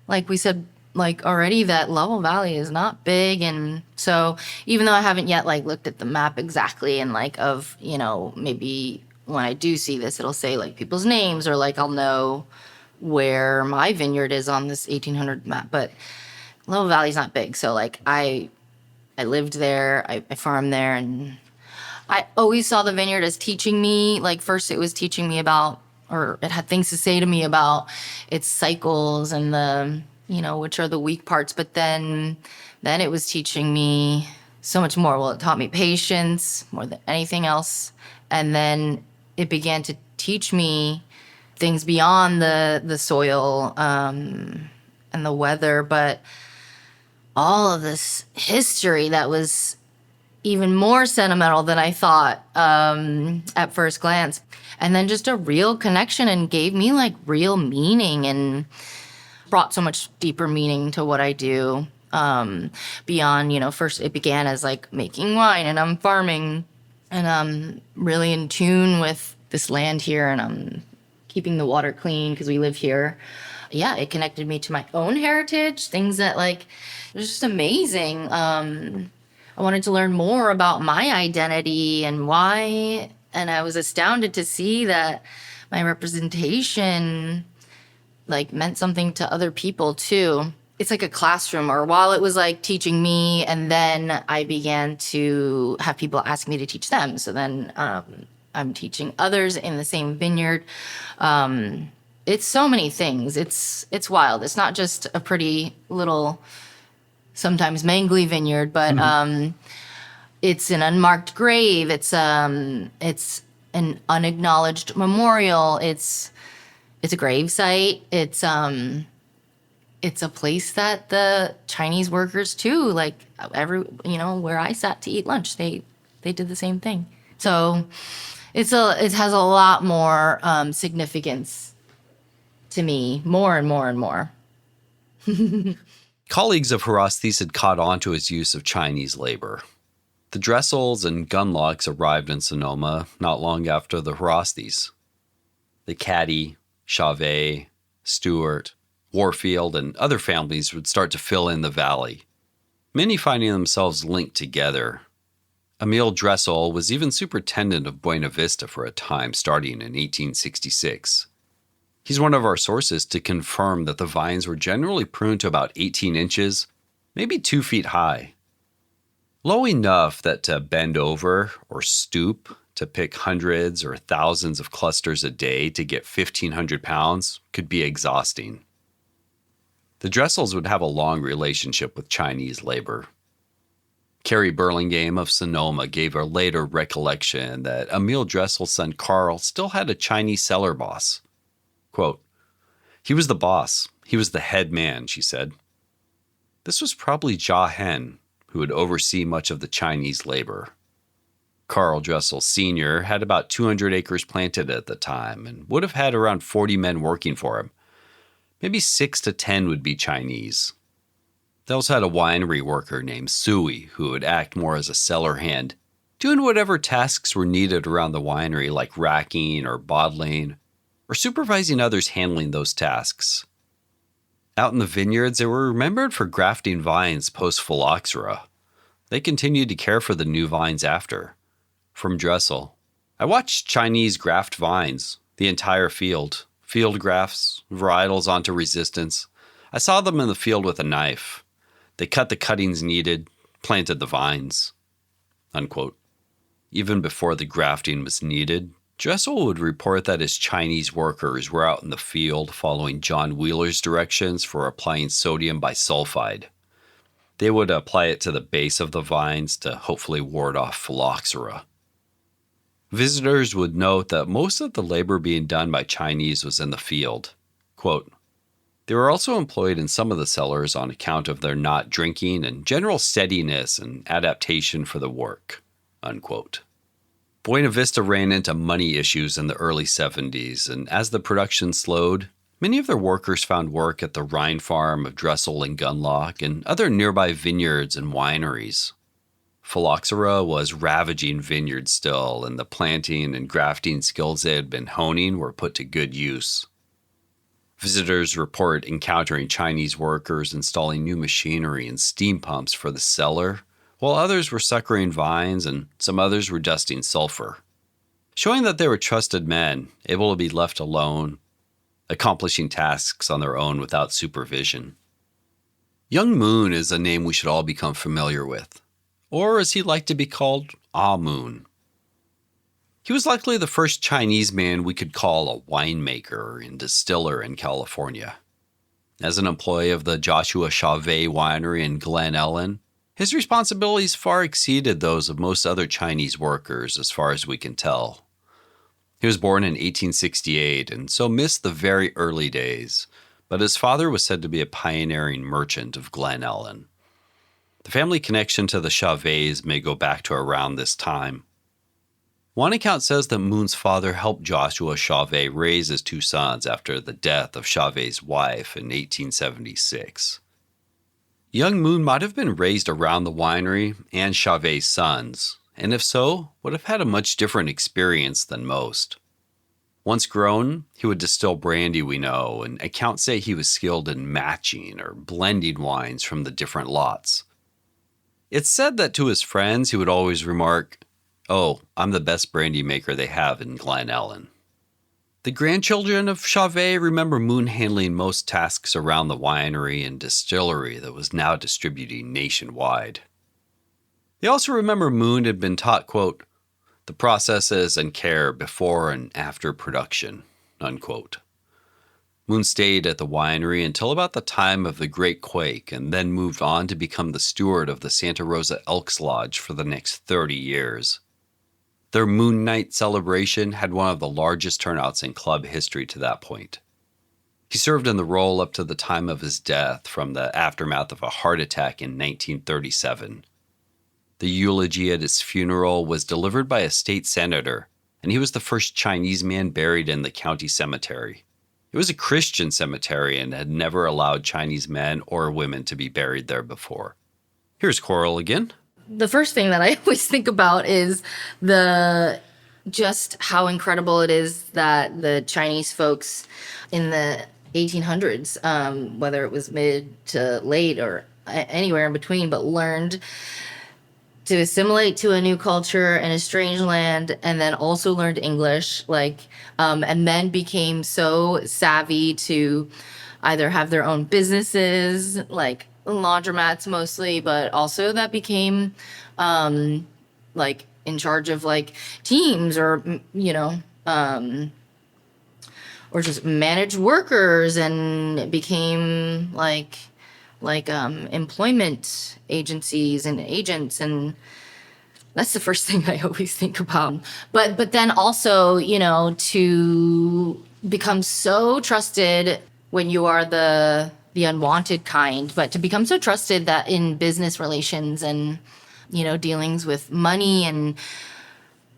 Like we said, already, that Level Valley is not big, and so even though I haven't yet looked at the map exactly and maybe when I do see this, it'll say people's names, or I'll know where my vineyard is on this 1800 map. But Level Valley's not big, so I lived there, I farmed there, and I always saw the vineyard as teaching me. First it was teaching me about, or it had things to say to me about its cycles and the, which are the weak parts. But then it was teaching me so much more. Well, it taught me patience more than anything else. And then it began to teach me things beyond the soil and the weather, but all of this history that was even more sentimental than I thought at first glance. And then just a real connection, and gave me real meaning, and brought so much deeper meaning to what I do. Beyond, first it began as making wine, and I'm farming, and I'm really in tune with this land here, and I'm keeping the water clean because we live here. Yeah, it connected me to my own heritage, things that it was just amazing. I wanted to learn more about my identity and why, and I was astounded to see that my representation meant something to other people too. It's like a classroom, or while it was teaching me, and then I began to have people ask me to teach them. So then I'm teaching others in the same vineyard. It's so many things. It's wild. It's not just a pretty little, sometimes mangly vineyard, but it's an unmarked grave. It's an unacknowledged memorial. It's a grave site. It's a place that the Chinese workers too, where I sat to eat lunch, they did the same thing. So it has a lot more significance to me, more and more and more. Colleagues of Hrostes had caught on to his use of Chinese labor. The Dressels and Gunlocks arrived in Sonoma not long after the Hrostes. The Caddy, Chauvet, Stewart, Warfield, and other families would start to fill in the valley, many finding themselves linked together. Emile Dressel was even superintendent of Buena Vista for a time, starting in 1866. He's one of our sources to confirm that the vines were generally pruned to about 18 inches, maybe 2 feet high. Low enough that to bend over or stoop to pick hundreds or thousands of clusters a day to get 1,500 pounds could be exhausting. The Dressels would have a long relationship with Chinese labor. Carrie Burlingame of Sonoma gave a later recollection that Emile Dressel's son Carl still had a Chinese cellar boss. Quote, "He was the boss. He was the head man," she said. This was probably Jia Hen, who would oversee much of the Chinese labor. Carl Dressel Sr. had about 200 acres planted at the time and would have had around 40 men working for him. Maybe 6 to 10 would be Chinese. They also had a winery worker named Sui who would act more as a cellar hand, doing whatever tasks were needed around the winery, like racking or bottling, or supervising others handling those tasks. Out in the vineyards, they were remembered for grafting vines post-phylloxera. They continued to care for the new vines after. From Dressel, I watched Chinese graft vines, the entire field grafts, varietals onto resistance. I saw them in the field with a knife. They cut the cuttings needed, planted the vines. Unquote. Even before the grafting was needed, Dressel would report that his Chinese workers were out in the field following John Wheeler's directions for applying sodium bisulfide. They would apply it to the base of the vines to hopefully ward off phylloxera. Visitors would note that most of the labor being done by Chinese was in the field. Quote, they were also employed in some of the cellars on account of their not drinking and general steadiness and adaptation for the work. Unquote. Buena Vista ran into money issues in the early 70s, and as the production slowed, many of their workers found work at the Rhine farm of Dressel and Gunlock and other nearby vineyards and wineries. Phylloxera was ravaging vineyards still, and the planting and grafting skills they had been honing were put to good use. Visitors report encountering Chinese workers installing new machinery and steam pumps for the cellar, while others were suckering vines and some others were dusting sulfur, showing that they were trusted men, able to be left alone, accomplishing tasks on their own without supervision. Young Moon is a name we should all become familiar with, or as he liked to be called, Ah Moon. He was likely the first Chinese man we could call a winemaker and distiller in California. As an employee of the Joshua Chauvet winery in Glen Ellen, his responsibilities far exceeded those of most other Chinese workers as far as we can tell. He was born in 1868 and so missed the very early days, but his father was said to be a pioneering merchant of Glen Ellen. The family connection to the Chauvets may go back to around this time. One account says that Moon's father helped Joshua Chauvet raise his two sons after the death of Chauvet's wife in 1876. Young Moon might have been raised around the winery and Chauvet's sons, and if so, would have had a much different experience than most. Once grown, he would distill brandy, we know, and accounts say he was skilled in matching or blending wines from the different lots. It's said that to his friends he would always remark, "Oh, I'm the best brandy maker they have in Glen Ellen." The grandchildren of Chauvet remember Moon handling most tasks around the winery and distillery that was now distributing nationwide. They also remember Moon had been taught, quote, the processes and care before and after production, unquote. Moon stayed at the winery until about the time of the Great Quake and then moved on to become the steward of the Santa Rosa Elks Lodge for the next 30 years. Their Moon Night celebration had one of the largest turnouts in club history to that point. He served in the role up to the time of his death from the aftermath of a heart attack in 1937. The eulogy at his funeral was delivered by a state senator, and he was the first Chinese man buried in the county cemetery. It was a Christian cemetery and had never allowed Chinese men or women to be buried there before. Here's Coral again. The first thing that I always think about is just how incredible it is that the Chinese folks in the 1800s, whether it was mid to late or anywhere in between, but learned to assimilate to a new culture in a strange land, and then also learned English, and then became so savvy to either have their own businesses, like laundromats mostly, but also that became in charge of teams or or just managed workers, and it became employment agencies and agents, and that's the first thing I always think about. But then also, to become so trusted when you are the unwanted kind, but to become so trusted that in business relations and, dealings with money and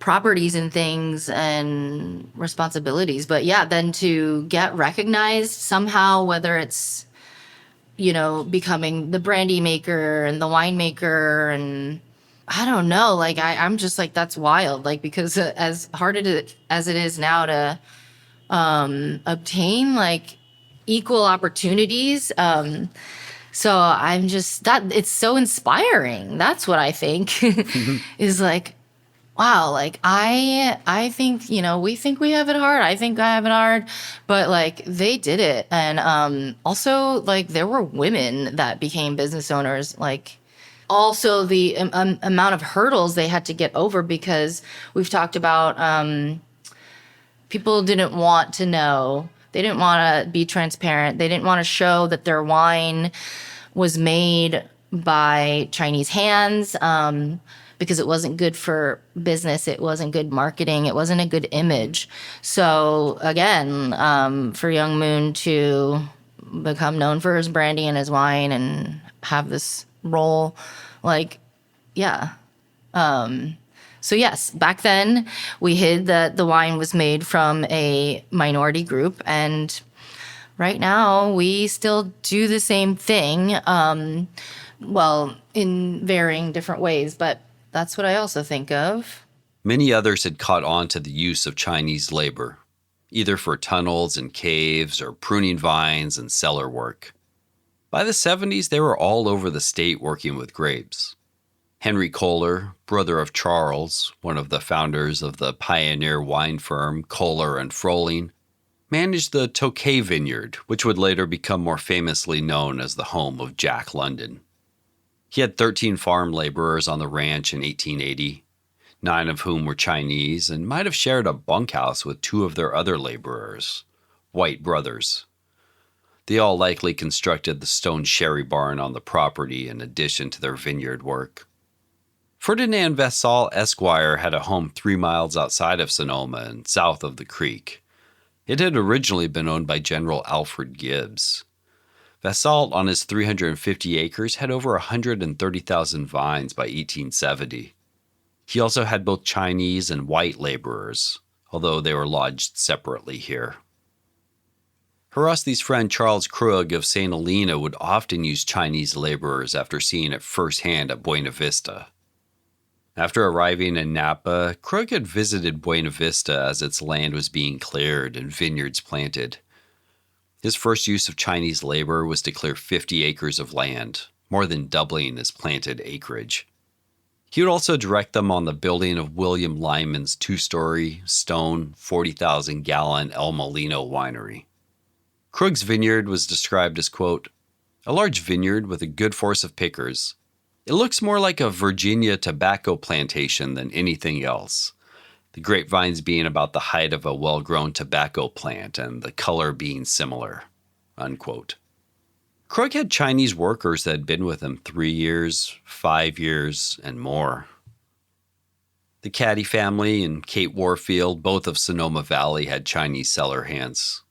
properties and things and responsibilities. But yeah, then to get recognized somehow, whether it's becoming the brandy maker and the winemaker. And I don't know, like I'm just like, that's wild. Like, because as hard as it is now to obtain like equal opportunities. So I'm just that it's so inspiring. That's what I think is like, wow, like I think, we think we have it hard. I think I have it hard, but like they did it. And also like there were women that became business owners, like also the amount of hurdles they had to get over, because we've talked about people didn't want to know. They didn't want to be transparent. They didn't want to show that their wine was made by Chinese hands, because it wasn't good for business. It wasn't good marketing. It wasn't a good image. So again, for Young Moon to become known for his brandy and his wine and have this role, like, yeah. So yes, back then we hid that the wine was made from a minority group, and right now we still do the same thing, well, in varying different ways, but that's what I also think of. Many others had caught on to the use of Chinese labor, either for tunnels and caves or pruning vines and cellar work. By the 70s, they were all over the state working with grapes. Henry Kohler, brother of Charles, one of the founders of the pioneer wine firm Kohler and Froling, managed the Tokay Vineyard, which would later become more famously known as the home of Jack London. He had 13 farm laborers on the ranch in 1880, 9 of whom were Chinese and might have shared a bunkhouse with 2 of their other laborers, white brothers. They all likely constructed the stone sherry barn on the property in addition to their vineyard work. Ferdinand Vassal Esquire had a home 3 miles outside of Sonoma and south of the creek. It had originally been owned by General Alfred Gibbs. Vassal, on his 350 acres, had over 130,000 vines by 1870. He also had both Chinese and white laborers, although they were lodged separately here. Hrosti's friend Charles Krug of St. Helena would often use Chinese laborers after seeing it firsthand at Buena Vista. After arriving in Napa, Krug had visited Buena Vista as its land was being cleared and vineyards planted. His first use of Chinese labor was to clear 50 acres of land, more than doubling his planted acreage. He would also direct them on the building of William Lyman's 2-story, stone, 40,000-gallon El Molino winery. Krug's vineyard was described as, quote, a large vineyard with a good force of pickers. It looks more like a Virginia tobacco plantation than anything else, the grapevines being about the height of a well-grown tobacco plant and the color being similar, unquote. Krug had Chinese workers that had been with him 3 years, 5 years, and more. The Caddy family and Kate Warfield, both of Sonoma Valley, had Chinese cellar hands.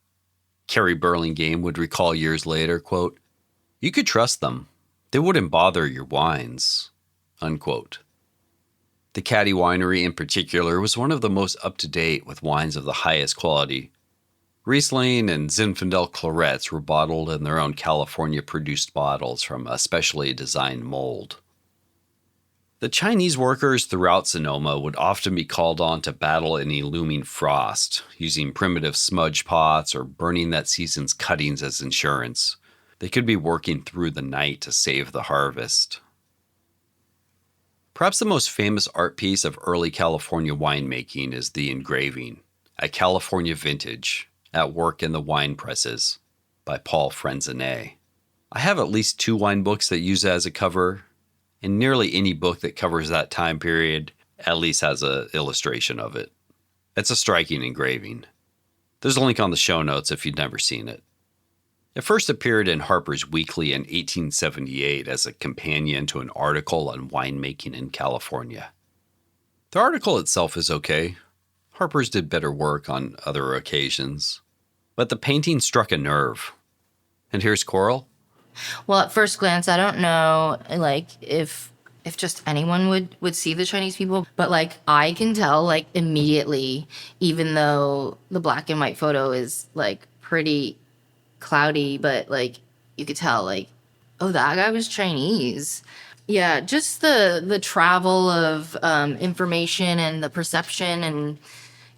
Carrie Burlingame would recall years later, quote, you could trust them. They wouldn't bother your wines, unquote. The Caddy Winery in particular was one of the most up-to-date with wines of the highest quality. Riesling and Zinfandel clarets were bottled in their own California-produced bottles from a specially designed mold. The Chinese workers throughout Sonoma would often be called on to battle any looming frost, using primitive smudge pots or burning that season's cuttings as insurance. They could be working through the night to save the harvest. Perhaps the most famous art piece of early California winemaking is the engraving, A California Vintage, at Work in the Wine Presses, by Paul Frenzenet. I have at least 2 wine books that use it as a cover, and nearly any book that covers that time period at least has an illustration of it. It's a striking engraving. There's a link on the show notes if you've never seen it. It first appeared in Harper's Weekly in 1878 as a companion to an article on winemaking in California. The article itself is okay. Harper's did better work on other occasions. But the painting struck a nerve. And here's Coral. Well, at first glance, I don't know, like, if just anyone would see the Chinese people, but like I can tell like immediately, even though the black and white photo is like pretty cloudy, but like you could tell, like, oh, that guy was Chinese. Yeah, just the travel of information and the perception, and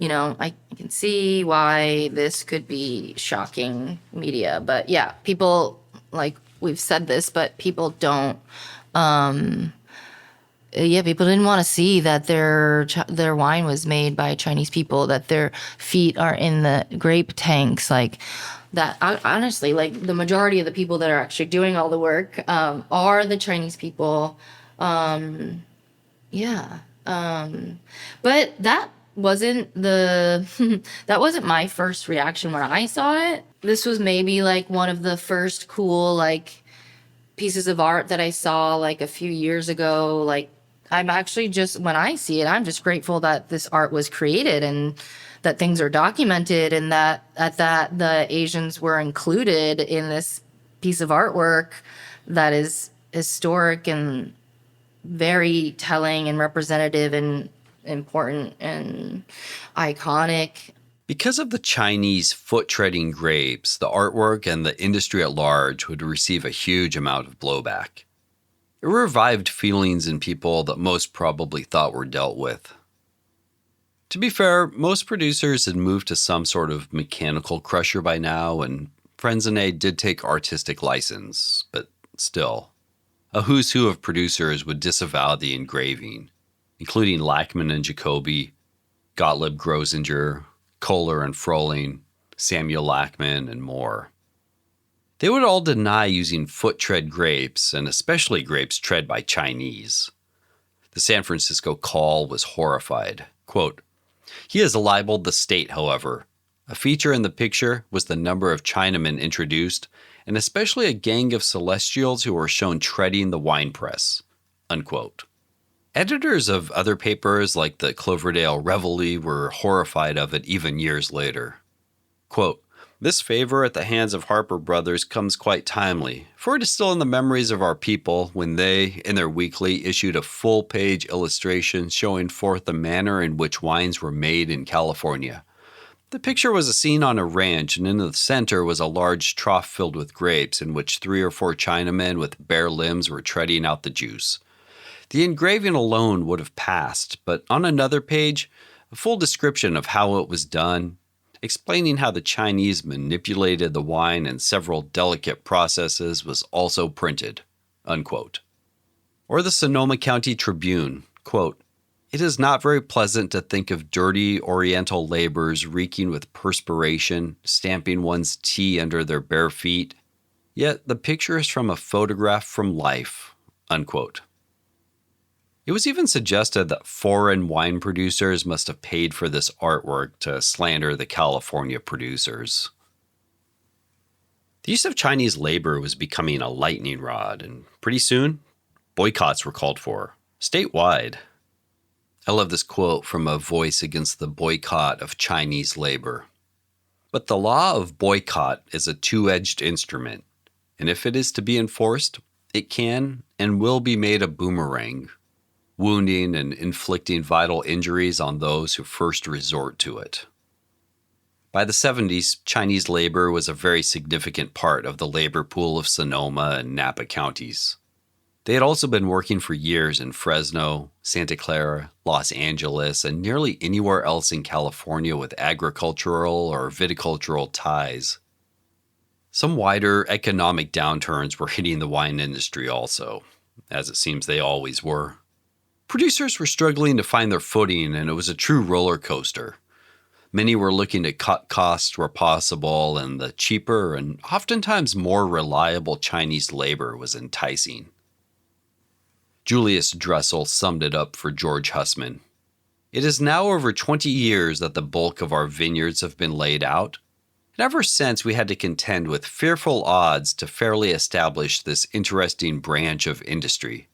I can see why this could be shocking media. But yeah, people, like we've said this, but people don't. Yeah, people didn't want to see that their wine was made by Chinese people, that their feet are in the grape tanks, like that. Honestly, like the majority of the people that are actually doing all the work are the Chinese people. Yeah, but that wasn't the that wasn't my first reaction when I saw it. This was maybe like one of the first cool like pieces of art that I saw like a few years ago. Like, I'm actually just, when I see it, I'm just grateful that this art was created and that things are documented, and that the Asians were included in this piece of artwork that is historic and very telling and representative and important and iconic. Because of the Chinese foot-treading grapes, the artwork and the industry at large would receive a huge amount of blowback. It revived feelings in people that most probably thought were dealt with. To be fair, most producers had moved to some sort of mechanical crusher by now, and Frenzone did take artistic license, but still. A who's who of producers would disavow the engraving, including Lachman and Jacoby, Gottlieb Grosinger, Kohler and Frohling, Samuel Lachman, and more. They would all deny using foot-tread grapes, and especially grapes tread by Chinese. The San Francisco Call was horrified. Quote, "He has libeled the state, however. A feature in the picture was the number of Chinamen introduced, and especially a gang of celestials who were shown treading the wine press." Unquote. Editors of other papers like the Cloverdale Reveille were horrified of it even years later. Quote, "This favor at the hands of Harper Brothers comes quite timely, for it is still in the memories of our people when they, in their weekly, issued a full-page illustration showing forth the manner in which wines were made in California. The picture was a scene on a ranch, and in the center was a large trough filled with grapes in which 3 or 4 Chinamen with bare limbs were treading out the juice. The engraving alone would have passed, but on another page, a full description of how it was done, explaining how the Chinese manipulated the wine in several delicate processes, was also printed." Unquote. Or the Sonoma County Tribune, quote, "It is not very pleasant to think of dirty Oriental laborers reeking with perspiration, stamping one's tea under their bare feet. Yet the picture is from a photograph from life." Unquote. It was even suggested that foreign wine producers must have paid for this artwork to slander the California producers. The use of Chinese labor was becoming a lightning rod, and pretty soon, boycotts were called for, statewide. I love this quote from a voice against the boycott of Chinese labor. "But the law of boycott is a two-edged instrument, and if it is to be enforced, it can and will be made a boomerang, wounding and inflicting vital injuries on those who first resort to it." By the 70s, Chinese labor was a very significant part of the labor pool of Sonoma and Napa counties. They had also been working for years in Fresno, Santa Clara, Los Angeles, and nearly anywhere else in California with agricultural or viticultural ties. Some wider economic downturns were hitting the wine industry also, as it seems they always were. Producers were struggling to find their footing, and it was a true roller coaster. Many were looking to cut costs where possible, and the cheaper and oftentimes more reliable Chinese labor was enticing. Julius Dressel summed it up for George Hussman. "It is now over 20 years that the bulk of our vineyards have been laid out, and ever since we had to contend with fearful odds to fairly establish this interesting branch of industry.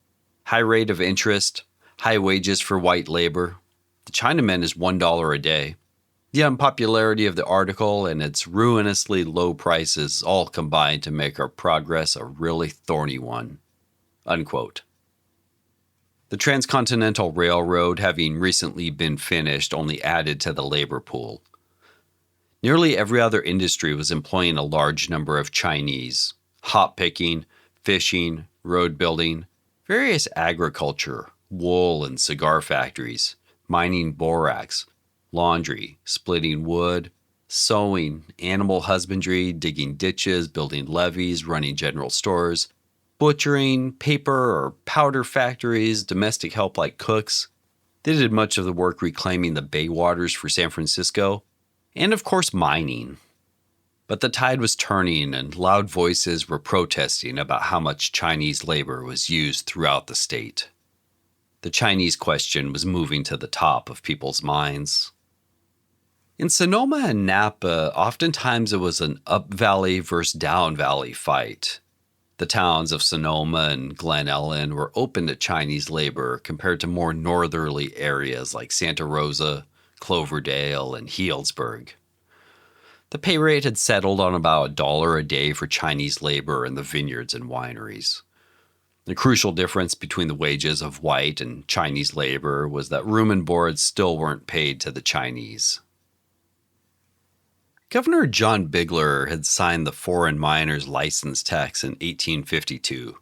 High rate of interest, high wages for white labor. The Chinaman is $1 a day. The unpopularity of the article and its ruinously low prices all combined to make our progress a really thorny one." Unquote. The Transcontinental Railroad, having recently been finished, only added to the labor pool. Nearly every other industry was employing a large number of Chinese, hop picking, fishing, road building, various agriculture, wool and cigar factories, mining borax, laundry, splitting wood, sewing, animal husbandry, digging ditches, building levees, running general stores, butchering, paper or powder factories, domestic help like cooks. They did much of the work reclaiming the bay waters for San Francisco, and of course mining. But the tide was turning and loud voices were protesting about how much Chinese labor was used throughout the state. The Chinese question was moving to the top of people's minds. In Sonoma and Napa, oftentimes it was an up valley versus down valley fight. The towns of Sonoma and Glen Ellen were open to Chinese labor compared to more northerly areas like Santa Rosa, Cloverdale, and Healdsburg. The pay rate had settled on about $1 a day for Chinese labor in the vineyards and wineries. The crucial difference between the wages of white and Chinese labor was that room and board still weren't paid to the Chinese. Governor John Bigler had signed the Foreign Miners License Tax in 1852.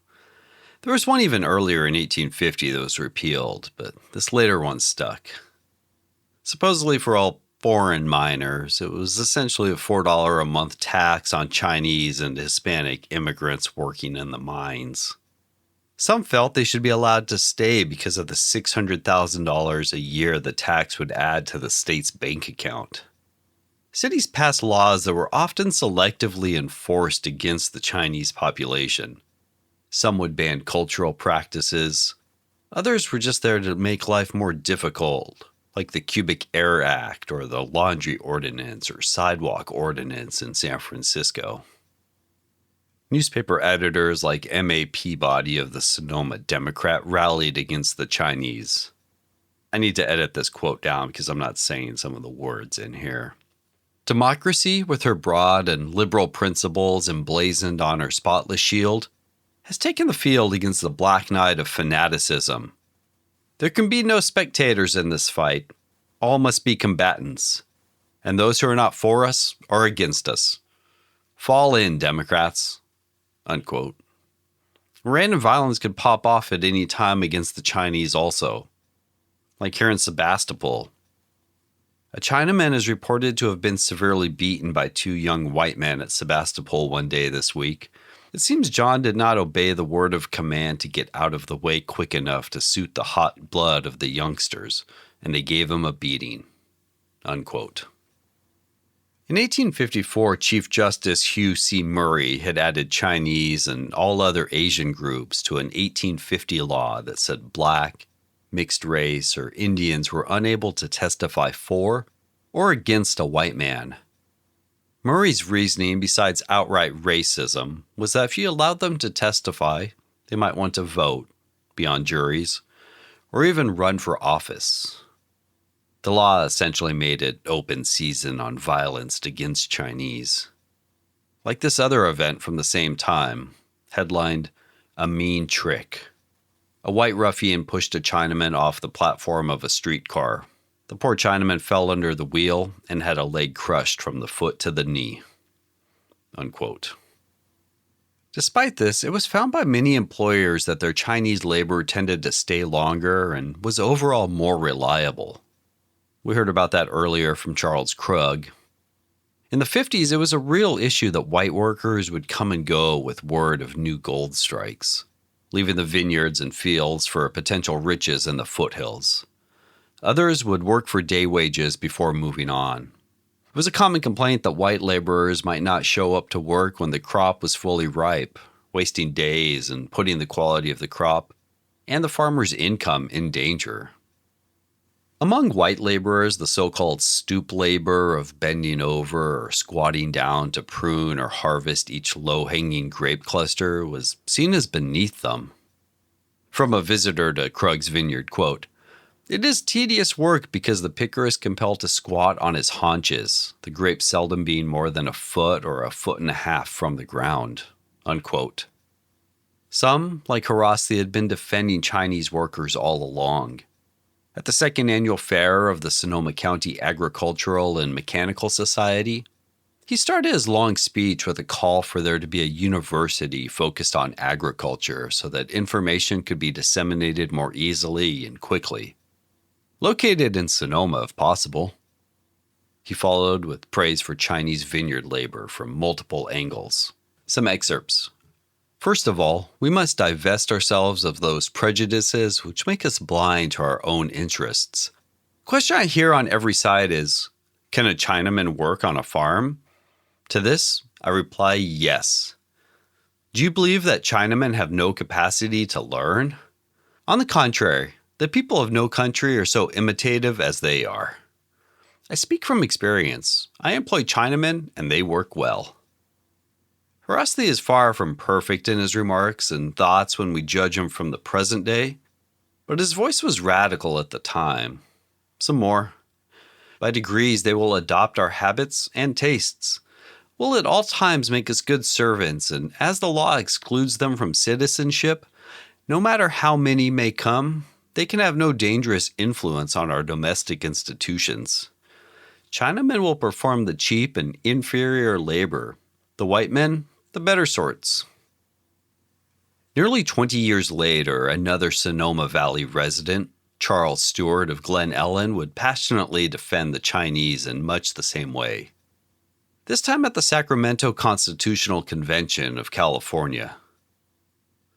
There was one even earlier in 1850 that was repealed, but this later one stuck. Supposedly for all foreign miners, it was essentially a $4 a month tax on Chinese and Hispanic immigrants working in the mines. Some felt they should be allowed to stay because of the $600,000 a year the tax would add to the state's bank account. Cities passed laws that were often selectively enforced against the Chinese population. Some would ban cultural practices. Others were just there to make life more difficult, like the Cubic Air Act or the Laundry Ordinance or Sidewalk Ordinance in San Francisco. Newspaper editors like M.A. Peabody of the Sonoma Democrat rallied against the Chinese. I need to edit this quote down because I'm not saying some of the words in here. Democracy, with her broad and liberal principles emblazoned on her spotless shield, has taken the field against the black knight of fanaticism. There can be no spectators in this fight. All must be combatants. And those who are not for us are against us. Fall in, Democrats. Unquote. Random violence could pop off at any time against the Chinese also. Like here in Sebastopol. A Chinaman is reported to have been severely beaten by two young white men at Sebastopol one day this week. It seems John did not obey the word of command to get out of the way quick enough to suit the hot blood of the youngsters, and they gave him a beating. Unquote. In 1854, Chief Justice Hugh C. Murray had added Chinese and all other Asian groups to an 1850 law that said black, mixed race, or Indians were unable to testify for or against a white man. Murray's reasoning, besides outright racism, was that if you allowed them to testify, they might want to vote, be on juries, or even run for office. The law essentially made it open season on violence against Chinese. Like this other event from the same time, headlined, "A Mean Trick." A white ruffian pushed a Chinaman off the platform of a streetcar. The poor Chinaman fell under the wheel and had a leg crushed from the foot to the knee. Unquote. Despite this, it was found by many employers that their Chinese labor tended to stay longer and was overall more reliable. We heard about that earlier from Charles Krug. In the 50s, it was a real issue that white workers would come and go with word of new gold strikes, leaving the vineyards and fields for potential riches in the foothills. Others would work for day wages before moving on. It was a common complaint that white laborers might not show up to work when the crop was fully ripe, wasting days and putting the quality of the crop and the farmer's income in danger. Among white laborers, the so-called stoop labor of bending over or squatting down to prune or harvest each low-hanging grape cluster was seen as beneath them. From a visitor to Krug's vineyard, quote, "It is tedious work because the picker is compelled to squat on his haunches, the grapes seldom being more than a foot or a foot and a half from the ground." Unquote. Some, like Harasi, had been defending Chinese workers all along. At the second annual fair of the Sonoma County Agricultural and Mechanical Society, He started his long speech with a call for there to be a university focused on agriculture so that information could be disseminated more easily and quickly. Located in Sonoma, if possible. He followed with praise for Chinese vineyard labor from multiple angles. Some excerpts. First of all, we must divest ourselves of those prejudices which make us blind to our own interests. The question I hear on every side is, can a Chinaman work on a farm? To this, I reply yes. Do you believe that Chinamen have no capacity to learn? On the contrary, the people of no country are so imitative as they are. I speak from experience. I employ Chinamen and they work well. Horasli is far from perfect in his remarks and thoughts when we judge him from the present day, but his voice was radical at the time. Some more. By degrees, they will adopt our habits and tastes, will at all times make us good servants, and as the law excludes them from citizenship, no matter how many may come, they can have no dangerous influence on our domestic institutions. Chinamen will perform the cheap and inferior labor. The white men, the better sorts. Nearly 20 years later, another Sonoma Valley resident, Charles Stewart of Glen Ellen, would passionately defend the Chinese in much the same way. This time at the Sacramento Constitutional Convention of California.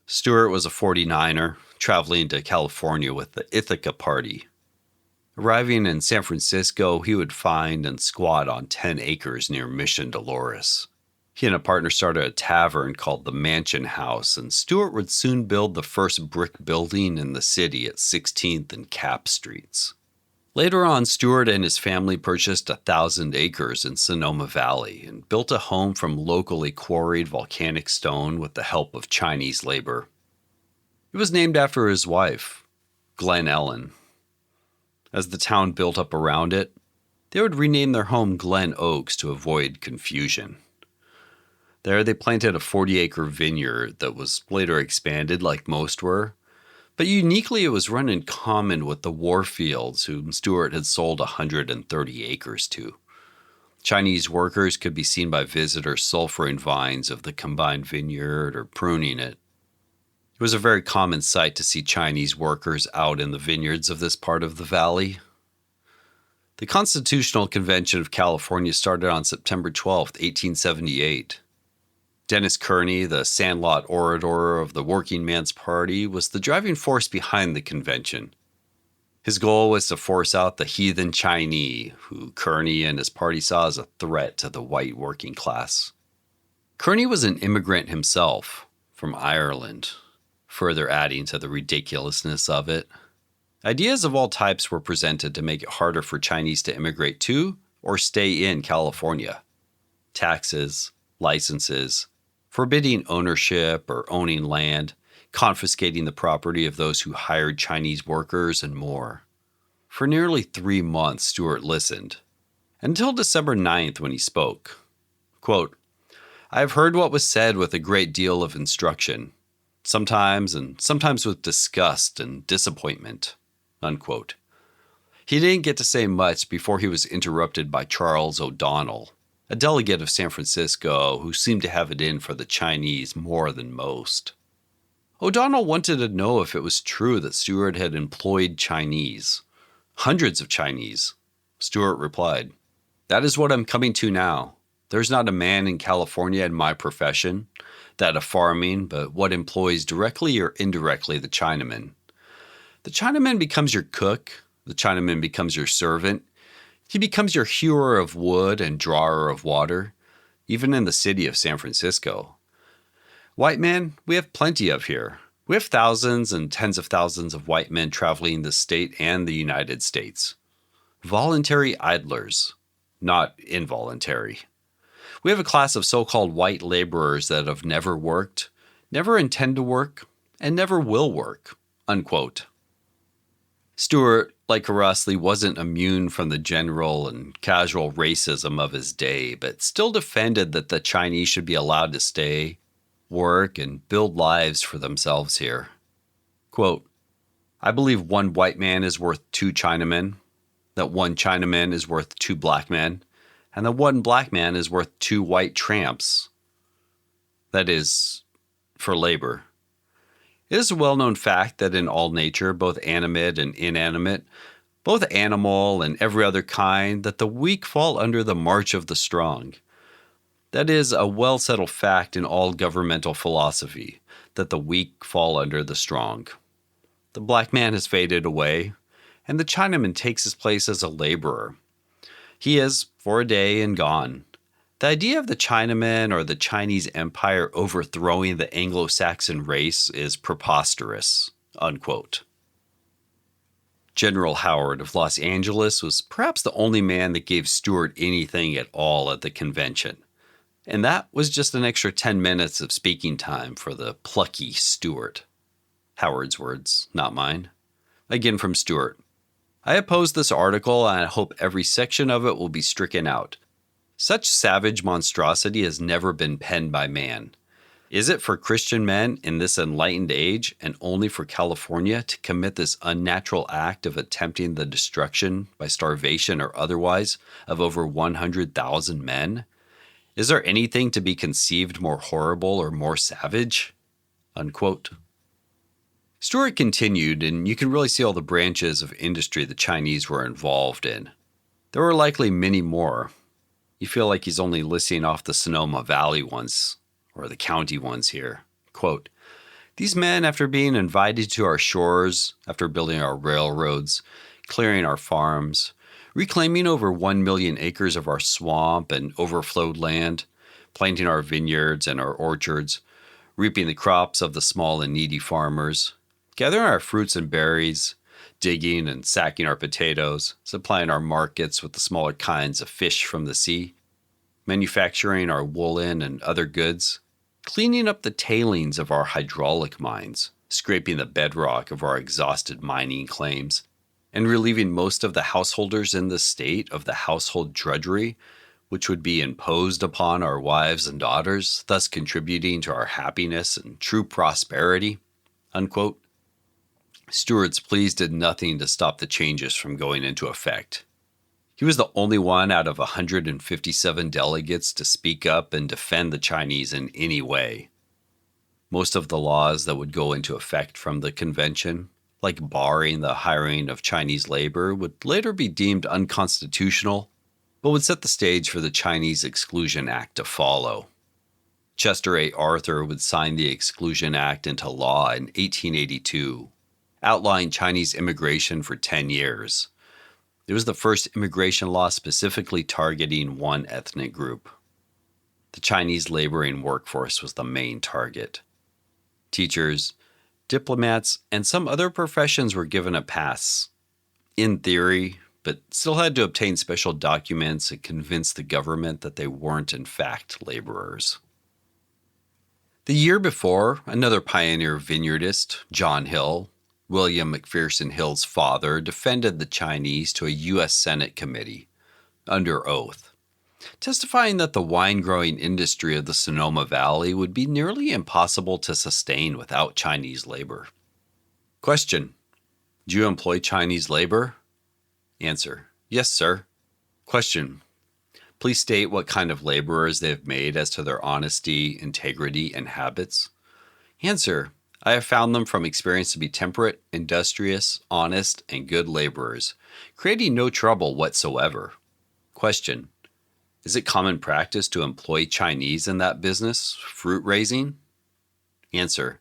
Stewart was a 49er, traveling to California with the Ithaca Party. Arriving in San Francisco, he would find and squat on 10 acres near Mission Dolores. He and a partner started a tavern called the Mansion House, and Stewart would soon build the first brick building in the city at 16th and Cap Streets. Later on, Stewart and his family purchased 1,000 acres in Sonoma Valley and built a home from locally quarried volcanic stone with the help of Chinese labor. It was named after his wife, Glen Ellen. As the town built up around it, they would rename their home Glen Oaks to avoid confusion. There they planted a 40-acre vineyard that was later expanded like most were, but uniquely it was run in common with the Warfields, whom Stewart had sold 130 acres to. Chinese workers could be seen by visitors sulfuring vines of the combined vineyard or pruning it. It was a very common sight to see Chinese workers out in the vineyards of this part of the valley. The Constitutional Convention of California started on September 12, 1878. Dennis Kearney, the Sandlot orator of the Working Man's Party, was the driving force behind the convention. His goal was to force out the heathen Chinese, who Kearney and his party saw as a threat to the white working class. Kearney was an immigrant himself, from Ireland, further adding to the ridiculousness of it. Ideas of all types were presented to make it harder for Chinese to immigrate to or stay in California. Taxes, licenses, forbidding ownership or owning land, confiscating the property of those who hired Chinese workers, and more. For nearly 3 months, Stewart listened, until December 9th when he spoke. Quote, "I have heard what was said with a great deal of instruction, sometimes with disgust and disappointment." Unquote. He didn't get to say much before he was interrupted by Charles O'Donnell, a delegate of San Francisco who seemed to have it in for the Chinese more than most. O'Donnell wanted to know if it was true that Stewart had employed Chinese. Hundreds of Chinese. Stewart replied, "That is what I'm coming to now. There's not a man in California in my profession, that of farming, but what employs directly or indirectly the Chinaman. The Chinaman becomes your cook. The Chinaman becomes your servant. He becomes your hewer of wood and drawer of water, even in the city of San Francisco. White men, we have plenty of here. We have thousands and tens of thousands of white men traveling the state and the United States. Voluntary idlers, not involuntary. We have a class of so-called white laborers that have never worked, never intend to work, and never will work." Unquote. Stewart, like Horasli, wasn't immune from the general and casual racism of his day, but still defended that the Chinese should be allowed to stay, work, and build lives for themselves here. Quote, "I believe one white man is worth 2 Chinamen, that one Chinaman is worth 2 black men, and the one black man is worth 2 white tramps. That is, for labor. It is a well-known fact that in all nature, both animate and inanimate, both animal and every other kind, that the weak fall under the march of the strong. That is a well-settled fact in all governmental philosophy, that the weak fall under the strong. The black man has faded away, and the Chinaman takes his place as a laborer. He is, for a day, and gone. The idea of the Chinaman or the Chinese Empire overthrowing the Anglo-Saxon race is preposterous." Unquote. General Howard of Los Angeles was perhaps the only man that gave Stewart anything at all at the convention. And that was just an extra 10 minutes of speaking time for the plucky Stewart. Howard's words, not mine. Again from Stewart. "I oppose this article, and I hope every section of it will be stricken out. Such savage monstrosity has never been penned by man. Is it for Christian men in this enlightened age, and only for California, to commit this unnatural act of attempting the destruction, by starvation or otherwise, of over 100,000 men? Is there anything to be conceived more horrible or more savage?" Unquote. Stewart continued, and you can really see all the branches of industry the Chinese were involved in. There were likely many more. You feel like he's only listing off the Sonoma Valley ones, or the county ones here. Quote, "These men, after being invited to our shores, after building our railroads, clearing our farms, reclaiming over 1 million acres of our swamp and overflowed land, planting our vineyards and our orchards, reaping the crops of the small and needy farmers, gathering our fruits and berries, digging and sacking our potatoes, supplying our markets with the smaller kinds of fish from the sea, manufacturing our woolen and other goods, cleaning up the tailings of our hydraulic mines, scraping the bedrock of our exhausted mining claims, and relieving most of the householders in the state of the household drudgery, which would be imposed upon our wives and daughters, thus contributing to our happiness and true prosperity." Unquote. Stewart's pleas did nothing to stop the changes from going into effect. He was the only one out of 157 delegates to speak up and defend the Chinese in any way. Most of the laws that would go into effect from the convention, like barring the hiring of Chinese labor, would later be deemed unconstitutional, but would set the stage for the Chinese Exclusion Act to follow. Chester A. Arthur would sign the Exclusion Act into law in 1882, outlawing Chinese immigration for 10 years. It was the first immigration law specifically targeting one ethnic group. The Chinese laboring workforce was the main target. Teachers, diplomats, and some other professions were given a pass, in theory, but still had to obtain special documents and convince the government that they weren't in fact laborers. The year before, another pioneer vineyardist, John Hill, William McPherson Hill's father, defended the Chinese to a U.S. Senate committee, under oath, testifying that the wine-growing industry of the Sonoma Valley would be nearly impossible to sustain without Chinese labor. Question: Do you employ Chinese labor? Answer: Yes, sir. Question: Please state what kind of laborers they have made as to their honesty, integrity, and habits. Answer: I have found them from experience to be temperate, industrious, honest, and good laborers, creating no trouble whatsoever. Question: Is it common practice to employ Chinese in that business, fruit raising? Answer: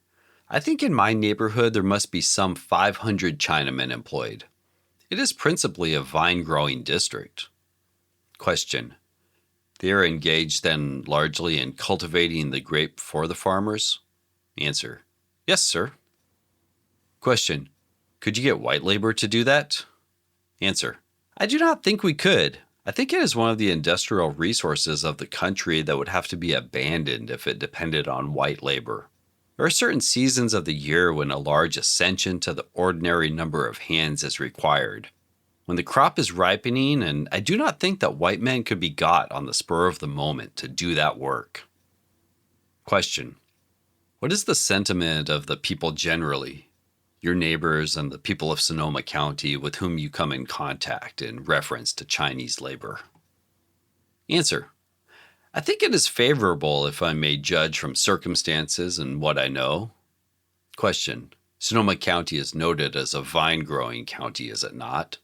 I think in my neighborhood there must be some 500 Chinamen employed. It is principally a vine-growing district. Question: They are engaged then largely in cultivating the grape for the farmers? Answer: Yes, sir. Question: Could you get white labor to do that? Answer: I do not think we could. I think it is one of the industrial resources of the country that would have to be abandoned if it depended on white labor. There are certain seasons of the year when a large ascension to the ordinary number of hands is required, when the crop is ripening, and I do not think that white men could be got on the spur of the moment to do that work. Question: What is the sentiment of the people generally, your neighbors and the people of Sonoma County with whom you come in contact in reference to Chinese labor? Answer: I think it is favorable if I may judge from circumstances and what I know. Question: Sonoma County is noted as a vine-growing county, is it not?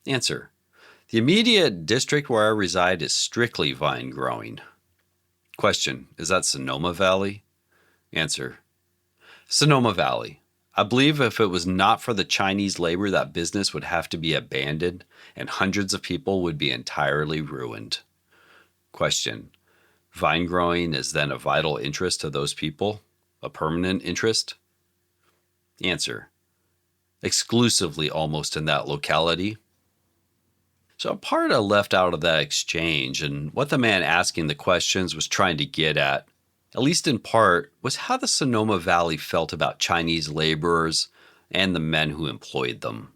Answer: The immediate district where I reside is strictly vine-growing. Question: Is that Sonoma Valley? Answer: Sonoma Valley. I believe if it was not for the Chinese labor, that business would have to be abandoned and hundreds of people would be entirely ruined. Question: Vine growing is then a vital interest to those people? A permanent interest? Answer: Exclusively almost in that locality. So a part I left out of that exchange, and what the man asking the questions was trying to get at least in part, was how the Sonoma Valley felt about Chinese laborers and the men who employed them.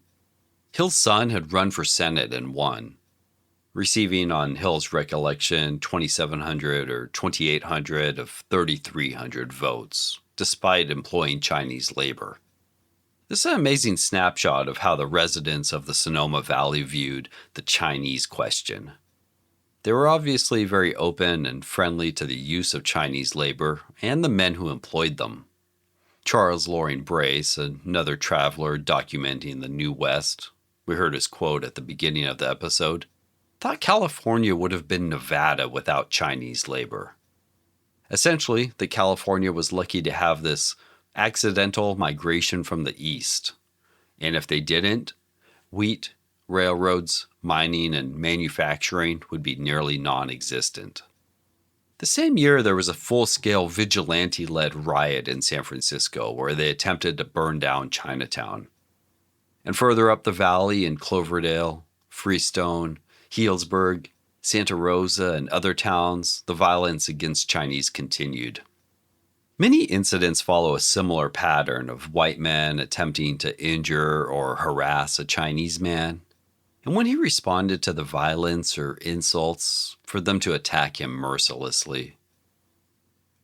Hill's son had run for Senate and won, receiving, on Hill's recollection, 2,700 or 2,800 of 3,300 votes, despite employing Chinese labor. This is an amazing snapshot of how the residents of the Sonoma Valley viewed the Chinese question. They were obviously very open and friendly to the use of Chinese labor and the men who employed them. Charles Loring Brace, another traveler documenting the New West, we heard his quote at the beginning of the episode, thought California would have been Nevada without Chinese labor. Essentially, that California was lucky to have this accidental migration from the east, and if they didn't, wheat, railroads, mining, and manufacturing would be nearly non-existent. The same year, there was a full-scale vigilante-led riot in San Francisco where they attempted to burn down Chinatown. And further up the valley in Cloverdale, Freestone, Healdsburg, Santa Rosa, and other towns, the violence against Chinese continued. Many incidents follow a similar pattern of white men attempting to injure or harass a Chinese man, and when he responded to the violence or insults, for them to attack him mercilessly.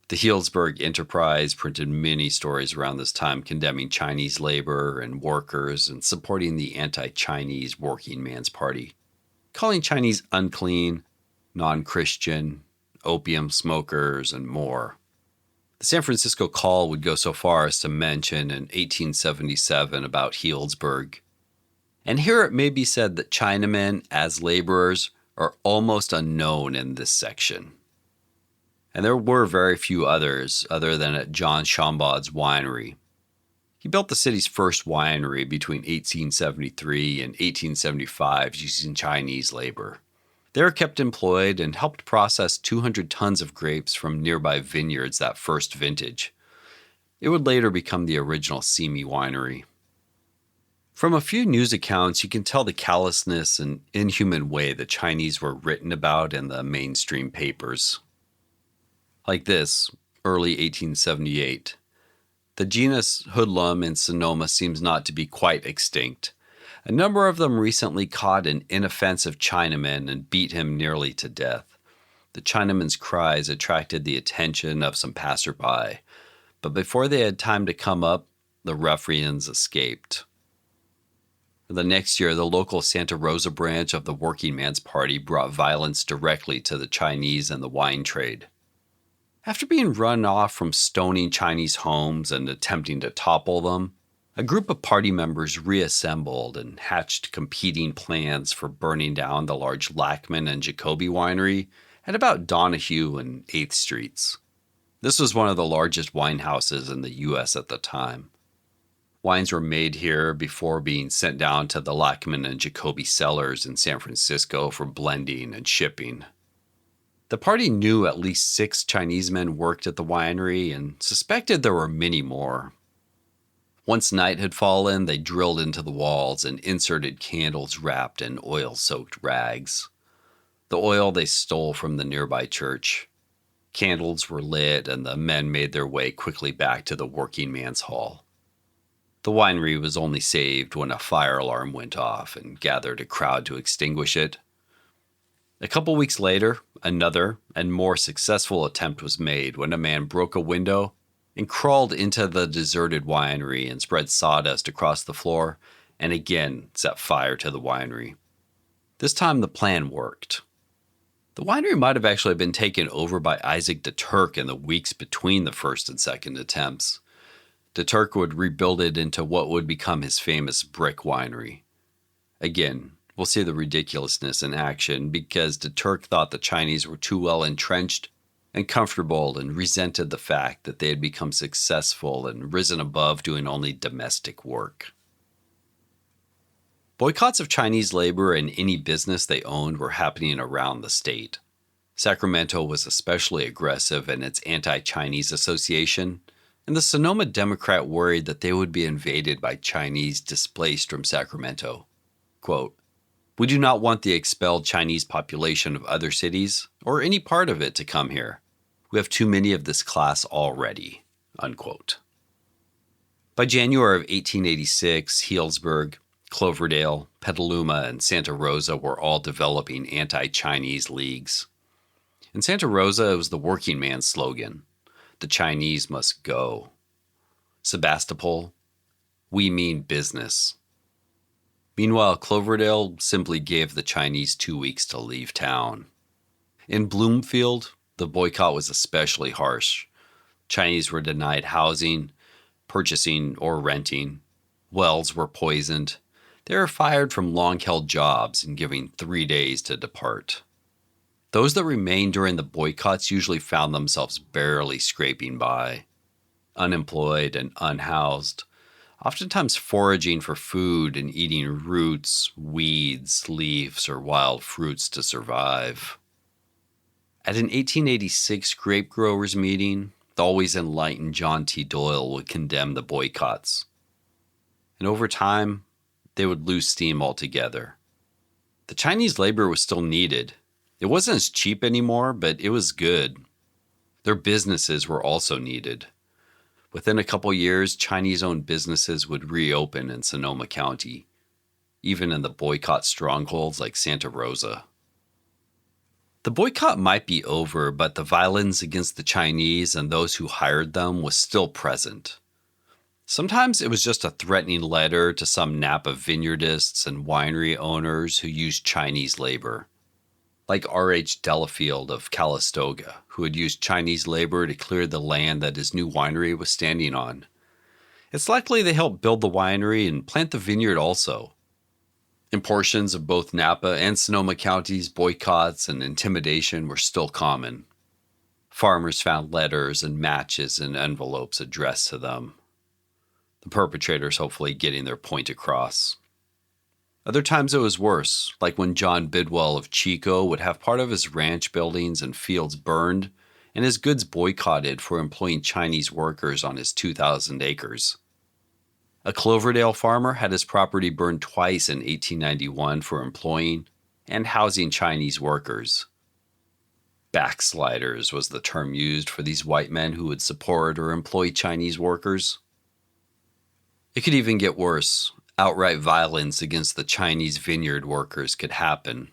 The Healdsburg Enterprise printed many stories around this time condemning Chinese labor and workers and supporting the anti-Chinese Working Man's Party, calling Chinese unclean, non-Christian, opium smokers, and more. The San Francisco Call would go so far as to mention in 1877 about Healdsburg, and here it may be said that Chinamen as laborers are almost unknown in this section. And there were very few others other than at John Chambaud's winery. He built the city's first winery between 1873 and 1875 using Chinese labor. They were kept employed and helped process 200 tons of grapes from nearby vineyards that first vintage. It would later become the original Simi winery. From a few news accounts, you can tell the callousness and inhuman way the Chinese were written about in the mainstream papers. Like this, early 1878. The genus hoodlum in Sonoma seems not to be quite extinct. A number of them recently caught an inoffensive Chinaman and beat him nearly to death. The Chinaman's cries attracted the attention of some passerby, but before they had time to come up, the ruffians escaped. The next year, the local Santa Rosa branch of the Working Man's Party brought violence directly to the Chinese and the wine trade. After being run off from stoning Chinese homes and attempting to topple them, a group of party members reassembled and hatched competing plans for burning down the large Lackman and Jacoby winery at about Donahue and 8th Streets. This was one of the largest wine houses in the U.S. at the time. Wines were made here before being sent down to the Lackman and Jacoby cellars in San Francisco for blending and shipping. The party knew at least 6 Chinese men worked at the winery and suspected there were many more. Once night had fallen, they drilled into the walls and inserted candles wrapped in oil-soaked rags. The oil they stole from the nearby church. Candles were lit and the men made their way quickly back to the Working Man's Hall. The winery was only saved when a fire alarm went off and gathered a crowd to extinguish it. A couple weeks later, another and more successful attempt was made when a man broke a window and crawled into the deserted winery and spread sawdust across the floor and again set fire to the winery. This time the plan worked. The winery might have actually been taken over by Isaac de Turck in the weeks between the first and second attempts. De Turck would rebuild it into what would become his famous brick winery. Again, we'll see the ridiculousness in action because de Turck thought the Chinese were too well entrenched and comfortable and resented the fact that they had become successful and risen above doing only domestic work. Boycotts of Chinese labor in any business they owned were happening around the state. Sacramento was especially aggressive in its anti-Chinese association, and the Sonoma Democrat worried that they would be invaded by Chinese displaced from Sacramento. Quote, "We do not want the expelled Chinese population of other cities, or any part of it, to come here. We have too many of this class already." Unquote. By January of 1886, Healdsburg, Cloverdale, Petaluma, and Santa Rosa were all developing anti-Chinese leagues. In Santa Rosa, it was the working man's slogan, "The Chinese must go." Sebastopol, "We mean business." Meanwhile, Cloverdale simply gave the Chinese 2 weeks to leave town. In Bloomfield, the boycott was especially harsh. Chinese were denied housing, purchasing, or renting. Wells were poisoned. They were fired from long-held jobs and given 3 days to depart. Those that remained during the boycotts usually found themselves barely scraping by, unemployed and unhoused, oftentimes foraging for food and eating roots, weeds, leaves, or wild fruits to survive. At an 1886 grape growers meeting, the always enlightened John T. Doyle would condemn the boycotts. And over time, they would lose steam altogether. The Chinese labor was still needed. It wasn't as cheap anymore, but it was good. Their businesses were also needed. Within a couple years, Chinese-owned businesses would reopen in Sonoma County, even in the boycott strongholds like Santa Rosa. The boycott might be over, but the violence against the Chinese and those who hired them was still present. Sometimes it was just a threatening letter to some Napa vineyardists and winery owners who used Chinese labor, like R.H. Delafield of Calistoga, who had used Chinese labor to clear the land that his new winery was standing on. It's likely they helped build the winery and plant the vineyard also. In portions of both Napa and Sonoma counties, boycotts and intimidation were still common. Farmers found letters and matches in envelopes addressed to them. The perpetrators hopefully getting their point across. Other times it was worse, like when John Bidwell of Chico would have part of his ranch buildings and fields burned and his goods boycotted for employing Chinese workers on his 2,000 acres. A Cloverdale farmer had his property burned twice in 1891 for employing and housing Chinese workers. Backsliders was the term used for these white men who would support or employ Chinese workers. It could even get worse. Outright violence against the Chinese vineyard workers could happen,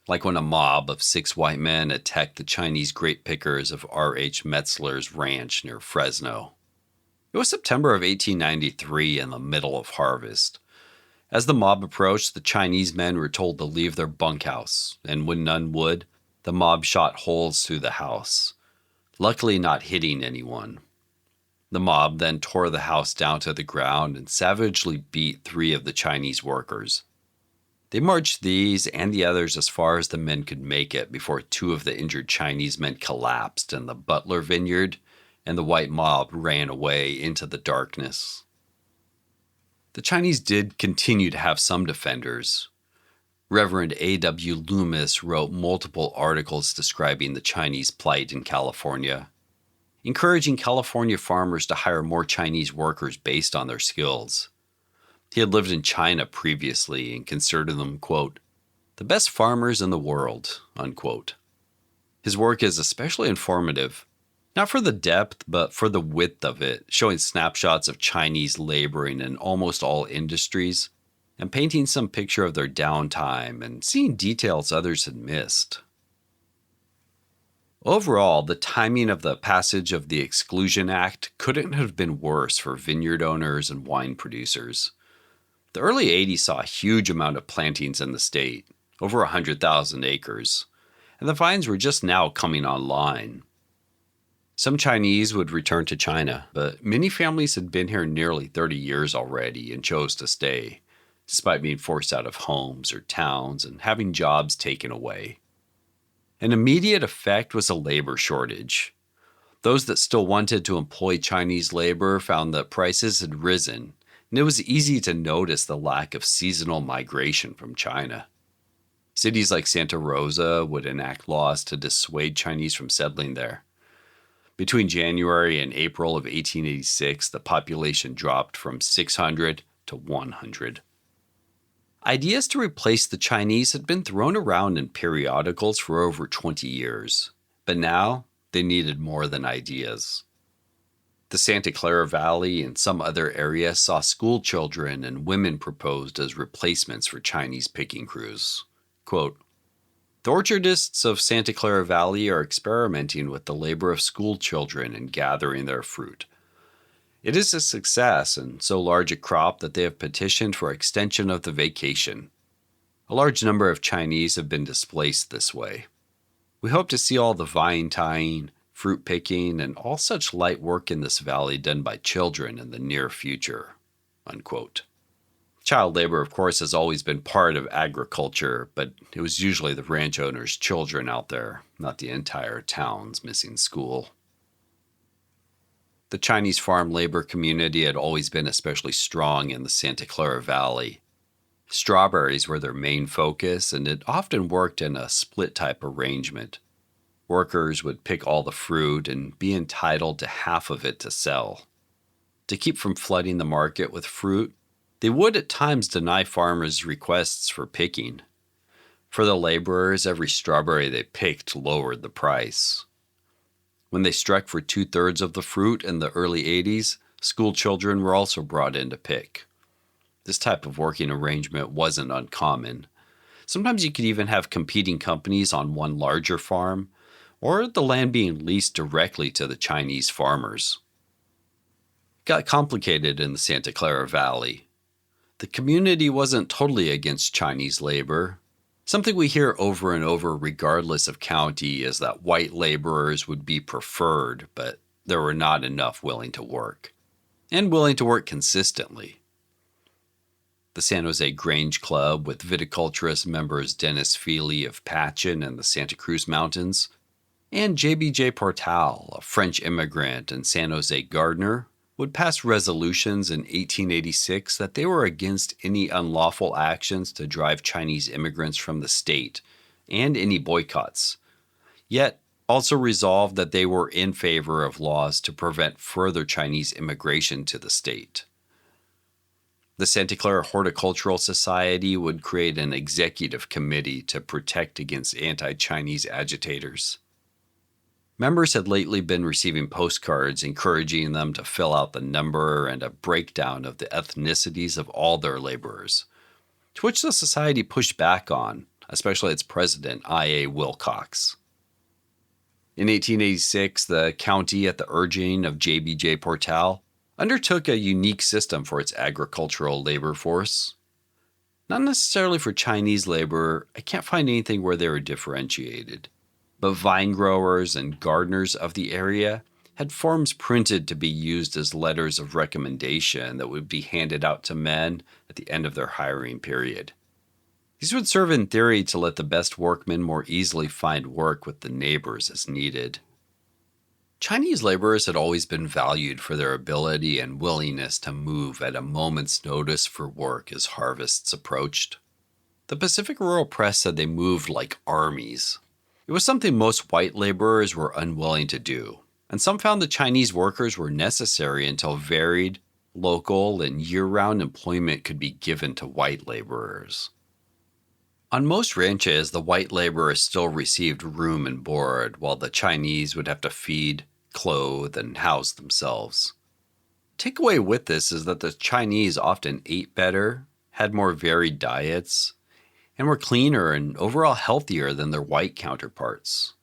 like when a mob of 6 white men attacked the Chinese grape pickers of R.H. Metzler's ranch near Fresno. It was September of 1893 in the middle of harvest. As the mob approached, the Chinese men were told to leave their bunkhouse, and when none would, the mob shot holes through the house, luckily not hitting anyone. The mob then tore the house down to the ground and savagely beat 3 of the Chinese workers. They marched these and the others as far as the men could make it before 2 of the injured Chinese men collapsed in the Butler vineyard, and the white mob ran away into the darkness. The Chinese did continue to have some defenders. Reverend A.W. Loomis wrote multiple articles describing the Chinese plight in California, encouraging California farmers to hire more Chinese workers based on their skills. He had lived in China previously and considered them, quote, "the best farmers in the world," unquote. His work is especially informative, not for the depth, but for the width of it, showing snapshots of Chinese laboring in almost all industries and painting some picture of their downtime and seeing details others had missed. Overall, the timing of the passage of the Exclusion Act couldn't have been worse for vineyard owners and wine producers. The early 80s saw a huge amount of plantings in the state, over 100,000 acres, and the vines were just now coming online. Some Chinese would return to China, but many families had been here nearly 30 years already and chose to stay, despite being forced out of homes or towns and having jobs taken away. An immediate effect was a labor shortage. Those that still wanted to employ Chinese labor found that prices had risen, and it was easy to notice the lack of seasonal migration from China. Cities like Santa Rosa would enact laws to dissuade Chinese from settling there. Between January and April of 1886, the population dropped from 600 to 100. Ideas to replace the Chinese had been thrown around in periodicals for over 20 years, but now they needed more than ideas. The Santa Clara Valley and some other areas saw school children and women proposed as replacements for Chinese picking crews. Quote, "The orchardists of Santa Clara Valley are experimenting with the labor of school children in gathering their fruit. It is a success and so large a crop that they have petitioned for extension of the vacation. A large number of Chinese have been displaced this way. We hope to see all the vine tying, fruit picking, and all such light work in this valley done by children in the near future." Unquote. Child labor, of course, has always been part of agriculture, but it was usually the ranch owners' children out there, not the entire town's missing school. The Chinese farm labor community had always been especially strong in the Santa Clara Valley. Strawberries were their main focus, and it often worked in a split-type arrangement. Workers would pick all the fruit and be entitled to half of it to sell. To keep from flooding the market with fruit, they would at times deny farmers' requests for picking. For the laborers, every strawberry they picked lowered the price. When they struck for 2/3 of the fruit in the early 80s, school children were also brought in to pick. This type of working arrangement wasn't uncommon. Sometimes you could even have competing companies on one larger farm, or the land being leased directly to the Chinese farmers. It got complicated in the Santa Clara Valley. The community wasn't totally against Chinese labor. Something we hear over and over regardless of county is that white laborers would be preferred, but there were not enough willing to work, and willing to work consistently. The San Jose Grange Club, with viticulturist members Dennis Feely of Patchen and the Santa Cruz Mountains, and JBJ Portal, a French immigrant and San Jose gardener, would pass resolutions in 1886 that they were against any unlawful actions to drive Chinese immigrants from the state and any boycotts, yet also resolved that they were in favor of laws to prevent further Chinese immigration to the state. The Santa Clara Horticultural Society would create an executive committee to protect against anti-Chinese agitators. Members had lately been receiving postcards encouraging them to fill out the number and a breakdown of the ethnicities of all their laborers, to which the society pushed back on, especially its president, I.A. Wilcox. In 1886, the county, at the urging of JBJ Portal, undertook a unique system for its agricultural labor force. Not necessarily for Chinese labor, I can't find anything where they were differentiated. But vine growers and gardeners of the area had forms printed to be used as letters of recommendation that would be handed out to men at the end of their hiring period. These would serve in theory to let the best workmen more easily find work with the neighbors as needed. Chinese laborers had always been valued for their ability and willingness to move at a moment's notice for work as harvests approached. The Pacific Rural Press said they moved like armies. It was something most white laborers were unwilling to do, and some found the Chinese workers were necessary until varied, local, and year-round employment could be given to white laborers. On most ranches, the white laborers still received room and board, while the Chinese would have to feed, clothe, and house themselves. Takeaway with this is that the Chinese often ate better, had more varied diets, and were cleaner and overall healthier than their white counterparts.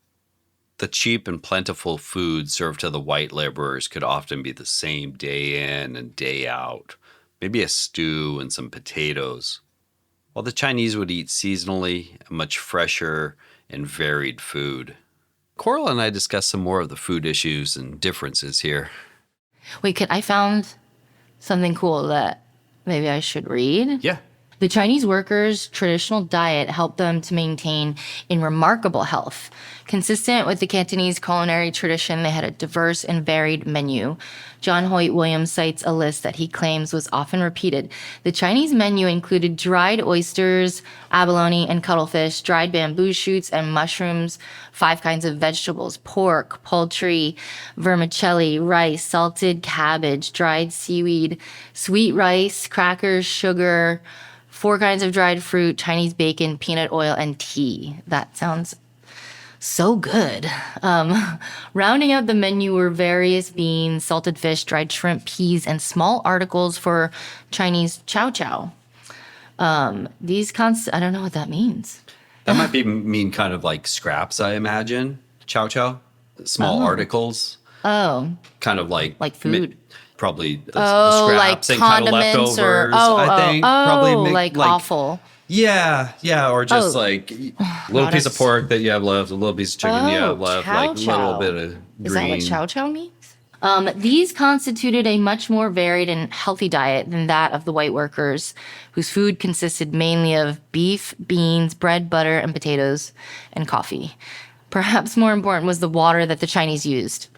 The cheap and plentiful food served to the white laborers could often be the same day in and day out, maybe a stew and some potatoes, while the Chinese would eat seasonally, much fresher and varied food. Coral and I discussed some more of the food issues and differences here. Wait, I found something cool that maybe I should read. Yeah. The Chinese workers' traditional diet helped them to maintain in remarkable health. Consistent with the Cantonese culinary tradition, they had a diverse and varied menu. John Hoyt Williams cites a list that he claims was often repeated. The Chinese menu included dried oysters, abalone, and cuttlefish, dried bamboo shoots and mushrooms, 5 kinds of vegetables, pork, poultry, vermicelli, rice, salted cabbage, dried seaweed, sweet rice, crackers, sugar, 4 kinds of dried fruit, Chinese bacon, peanut oil, and tea. That sounds so good. Rounding out the menu were various beans, salted fish, dried shrimp, peas, and small articles for Chinese chow chow. I don't know what that means. That might mean kind of like scraps, I imagine. Chow chow. Small articles. Oh, Kind of like food. Probably the like scraps and kind of condiments leftovers, I think. Probably like offal. Yeah, or just like a little Not piece as- of pork that you have left, a little piece of chicken you have left, chow like a chow. little bit of green. Is that what chow chow means? These constituted a much more varied and healthy diet than that of the white workers, whose food consisted mainly of beef, beans, bread, butter, and potatoes, and coffee. Perhaps more important was the water that the Chinese used.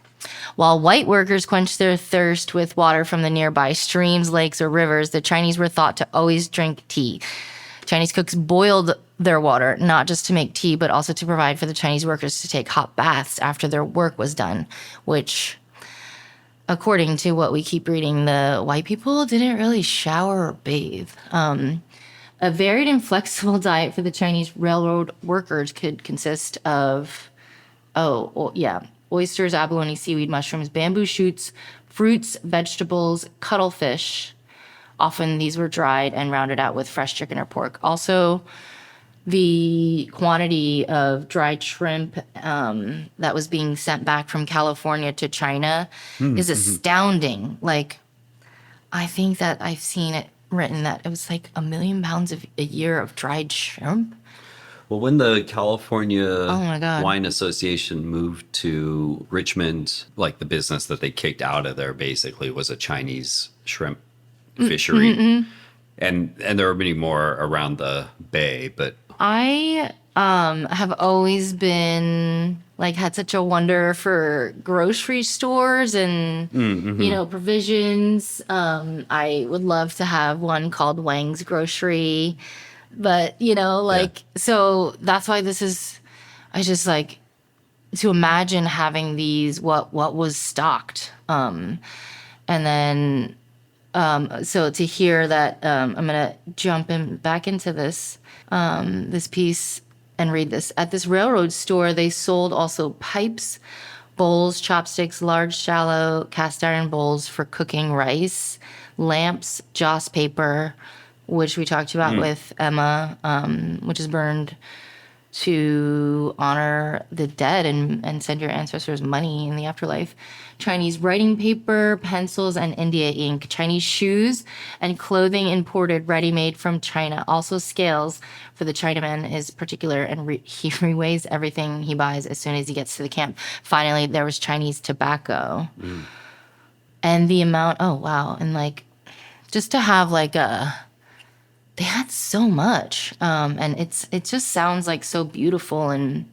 While white workers quenched their thirst with water from the nearby streams, lakes, or rivers, the Chinese were thought to always drink tea. Chinese cooks boiled their water, not just to make tea, but also to provide for the Chinese workers to take hot baths after their work was done, which, according to what we keep reading, the white people didn't really shower or bathe. A varied and flexible diet for the Chinese railroad workers could consist of, oysters, abalone, seaweed, mushrooms, bamboo shoots, fruits, vegetables, cuttlefish. Often these were dried and rounded out with fresh chicken or pork. Also, the quantity of dried shrimp that was being sent back from California to China is astounding. Like, I think that I've seen it written that it was like 1 million pounds a year of dried shrimp. Well, when the California my God. Wine Association moved to Richmond, like the business that they kicked out of there basically was a Chinese shrimp fishery. And there are many more around the bay, but I have always been had such a wonder for grocery stores and provisions. I would love to have one called Wang's Grocery, but so that's why this is. I just to imagine having these. What was stocked, and then. So to hear that, I'm gonna jump back into this piece and read this. At this railroad store, they sold also pipes, bowls, chopsticks, large, shallow cast iron bowls for cooking rice, lamps, joss paper, which we talked about with Emma, which is burned to honor the dead and send your ancestors money in the afterlife. Chinese writing paper, pencils, and India ink. Chinese shoes and clothing imported ready-made from China. Also scales for the Chinaman is particular, and he reweighs everything he buys as soon as he gets to the camp. Finally, there was Chinese tobacco. And the amount, and just to have they had so much, and it just sounds so beautiful. And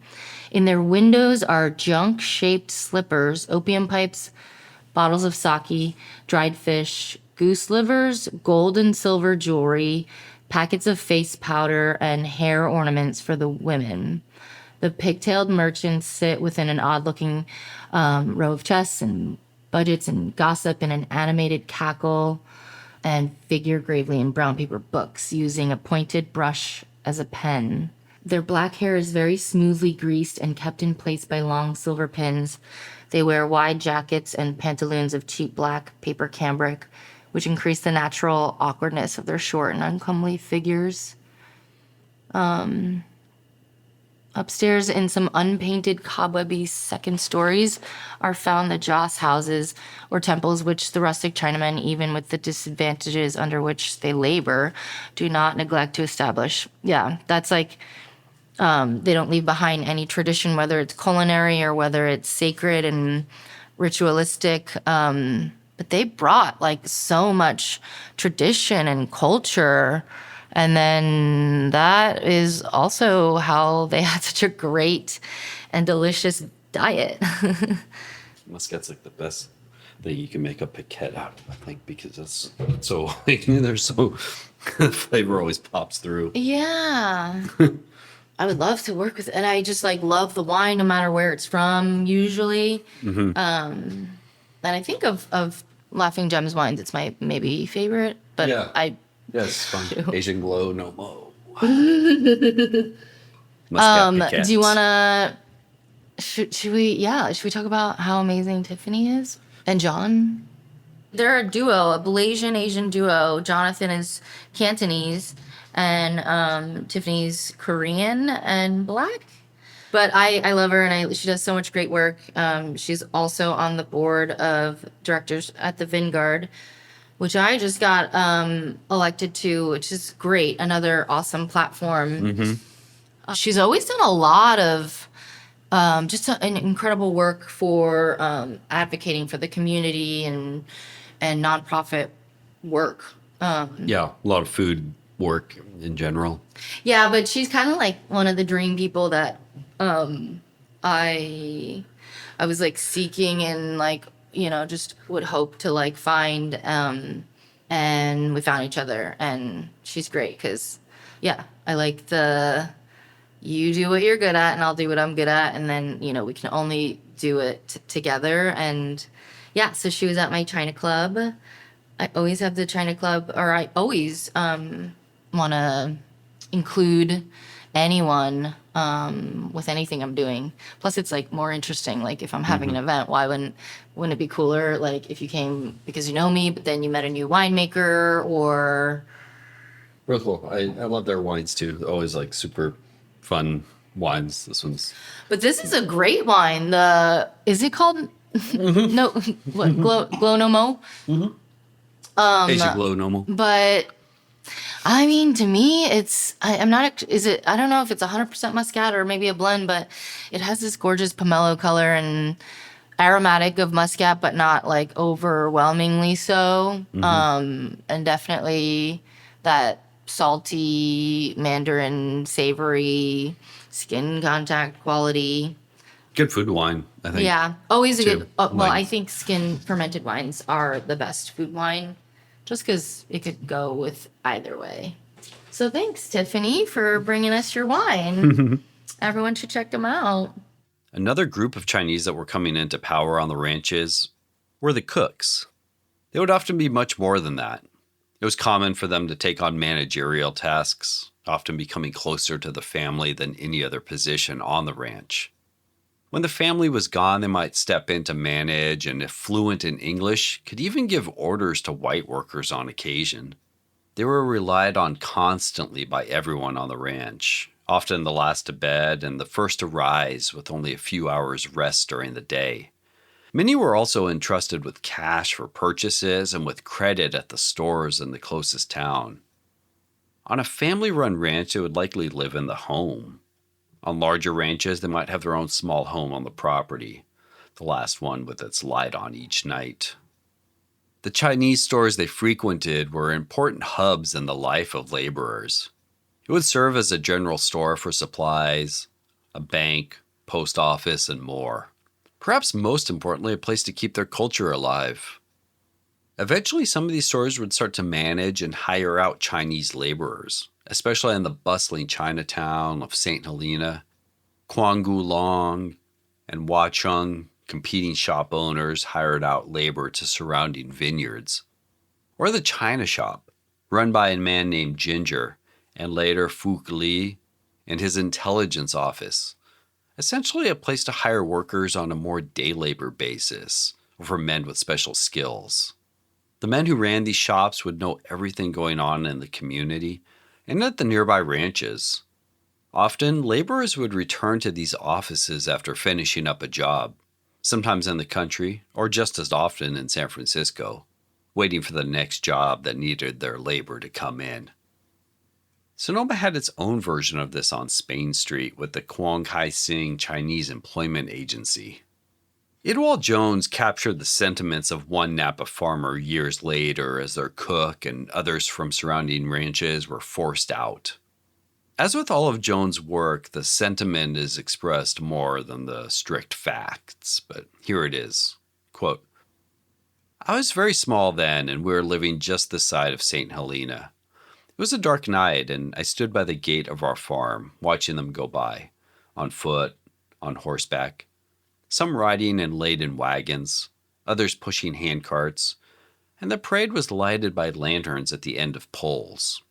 in their windows are junk-shaped slippers, opium pipes, bottles of sake, dried fish, goose livers, gold and silver jewelry, packets of face powder, and hair ornaments for the women. The pigtailed merchants sit within an odd-looking row of chests and budgets and gossip in an animated cackle and figure gravely in brown paper books, using a pointed brush as a pen. Their black hair is very smoothly greased and kept in place by long silver pins. They wear wide jackets and pantaloons of cheap black paper cambric, which increase the natural awkwardness of their short and uncomely figures. Upstairs in some unpainted cobwebby second stories are found the joss houses or temples, which the rustic Chinamen, even with the disadvantages under which they labor, do not neglect to establish. Yeah, that's They don't leave behind any tradition, whether it's culinary or whether it's sacred and ritualistic. But they brought like so much tradition and culture. And then that is also how they had such a great and delicious diet. Muscat's like the best thing you can make a piquette out of, I think, because it's so they're so the flavor always pops through. Yeah. I would love to work with, and I just like love the wine no matter where it's from usually. And I think of Laughing Gems wines, it's my maybe favorite, but Yeah. Yes, fun. Asian Glow, no mo. Muscat piquettes. do you want to, should we talk about how amazing Tiffany is? And John? They're a duo, a Malaysian Asian duo. Jonathan is Cantonese and Tiffany's Korean and Black. But I love her, and she does so much great work. She's also on the board of directors at the Vanguard, which I just got elected to, which is great. Another awesome platform. She's always done a lot of an incredible work for advocating for the community and nonprofit work. Yeah, a lot of food work in general. Yeah, but she's kind of like one of the dream people that I was like seeking and like, just would hope to like find. And we found each other, and she's great because, yeah, I like you do what you're good at and I'll do what I'm good at. And then, we can only do it together. And yeah, so she was at my China club. I always have the China club, or I always want to include anyone with anything I'm doing. Plus, it's like more interesting. Like if I'm having an event, why wouldn't it be cooler? Like if you came because you know me, but then you met a new winemaker or. Real cool. I love their wines too. Always like super fun wines. This one's. But this is a great wine. Is it called? No, what? Glow No Mo. Asian Glow Normal. But I mean, to me, I'm not. Is it? I don't know if it's 100% Muscat or maybe a blend, but it has this gorgeous pomelo color and aromatic of Muscat, but not like overwhelmingly so. And definitely that salty Mandarin savory skin contact quality. Good food wine, I think. Yeah, always a too. good. Well, Like- I think skin fermented wines are the best food wine, just because it could go with either way. So thanks, Tiffany, for bringing us your wine. Everyone should check them out. Another group of Chinese that were coming into power on the ranches were the cooks. They would often be much more than that. It was common for them to take on managerial tasks, often becoming closer to the family than any other position on the ranch. When the family was gone, they might step in to manage, and if fluent in English, could even give orders to white workers on occasion. They were relied on constantly by everyone on the ranch, often the last to bed and the first to rise with only a few hours rest during the day. Many were also entrusted with cash for purchases and with credit at the stores in the closest town. On a family-run ranch, they would likely live in the home. On larger ranches, they might have their own small home on the property, the last one with its light on each night. The Chinese stores they frequented were important hubs in the life of laborers. It would serve as a general store for supplies, a bank, post office, and more. Perhaps most importantly, a place to keep their culture alive. Eventually, some of these stores would start to manage and hire out Chinese laborers, especially in the bustling Chinatown of St. Helena. Guangulong and Huacheng, competing shop owners, hired out labor to surrounding vineyards. Or the China shop, run by a man named Ginger, and later Fuke Li, and his intelligence office. Essentially a place to hire workers on a more day labor basis, or for men with special skills. The men who ran these shops would know everything going on in the community and at the nearby ranches. Often, laborers would return to these offices after finishing up a job, sometimes in the country, or just as often in San Francisco, waiting for the next job that needed their labor to come in. Sonoma had its own version of this on Spain Street with the Kwong Hai Sing Chinese Employment Agency. Idwal Jones captured the sentiments of one Napa farmer years later as their cook and others from surrounding ranches were forced out. As with all of Jones' work, the sentiment is expressed more than the strict facts, but here it is. Quote, I was very small then, and we were living just this side of St. Helena. It was a dark night, and I stood by the gate of our farm, watching them go by, on foot, on horseback, some riding in laden wagons, others pushing handcarts, and the parade was lighted by lanterns at the end of poles.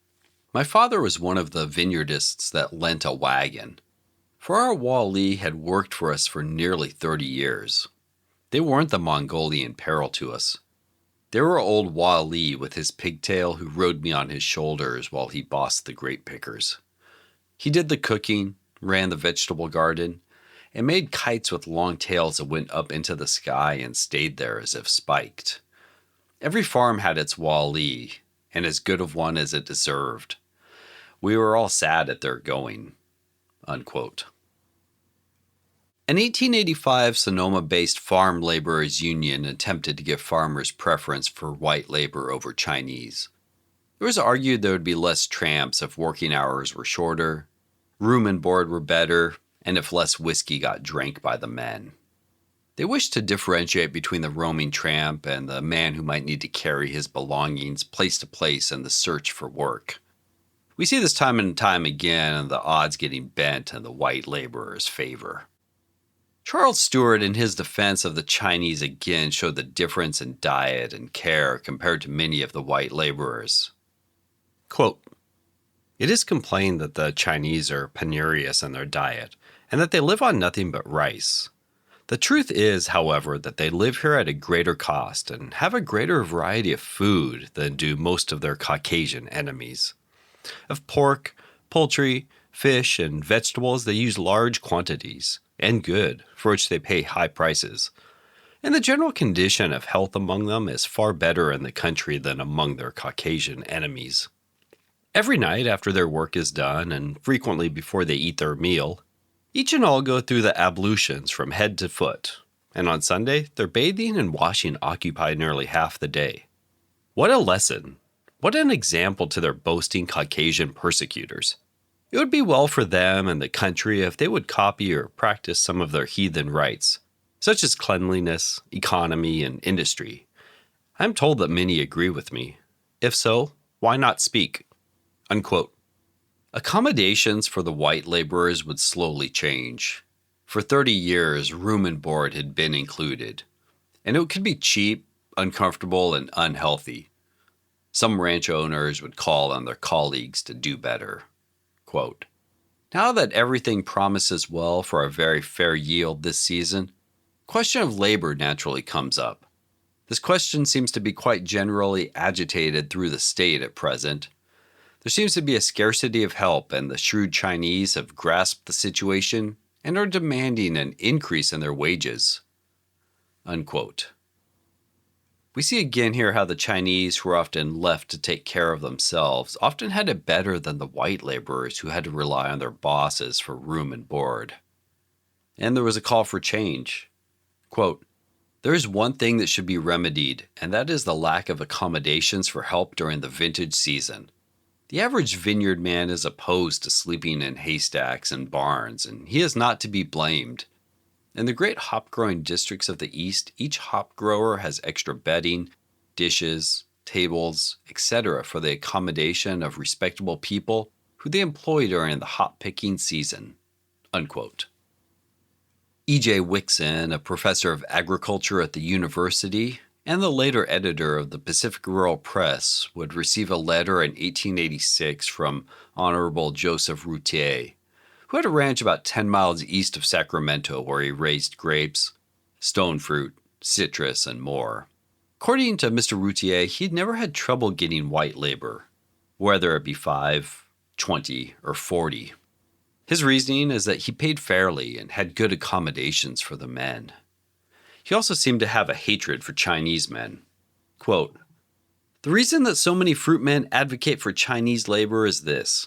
My father was one of the vineyardists that lent a wagon, for our Wali had worked for us for nearly 30 years. They weren't the Mongolian peril to us. They were old Wali with his pigtail who rode me on his shoulders while he bossed the grape pickers. He did the cooking, ran the vegetable garden, and made kites with long tails that went up into the sky and stayed there as if spiked. Every farm had its Wali, and as good of one as it deserved. We were all sad at their going. Unquote. An 1885 Sonoma-based farm laborers union attempted to give farmers preference for white labor over Chinese. It was argued there would be less tramps if working hours were shorter, room and board were better, and if less whiskey got drank by the men. They wished to differentiate between the roaming tramp and the man who might need to carry his belongings place to place in the search for work. We see this time and time again, and the odds getting bent in the white laborer's favor. Charles Stewart, in his defense of the Chinese, again showed the difference in diet and care compared to many of the white laborers. Quote, it is complained that the Chinese are penurious in their diet, and that they live on nothing but rice. The truth is, however, that they live here at a greater cost and have a greater variety of food than do most of their Caucasian enemies. Of pork, poultry, fish, and vegetables they use large quantities, and good, for which they pay high prices. And the general condition of health among them is far better in the country than among their Caucasian enemies. Every night after their work is done, and frequently before they eat their meal, each and all go through the ablutions from head to foot, and on Sunday their bathing and washing occupy nearly half the day. What a lesson! What an example to their boasting Caucasian persecutors! It would be well for them and the country if they would copy or practice some of their heathen rites, such as cleanliness, economy, and industry. I am told that many agree with me. If so, why not speak? Unquote. Accommodations for the white laborers would slowly change. For 30 years, room and board had been included, and it could be cheap, uncomfortable, and unhealthy. Some ranch owners would call on their colleagues to do better. Quote, now that everything promises well for a very fair yield this season, question of labor naturally comes up. This question seems to be quite generally agitated through the state at present. There seems to be a scarcity of help, and the shrewd Chinese have grasped the situation and are demanding an increase in their wages. Unquote. We see again here how the Chinese, who are often left to take care of themselves, often had it better than the white laborers who had to rely on their bosses for room and board. And there was a call for change. Quote, there is one thing that should be remedied, and that is the lack of accommodations for help during the vintage season. The average vineyard man is opposed to sleeping in haystacks and barns, and he is not to be blamed. In the great hop-growing districts of the East, each hop grower has extra bedding, dishes, tables, etc. for the accommodation of respectable people who they employ during the hop-picking season. Unquote. E.J. Wixon, a professor of agriculture at the university and the later editor of the Pacific Rural Press, would receive a letter in 1886 from Honorable Joseph Routier, who had a ranch about 10 miles east of Sacramento where he raised grapes, stone fruit, citrus, and more. According to Mr. Routier, he'd never had trouble getting white labor, whether it be 5, 20, or 40. His reasoning is that he paid fairly and had good accommodations for the men. He also seemed to have a hatred for Chinese men. Quote, the reason that so many fruit men advocate for Chinese labor is this.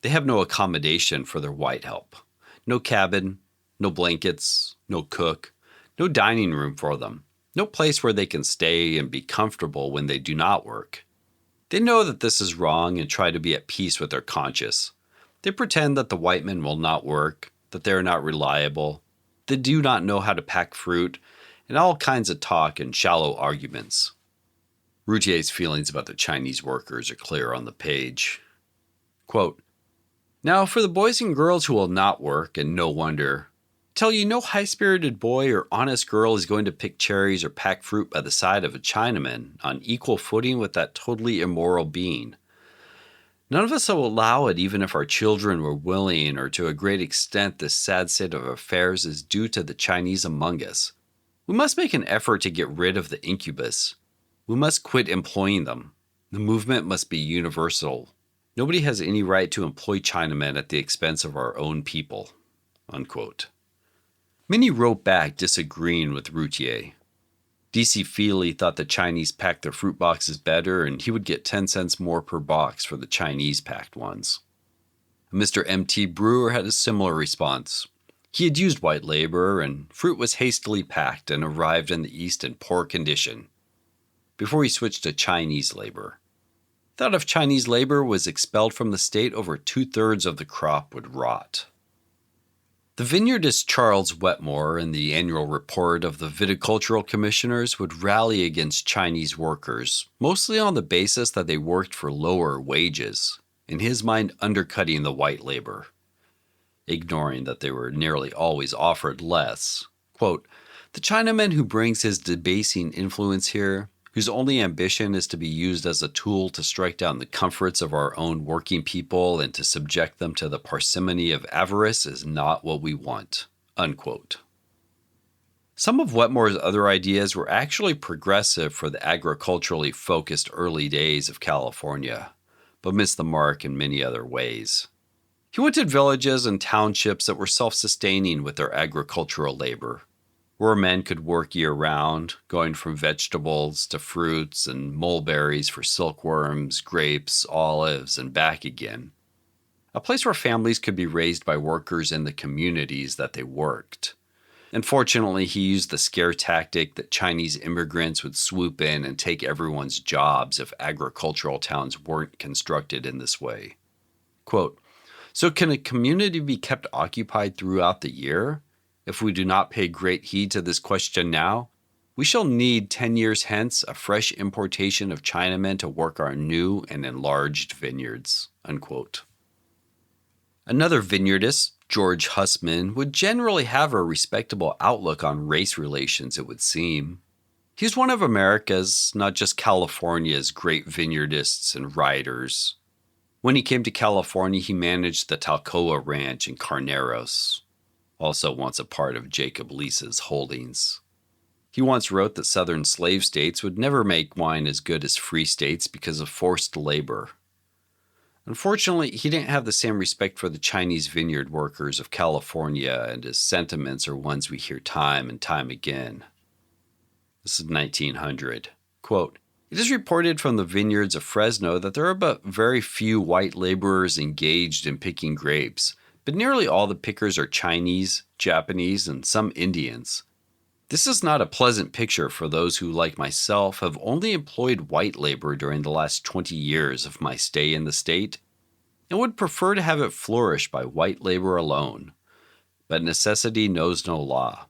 They have no accommodation for their white help. No cabin, no blankets, no cook, no dining room for them, no place where they can stay and be comfortable when they do not work. They know that this is wrong and try to be at peace with their conscience. They pretend that the white men will not work, that they are not reliable, they do not know how to pack fruit, and all kinds of talk and shallow arguments. Routhier's feelings about the Chinese workers are clear on the page. Quote, "Now for the boys and girls who will not work, and no wonder, tell you no high-spirited boy or honest girl is going to pick cherries or pack fruit by the side of a Chinaman on equal footing with that totally immoral being. None of us will allow it even if our children were willing, or to a great extent this sad state of affairs is due to the Chinese among us. We must make an effort to get rid of the incubus. We must quit employing them. The movement must be universal. Nobody has any right to employ Chinamen at the expense of our own people." Unquote. Many wrote back disagreeing with Routhier. D.C. Feely thought the Chinese packed their fruit boxes better and he would get 10 cents more per box for the Chinese packed ones. Mr. M.T. Brewer had a similar response. He had used white labor and fruit was hastily packed and arrived in the East in poor condition before he switched to Chinese labor. Thought if Chinese labor was expelled from the state, over 2/3 of the crop would rot. The vineyardist Charles Wetmore, in the annual report of the Viticultural Commissioners, would rally against Chinese workers, mostly on the basis that they worked for lower wages, in his mind undercutting the white labor, ignoring that they were nearly always offered less. Quote, "The Chinaman who brings his debasing influence here, whose only ambition is to be used as a tool to strike down the comforts of our own working people and to subject them to the parsimony of avarice, is not what we want." Unquote. Some of Wetmore's other ideas were actually progressive for the agriculturally focused early days of California, but missed the mark in many other ways. He wanted villages and townships that were self-sustaining with their agricultural labor, where men could work year-round, going from vegetables to fruits and mulberries for silkworms, grapes, olives, and back again. A place where families could be raised by workers in the communities that they worked. Unfortunately, he used the scare tactic that Chinese immigrants would swoop in and take everyone's jobs if agricultural towns weren't constructed in this way. Quote, "So can a community be kept occupied throughout the year? If we do not pay great heed to this question now, we shall need 10 years hence a fresh importation of Chinamen to work our new and enlarged vineyards." Unquote. Another vineyardist, George Hussman, would generally have a respectable outlook on race relations, it would seem. He's one of America's, not just California's, great vineyardists and writers. When he came to California, he managed the Talcoa Ranch in Carneros, also once a part of Jacob Leese's holdings. He once wrote that southern slave states would never make wine as good as free states because of forced labor. Unfortunately, he didn't have the same respect for the Chinese vineyard workers of California, and his sentiments are ones we hear time and time again. This is 1900. Quote, "It is reported from the vineyards of Fresno that there are but very few white laborers engaged in picking grapes, but nearly all the pickers are Chinese, Japanese, and some Indians. This is not a pleasant picture for those who, like myself, have only employed white labor during the last 20 years of my stay in the state, and would prefer to have it flourish by white labor alone. But necessity knows no law.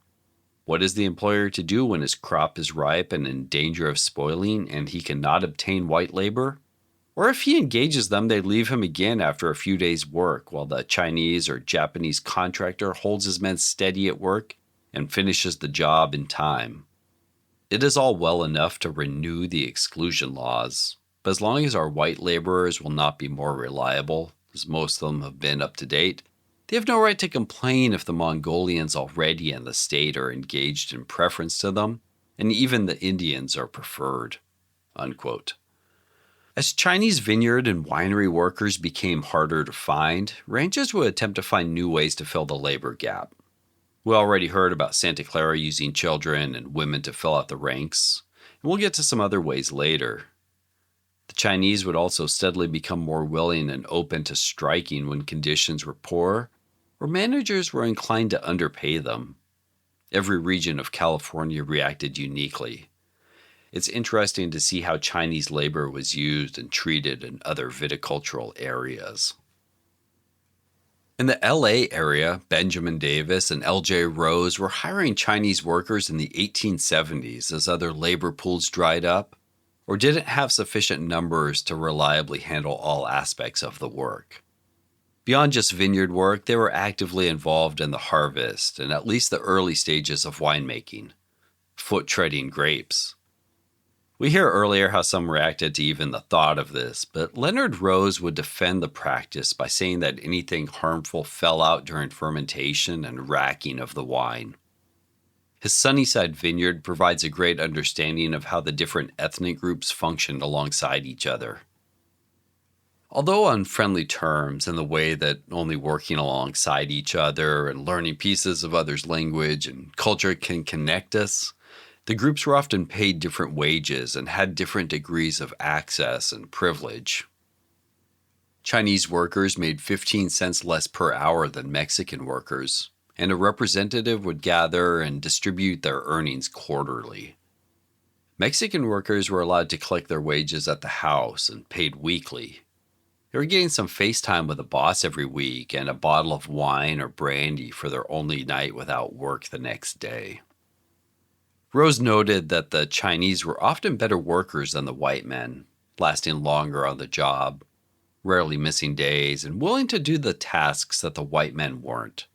What is the employer to do when his crop is ripe and in danger of spoiling, and he cannot obtain white labor? Or if he engages them, they leave him again after a few days' work, while the Chinese or Japanese contractor holds his men steady at work and finishes the job in time. It is all well enough to renew the exclusion laws, but as long as our white laborers will not be more reliable, as most of them have been up to date, they have no right to complain if the Mongolians already in the state are engaged in preference to them, and even the Indians are preferred." Unquote. As Chinese vineyard and winery workers became harder to find, ranches would attempt to find new ways to fill the labor gap. We already heard about Santa Clara using children and women to fill out the ranks, and we'll get to some other ways later. The Chinese would also steadily become more willing and open to striking when conditions were poor or managers were inclined to underpay them. Every region of California reacted uniquely. It's interesting to see how Chinese labor was used and treated in other viticultural areas. In the LA area, Benjamin Davis and LJ Rose were hiring Chinese workers in the 1870s as other labor pools dried up, or didn't have sufficient numbers to reliably handle all aspects of the work. Beyond just vineyard work, they were actively involved in the harvest and at least the early stages of winemaking, foot treading grapes. We hear earlier how some reacted to even the thought of this, but Leonard Rose would defend the practice by saying that anything harmful fell out during fermentation and racking of the wine. His Sunnyside vineyard provides a great understanding of how the different ethnic groups functioned alongside each other. Although on friendly terms in the way that only working alongside each other and learning pieces of others' language and culture can connect us, the groups were often paid different wages and had different degrees of access and privilege. Chinese workers made 15 cents less per hour than Mexican workers, and a representative would gather and distribute their earnings quarterly. Mexican workers were allowed to collect their wages at the house and paid weekly. They were getting some face time with the boss every week and a bottle of wine or brandy for their only night without work the next day. Rose noted that the Chinese were often better workers than the white men, lasting longer on the job, rarely missing days, and willing to do the tasks that the white men weren't.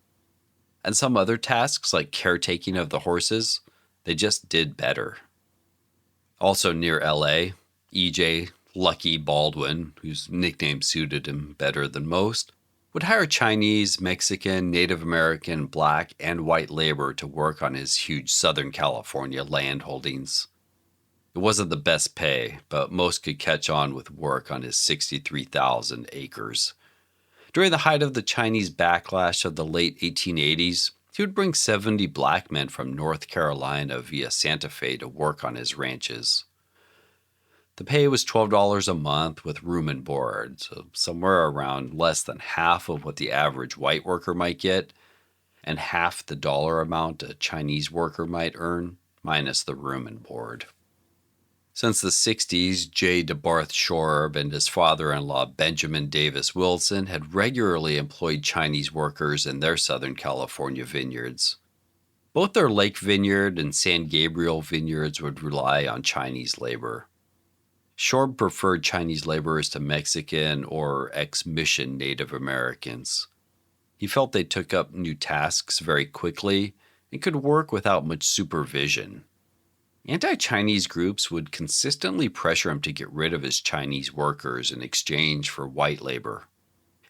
And some other tasks, like caretaking of the horses, they just did better. Also near LA, EJ Lucky Baldwin, whose nickname suited him better than most, would hire Chinese, Mexican, Native American, black, and white labor to work on his huge Southern California land holdings. It wasn't the best pay, but most could catch on with work on his 63,000 acres. During the height of the Chinese backlash of the late 1880s, he would bring 70 black men from North Carolina via Santa Fe to work on his ranches. The pay was $12 a month with room and board, so somewhere around less than half of what the average white worker might get, and half the dollar amount a Chinese worker might earn, minus the room and board. Since the 60s, J. DeBarth Shorb and his father-in-law Benjamin Davis Wilson had regularly employed Chinese workers in their Southern California vineyards. Both their Lake Vineyard and San Gabriel vineyards would rely on Chinese labor. Shorb preferred Chinese laborers to Mexican or ex-mission Native Americans. He felt they took up new tasks very quickly and could work without much supervision. Anti-Chinese groups would consistently pressure him to get rid of his Chinese workers in exchange for white labor.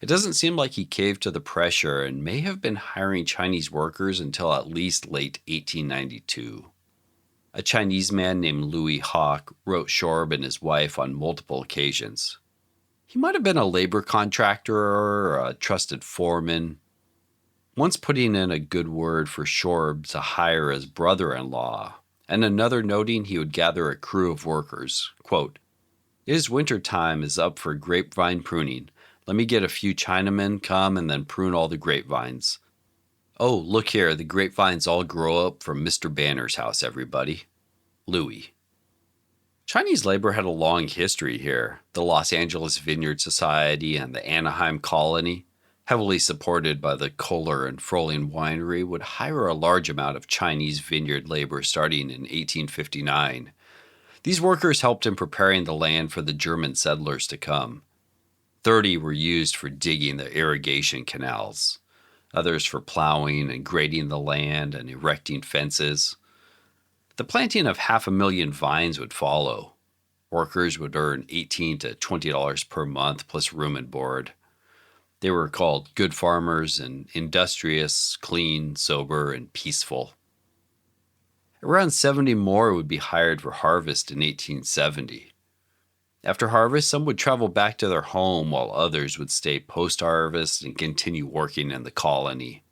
It doesn't seem like he caved to the pressure and may have been hiring Chinese workers until at least late 1892. A Chinese man named Louis Hawk wrote Shorb and his wife on multiple occasions. He might have been a labor contractor or a trusted foreman, once putting in a good word for Shorb to hire his brother-in-law, and another noting he would gather a crew of workers. Quote, "It is winter time is up for grapevine pruning. Let me get a few Chinamen come and then prune all the grapevines. Oh, look here, the grapevines all grow up from Mr. Banner's house, everybody. Louis." Chinese labor had a long history here. The Los Angeles Vineyard Society and the Anaheim Colony, heavily supported by the Kohler and Frohling Winery, would hire a large amount of Chinese vineyard labor starting in 1859. These workers helped in preparing the land for the German settlers to come. 30 were used for digging the irrigation canals, others for plowing and grading the land and erecting fences. The planting of 500,000 vines would follow. Workers would earn $18 to $20 per month plus room and board. They were called good farmers and industrious, clean, sober, and peaceful. Around 70 more would be hired for harvest in 1870. After harvest, some would travel back to their home while others would stay post-harvest and continue working in the colony,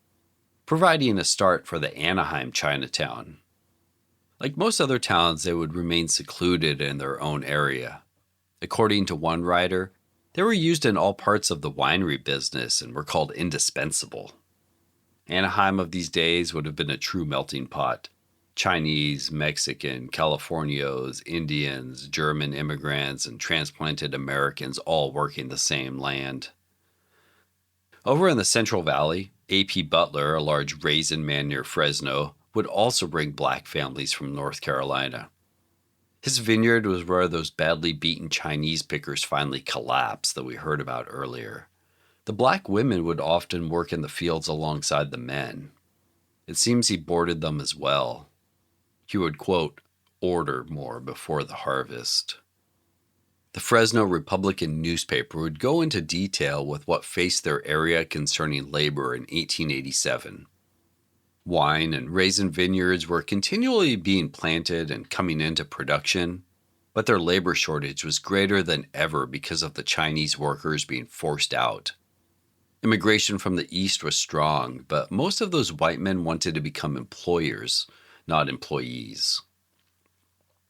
providing a start for the Anaheim Chinatown. Like most other towns, they would remain secluded in their own area. According to one writer, they were used in all parts of the winery business and were called indispensable. Anaheim of these days would have been a true melting pot. Chinese, Mexican, Californios, Indians, German immigrants, and transplanted Americans all working the same land. Over in the Central Valley, A.P. Butler, a large raisin man near Fresno, would also bring black families from North Carolina. His vineyard was where those badly beaten Chinese pickers finally collapsed that we heard about earlier. The black women would often work in the fields alongside the men. It seems he boarded them as well. He would, quote, order more before the harvest. The Fresno Republican newspaper would go into detail with what faced their area concerning labor in 1887. Wine and raisin vineyards were continually being planted and coming into production, but their labor shortage was greater than ever because of the Chinese workers being forced out. Immigration from the East was strong, but most of those white men wanted to become employers, not employees.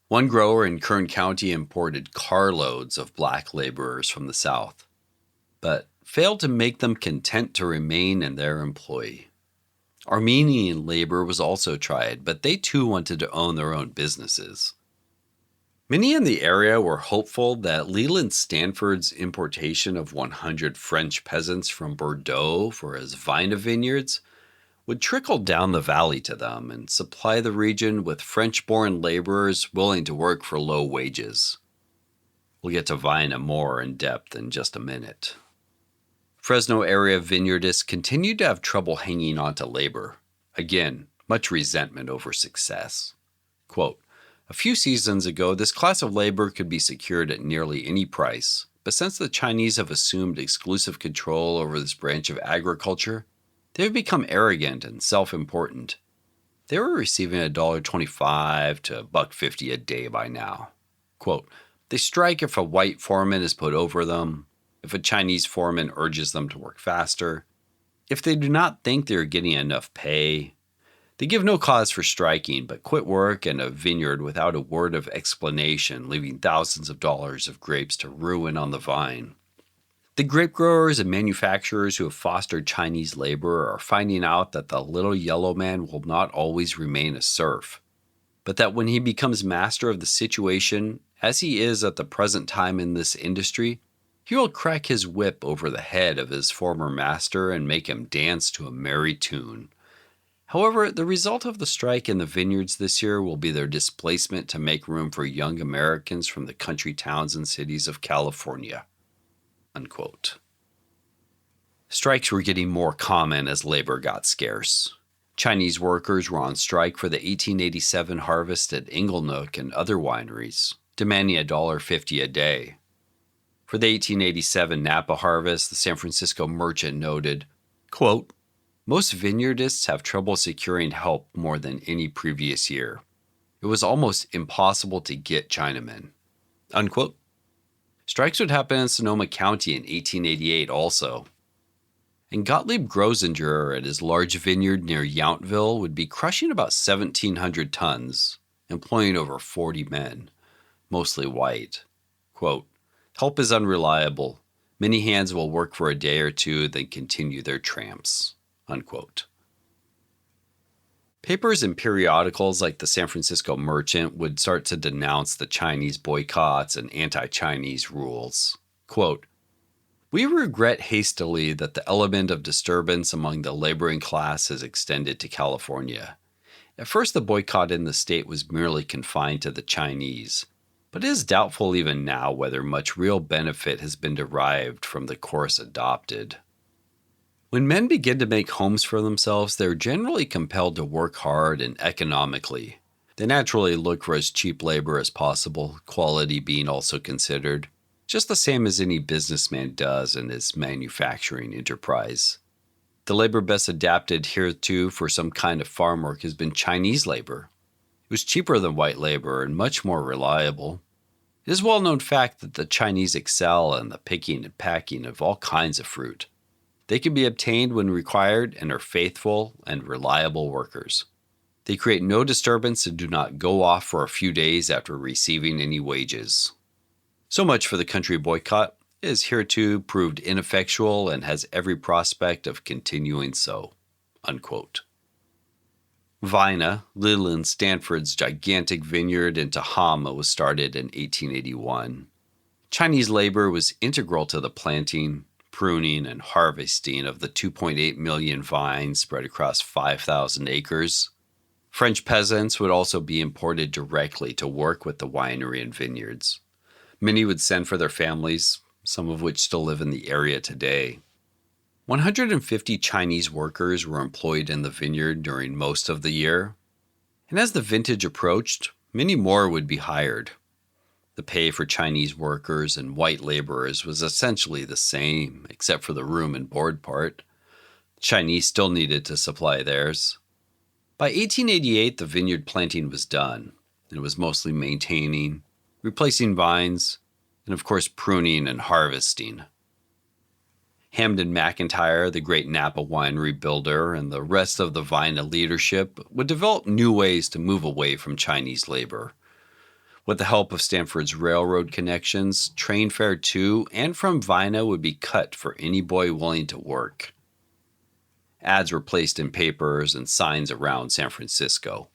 One grower in Kern County imported carloads of black laborers from the South, but failed to make them content to remain in their employ. Armenian labor was also tried, but they too wanted to own their own businesses. Many in the area were hopeful that Leland Stanford's importation of 100 French peasants from Bordeaux for his vine vineyards would trickle down the valley to them and supply the region with French-born laborers willing to work for low wages. We'll get to vine more in depth in just a minute. Fresno area vineyardists continued to have trouble hanging on to labor. Again, much resentment over success. Quote, a few seasons ago, this class of labor could be secured at nearly any price, but since the Chinese have assumed exclusive control over this branch of agriculture, they have become arrogant and self-important. They were receiving $1.25 to $1.50 a day by now. Quote, they strike if a white foreman is put over them, if a Chinese foreman urges them to work faster, if they do not think they are getting enough pay. They give no cause for striking, but quit work in a vineyard without a word of explanation, leaving thousands of dollars of grapes to ruin on the vine. The grape growers and manufacturers who have fostered Chinese labor are finding out that the little yellow man will not always remain a serf, but that when he becomes master of the situation, as he is at the present time in this industry, he will crack his whip over the head of his former master and make him dance to a merry tune. However, the result of the strike in the vineyards this year will be their displacement to make room for young Americans from the country towns and cities of California. Unquote. Strikes were getting more common as labor got scarce. Chinese workers were on strike for the 1887 harvest at Inglenook and other wineries, demanding $1.50 a day. For the 1887 Napa harvest, the San Francisco Merchant noted, quote, most vineyardists have trouble securing help more than any previous year. It was almost impossible to get Chinamen. Unquote. Strikes would happen in Sonoma County in 1888 also. And Gottlieb Grosinger at his large vineyard near Yountville would be crushing about 1,700 tons, employing over 40 men, mostly white. Quote, help is unreliable. Many hands will work for a day or two, then continue their tramps. Unquote. Papers and periodicals like the San Francisco Merchant would start to denounce the Chinese boycotts and anti-Chinese rules. Quote, we regret hastily that the element of disturbance among the laboring class has extended to California. At first, the boycott in the state was merely confined to the Chinese, but it is doubtful even now whether much real benefit has been derived from the course adopted. When men begin to make homes for themselves, they're generally compelled to work hard and economically. They naturally look for as cheap labor as possible, quality being also considered, just the same as any businessman does in his manufacturing enterprise. The labor best adapted hereto for some kind of farm work has been Chinese labor. It was cheaper than white labor and much more reliable. It is a well-known fact that the Chinese excel in the picking and packing of all kinds of fruit. They can be obtained when required and are faithful and reliable workers. They create no disturbance and do not go off for a few days after receiving any wages. So much for the country boycott. It is hereto proved ineffectual and has every prospect of continuing so." Unquote. Vina, Leland Stanford's gigantic vineyard in Tehama, was started in 1881. Chinese labor was integral to the planting, pruning, and harvesting of the 2.8 million vines spread across 5,000 acres. French peasants would also be imported directly to work with the winery and vineyards. Many would send for their families, some of which still live in the area today. 150 Chinese workers were employed in the vineyard during most of the year, and as the vintage approached, many more would be hired. The pay for Chinese workers and white laborers was essentially the same, except for the room and board part. Chinese still needed to supply theirs. By 1888, the vineyard planting was done. It was mostly maintaining, replacing vines, and of course pruning and harvesting. Hamden McIntyre, the great Napa winery builder, and the rest of the Vina leadership would develop new ways to move away from Chinese labor. With the help of Stanford's railroad connections, train fare to and from Vina would be cut for any boy willing to work. Ads were placed in papers and signs around San Francisco.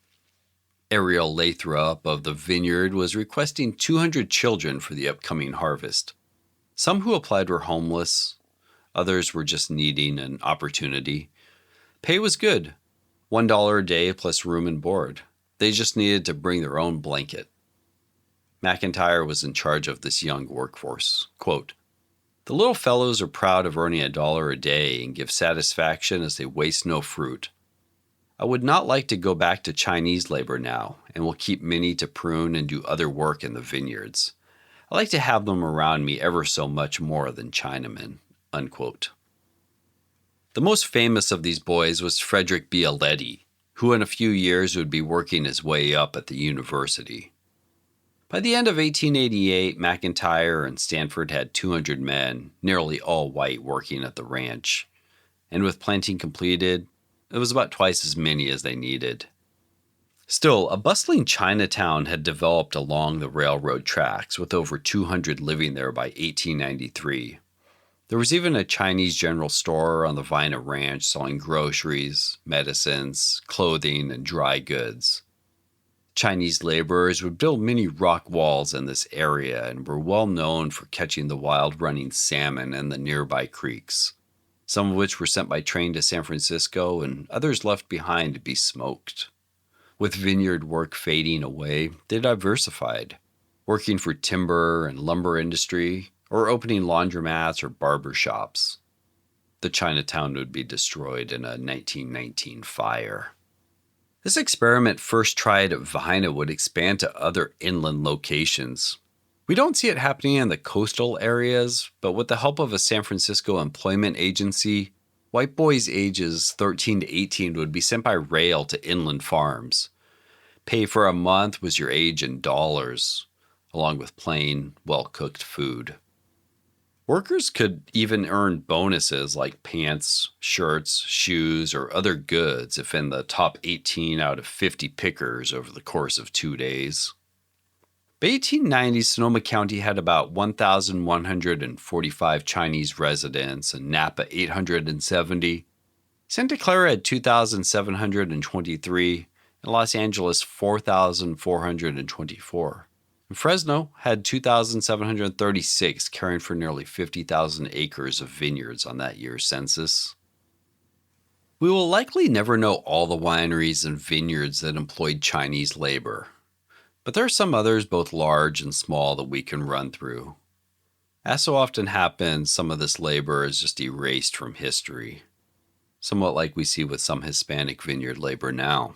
Ariel Lathrop of the vineyard was requesting 200 children for the upcoming harvest. Some who applied were homeless. Others were just needing an opportunity. Pay was good, $1 a day plus room and board. They just needed to bring their own blanket. McIntyre was in charge of this young workforce. Quote, "The little fellows are proud of earning $1 a day and give satisfaction as they waste no fruit. I would not like to go back to Chinese labor now, and will keep many to prune and do other work in the vineyards. I like to have them around me ever so much more than Chinamen." Unquote. The most famous of these boys was Frederick Bialetti, who in a few years would be working his way up at the university. By the end of 1888, McIntyre and Stanford had 200 men, nearly all white, working at the ranch. And with planting completed, it was about twice as many as they needed. Still, a bustling Chinatown had developed along the railroad tracks, with over 200 living there by 1893. There was even a Chinese general store on the Vina Ranch selling groceries, medicines, clothing, and dry goods. Chinese laborers would build many rock walls in this area and were well known for catching the wild running salmon in the nearby creeks, some of which were sent by train to San Francisco and others left behind to be smoked. With vineyard work fading away, they diversified, working for timber and lumber industry, or opening laundromats or barber shops. The Chinatown would be destroyed in a 1919 fire. This experiment, first tried at Vina, would expand to other inland locations. We don't see it happening in the coastal areas, but with the help of a San Francisco employment agency, white boys ages 13 to 18 would be sent by rail to inland farms. Pay for a month was your age in dollars, along with plain, well-cooked food. Workers could even earn bonuses like pants, shirts, shoes, or other goods if in the top 18 out of 50 pickers over the course of 2 days. By 1890, Sonoma County had about 1,145 Chinese residents and Napa 870. Santa Clara had 2,723 and Los Angeles 4,424. Fresno had 2,736, caring for nearly 50,000 acres of vineyards on that year's census. We will likely never know all the wineries and vineyards that employed Chinese labor, but there are some others, both large and small, that we can run through. As so often happens, some of this labor is just erased from history, somewhat like we see with some Hispanic vineyard labor now.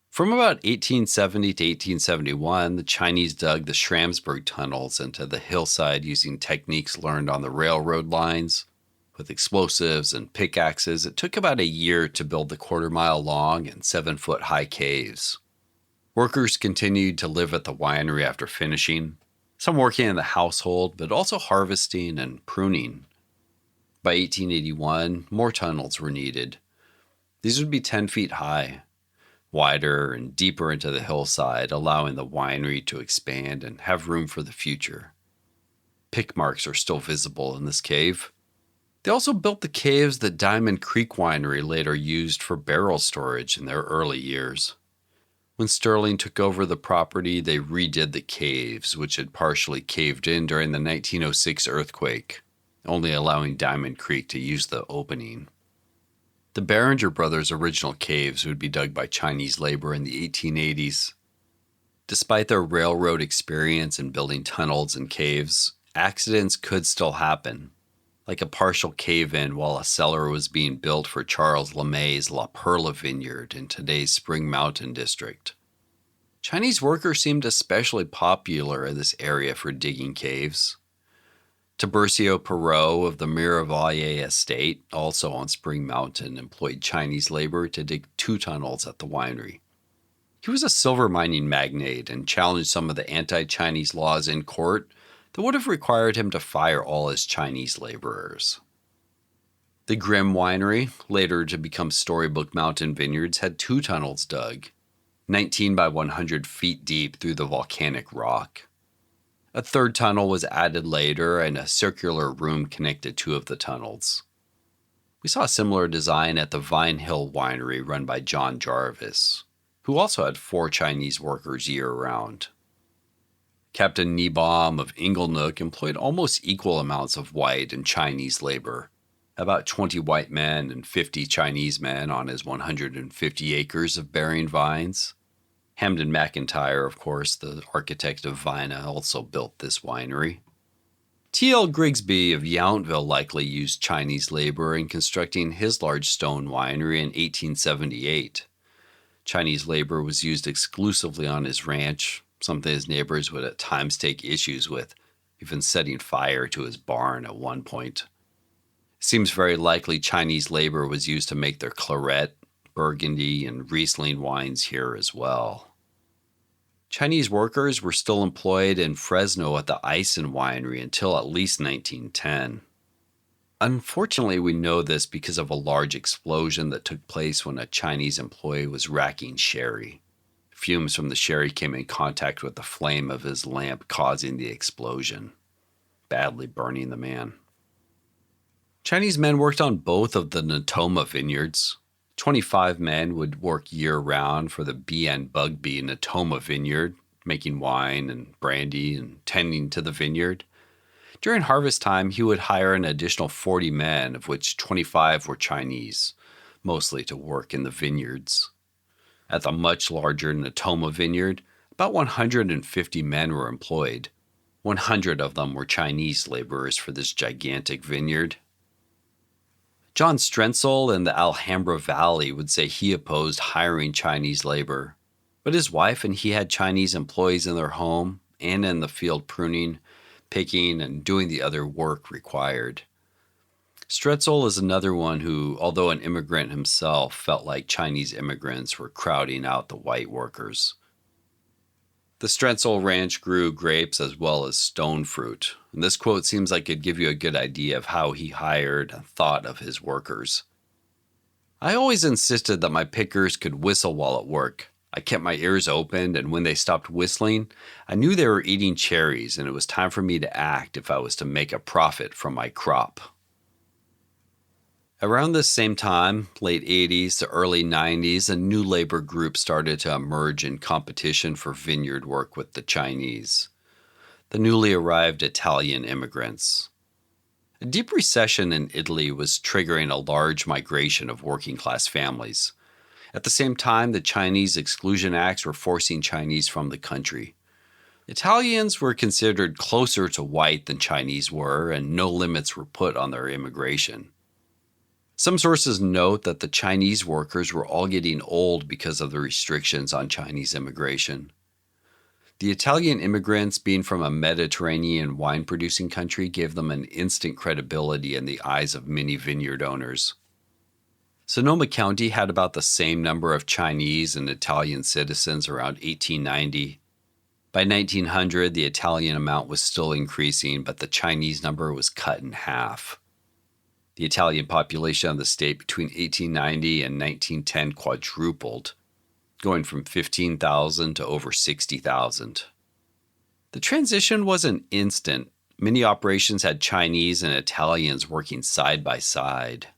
From about 1870 to 1871, the Chinese dug the Schramsberg tunnels into the hillside using techniques learned on the railroad lines. With explosives and pickaxes, it took about a year to build the quarter-mile-long and 7-foot-high caves. Workers continued to live at the winery after finishing, some working in the household, but also harvesting and pruning. By 1881, more tunnels were needed. These would be 10 feet high, wider and deeper into the hillside, allowing the winery to expand and have room for the future. pick marks are still visible in this cave. They also built the caves that Diamond Creek Winery later used for barrel storage in their early years. When Sterling took over the property, they redid the caves, which had partially caved in during the 1906 earthquake, only allowing Diamond Creek to use the opening. The Barringer brothers' original caves would be dug by Chinese labor in the 1880s. Despite their railroad experience in building tunnels and caves, accidents could still happen, like a partial cave-in while a cellar was being built for Charles LeMay's La Perla vineyard in today's Spring Mountain district. Chinese workers seemed especially popular in this area for digging caves. Tiburcio Perot of the Miravalle estate, also on Spring Mountain, employed Chinese labor to dig 2 tunnels at the winery. He was a silver mining magnate and challenged some of the anti-Chinese laws in court that would have required him to fire all his Chinese laborers. The Grimm Winery, later to become Storybook Mountain Vineyards, had 2 tunnels dug, 19 by 100 feet deep through the volcanic rock. A 3rd tunnel was added later, and a circular room connected 2 of the tunnels. We saw a similar design at the Vine Hill Winery run by John Jarvis, who also had 4 Chinese workers year-round. Captain Niebaum of Inglenook employed almost equal amounts of white and Chinese labor, about 20 white men and 50 Chinese men on his 150 acres of bearing vines. Hamden McIntyre, of course, the architect of Vina, also built this winery. T.L. Grigsby of Yountville likely used Chinese labor in constructing his large stone winery in 1878. Chinese labor was used exclusively on his ranch, something his neighbors would at times take issues with, even setting fire to his barn at one point. It seems very likely Chinese labor was used to make their Claret, Burgundy, and Riesling wines here as well. Chinese workers were still employed in Fresno at the Eisen Winery until at least 1910. Unfortunately, we know this because of a large explosion that took place when a Chinese employee was racking sherry. Fumes from the sherry came in contact with the flame of his lamp, causing the explosion, badly burning the man. Chinese men worked on both of the Natoma vineyards. 25 men would work year-round for the B.N. Bugbee Natoma vineyard, making wine and brandy and tending to the vineyard. During harvest time, he would hire an additional 40 men, of which 25 were Chinese, mostly to work in the vineyards. At the much larger Natoma vineyard, about 150 men were employed. 100 of them were Chinese laborers for this gigantic vineyard. John Strenzel in the Alhambra Valley would say he opposed hiring Chinese labor, but his wife and he had Chinese employees in their home and in the field pruning, picking, and doing the other work required. Stretzel is another one who, although an immigrant himself, felt like Chinese immigrants were crowding out the white workers. The Stretzel Ranch grew grapes as well as stone fruit, and this quote seems like it'd give you a good idea of how he hired and thought of his workers. I always insisted that my pickers could whistle while at work. I kept my ears open, and when they stopped whistling, I knew they were eating cherries, and it was time for me to act if I was to make a profit from my crop. Around this same time, late 80s to early 90s, a new labor group started to emerge in competition for vineyard work with the Chinese, the newly arrived Italian immigrants. A deep recession in Italy was triggering a large migration of working-class families. At the same time, the Chinese Exclusion Acts were forcing Chinese from the country. Italians were considered closer to white than Chinese were, and no limits were put on their immigration. Some sources note that the Chinese workers were all getting old because of the restrictions on Chinese immigration. The Italian immigrants, being from a Mediterranean wine-producing country, gave them an instant credibility in the eyes of many vineyard owners. Sonoma County had about the same number of Chinese and Italian citizens around 1890. By 1900, the Italian amount was still increasing, but the Chinese number was cut in half. The Italian population of the state between 1890 and 1910 quadrupled, going from 15,000 to over 60,000. The transition wasn't instant, Many operations had Chinese and Italians working side by side.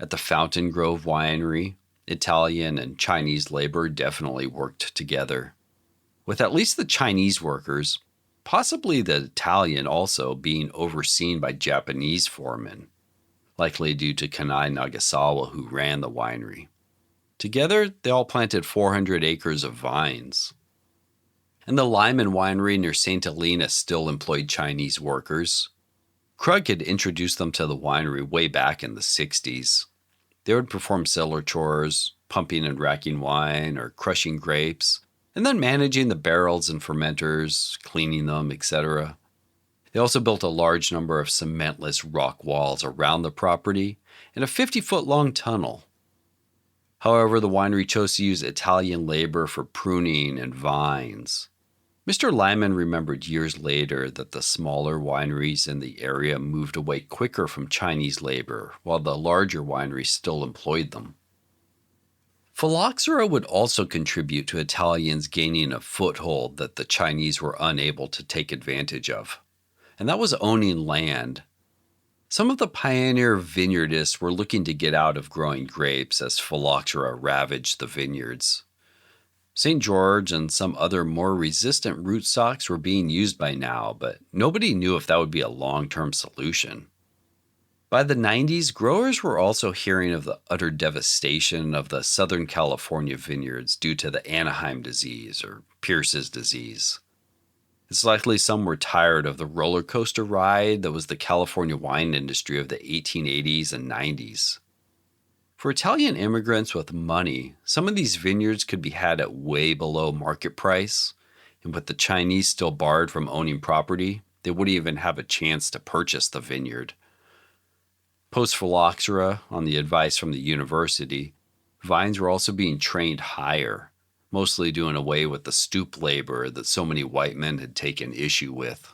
At the Fountain Grove Winery, Italian and Chinese labor definitely worked together, with at least the Chinese workers, possibly the Italian also, being overseen by Japanese foremen, likely due to Kanai Nagasawa, who ran the winery. Together, they all planted 400 acres of vines. And the Lyman Winery near St. Helena still employed Chinese workers. Krug had introduced them to the winery way back in the 60s. They would perform cellar chores, pumping and racking wine, or crushing grapes, and then managing the barrels and fermenters, cleaning them, etc. They also built a large number of cementless rock walls around the property and a 50-foot-long tunnel. However, the winery chose to use Italian labor for pruning and vines. Mr. Lyman remembered years later that the smaller wineries in the area moved away quicker from Chinese labor, while the larger wineries still employed them. Phylloxera would also contribute to Italians gaining a foothold that the Chinese were unable to take advantage of, and that was owning land. Some of the pioneer vineyardists were looking to get out of growing grapes as phylloxera ravaged the vineyards. St. George and some other more resistant rootstocks were being used by now, but nobody knew if that would be a long-term solution. By the 90s, growers were also hearing of the utter devastation of the Southern California vineyards due to the Anaheim disease, or Pierce's disease. It's likely some were tired of the roller coaster ride that was the California wine industry of the 1880s and 90s. For Italian immigrants with money, some of these vineyards could be had at way below market price, and with the Chinese still barred from owning property, they wouldn't even have a chance to purchase the vineyard. Post-phylloxera, on the advice from the university, vines were also being trained higher, mostly doing away with the stoop labor that so many white men had taken issue with.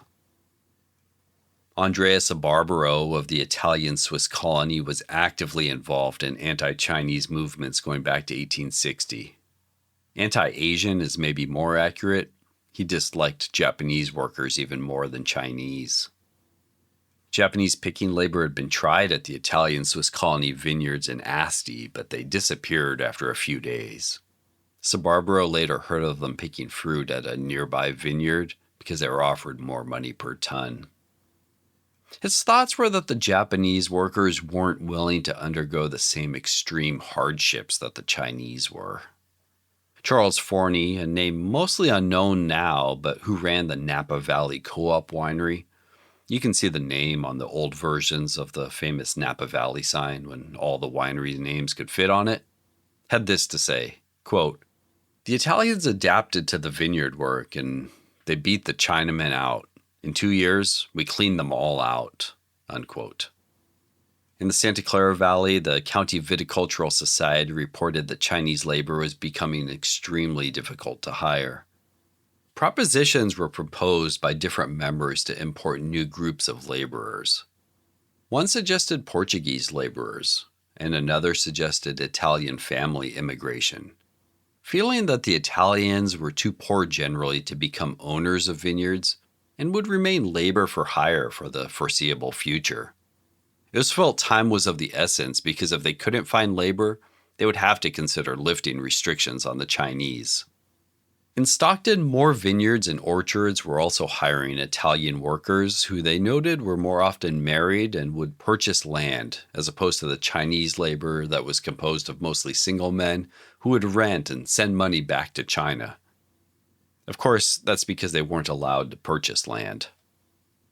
Andrea Sabarbaro of the Italian Swiss colony was actively involved in anti-Chinese movements going back to 1860. Anti-Asian is maybe more accurate. He disliked Japanese workers even more than Chinese. Japanese picking labor had been tried at the Italian Swiss colony vineyards in Asti, but they disappeared after a few days. Sabarbaro later heard of them picking fruit at a nearby vineyard because they were offered more money per ton. His thoughts were that the Japanese workers weren't willing to undergo the same extreme hardships that the Chinese were. Charles Forney, a name mostly unknown now, but who ran the Napa Valley Co-op winery. You can see the name on the old versions of the famous Napa Valley sign when all the winery names could fit on it. Had this to say, quote, "The Italians adapted to the vineyard work and they beat the Chinamen out. In 2 years, we cleaned them all out," unquote. In the Santa Clara Valley, the County Viticultural Society reported that Chinese labor was becoming extremely difficult to hire. Propositions were proposed by different members to import new groups of laborers. One suggested Portuguese laborers, and another suggested Italian family immigration, feeling that the Italians were too poor generally to become owners of vineyards and would remain labor for hire for the foreseeable future. It was felt time was of the essence because if they couldn't find labor, they would have to consider lifting restrictions on the Chinese. In Stockton, more vineyards and orchards were also hiring Italian workers who they noted were more often married and would purchase land, as opposed to the Chinese labor that was composed of mostly single men who would rent and send money back to China. Of course, that's because they weren't allowed to purchase land.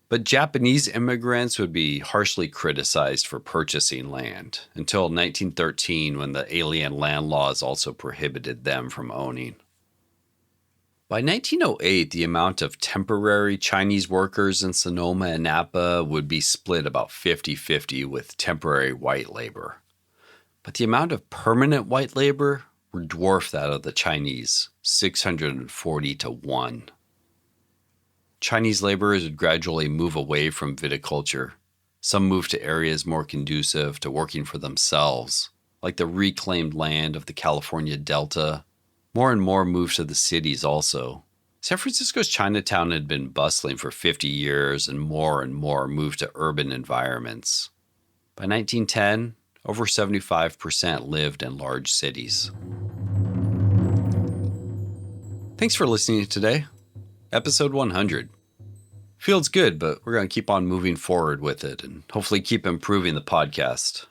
But Japanese immigrants would be harshly criticized for purchasing land, until 1913 when the alien land laws also prohibited them from owning. By 1908, the amount of temporary Chinese workers in Sonoma and Napa would be split about 50-50 with temporary white labor. But the amount of permanent white labor would dwarf that of the Chinese, 640 to 1. Chinese laborers would gradually move away from viticulture. Some moved to areas more conducive to working for themselves, like the reclaimed land of the California Delta. More and more moved to the cities also. San Francisco's Chinatown had been bustling for 50 years and more moved to urban environments. By 1910, over 75% lived in large cities. Thanks for listening today. Episode 100. Feels good, but we're going to keep on moving forward with it and hopefully keep improving the podcast.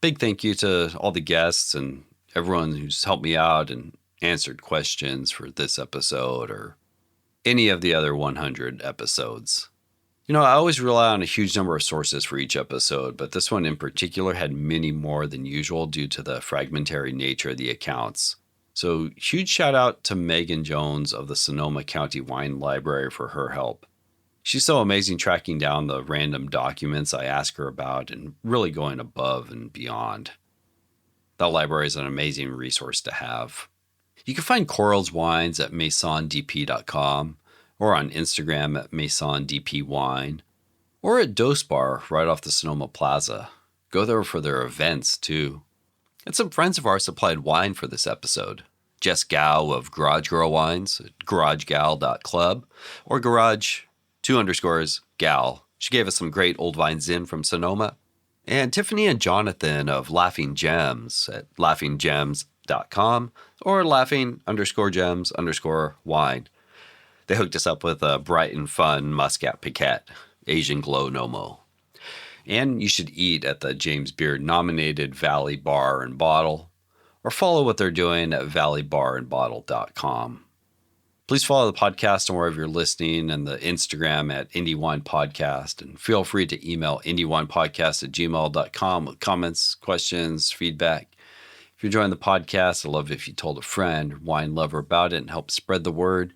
Big thank you to all the guests and everyone who's helped me out and answered questions for this episode or any of the other 100 episodes. I always rely on a huge number of sources for each episode, but this one in particular had many more than usual due to the fragmentary nature of the accounts. So huge shout out to Megan Jones of the Sonoma County Wine Library for her help. She's so amazing tracking down the random documents I ask her about and really going above and beyond. That library is an amazing resource to have. You can find Coral's wines at maisondp.com or on Instagram at maisondpwine or at Dose Bar right off the Sonoma Plaza. Go there for their events too. And some friends of ours supplied wine for this episode. Jess Gow of Garage Girl Wines at garagegal.club or garage_gal. She gave us some great old wines in from Sonoma. And Tiffany and Jonathan of Laughing Gems at laughinggems.com or laughing_gems_wine. They hooked us up with a bright and fun Muscat Piquette, Asian Glow Nomo. And you should eat at the James Beard nominated Valley Bar and Bottle, or follow what they're doing at valleybarandbottle.com. Please follow the podcast on wherever you're listening and the Instagram at Indie Wine Podcast, and feel free to email indiewinepodcast@gmail.com with comments, questions, feedback. If you're enjoying the podcast, I'd love it if you told a friend or wine lover about it and help spread the word.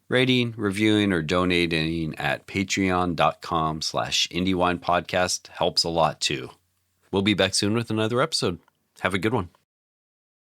Rating, reviewing, or donating at patreon.com/IndieWinePodcast helps a lot too. We'll be back soon with another episode. Have a good one.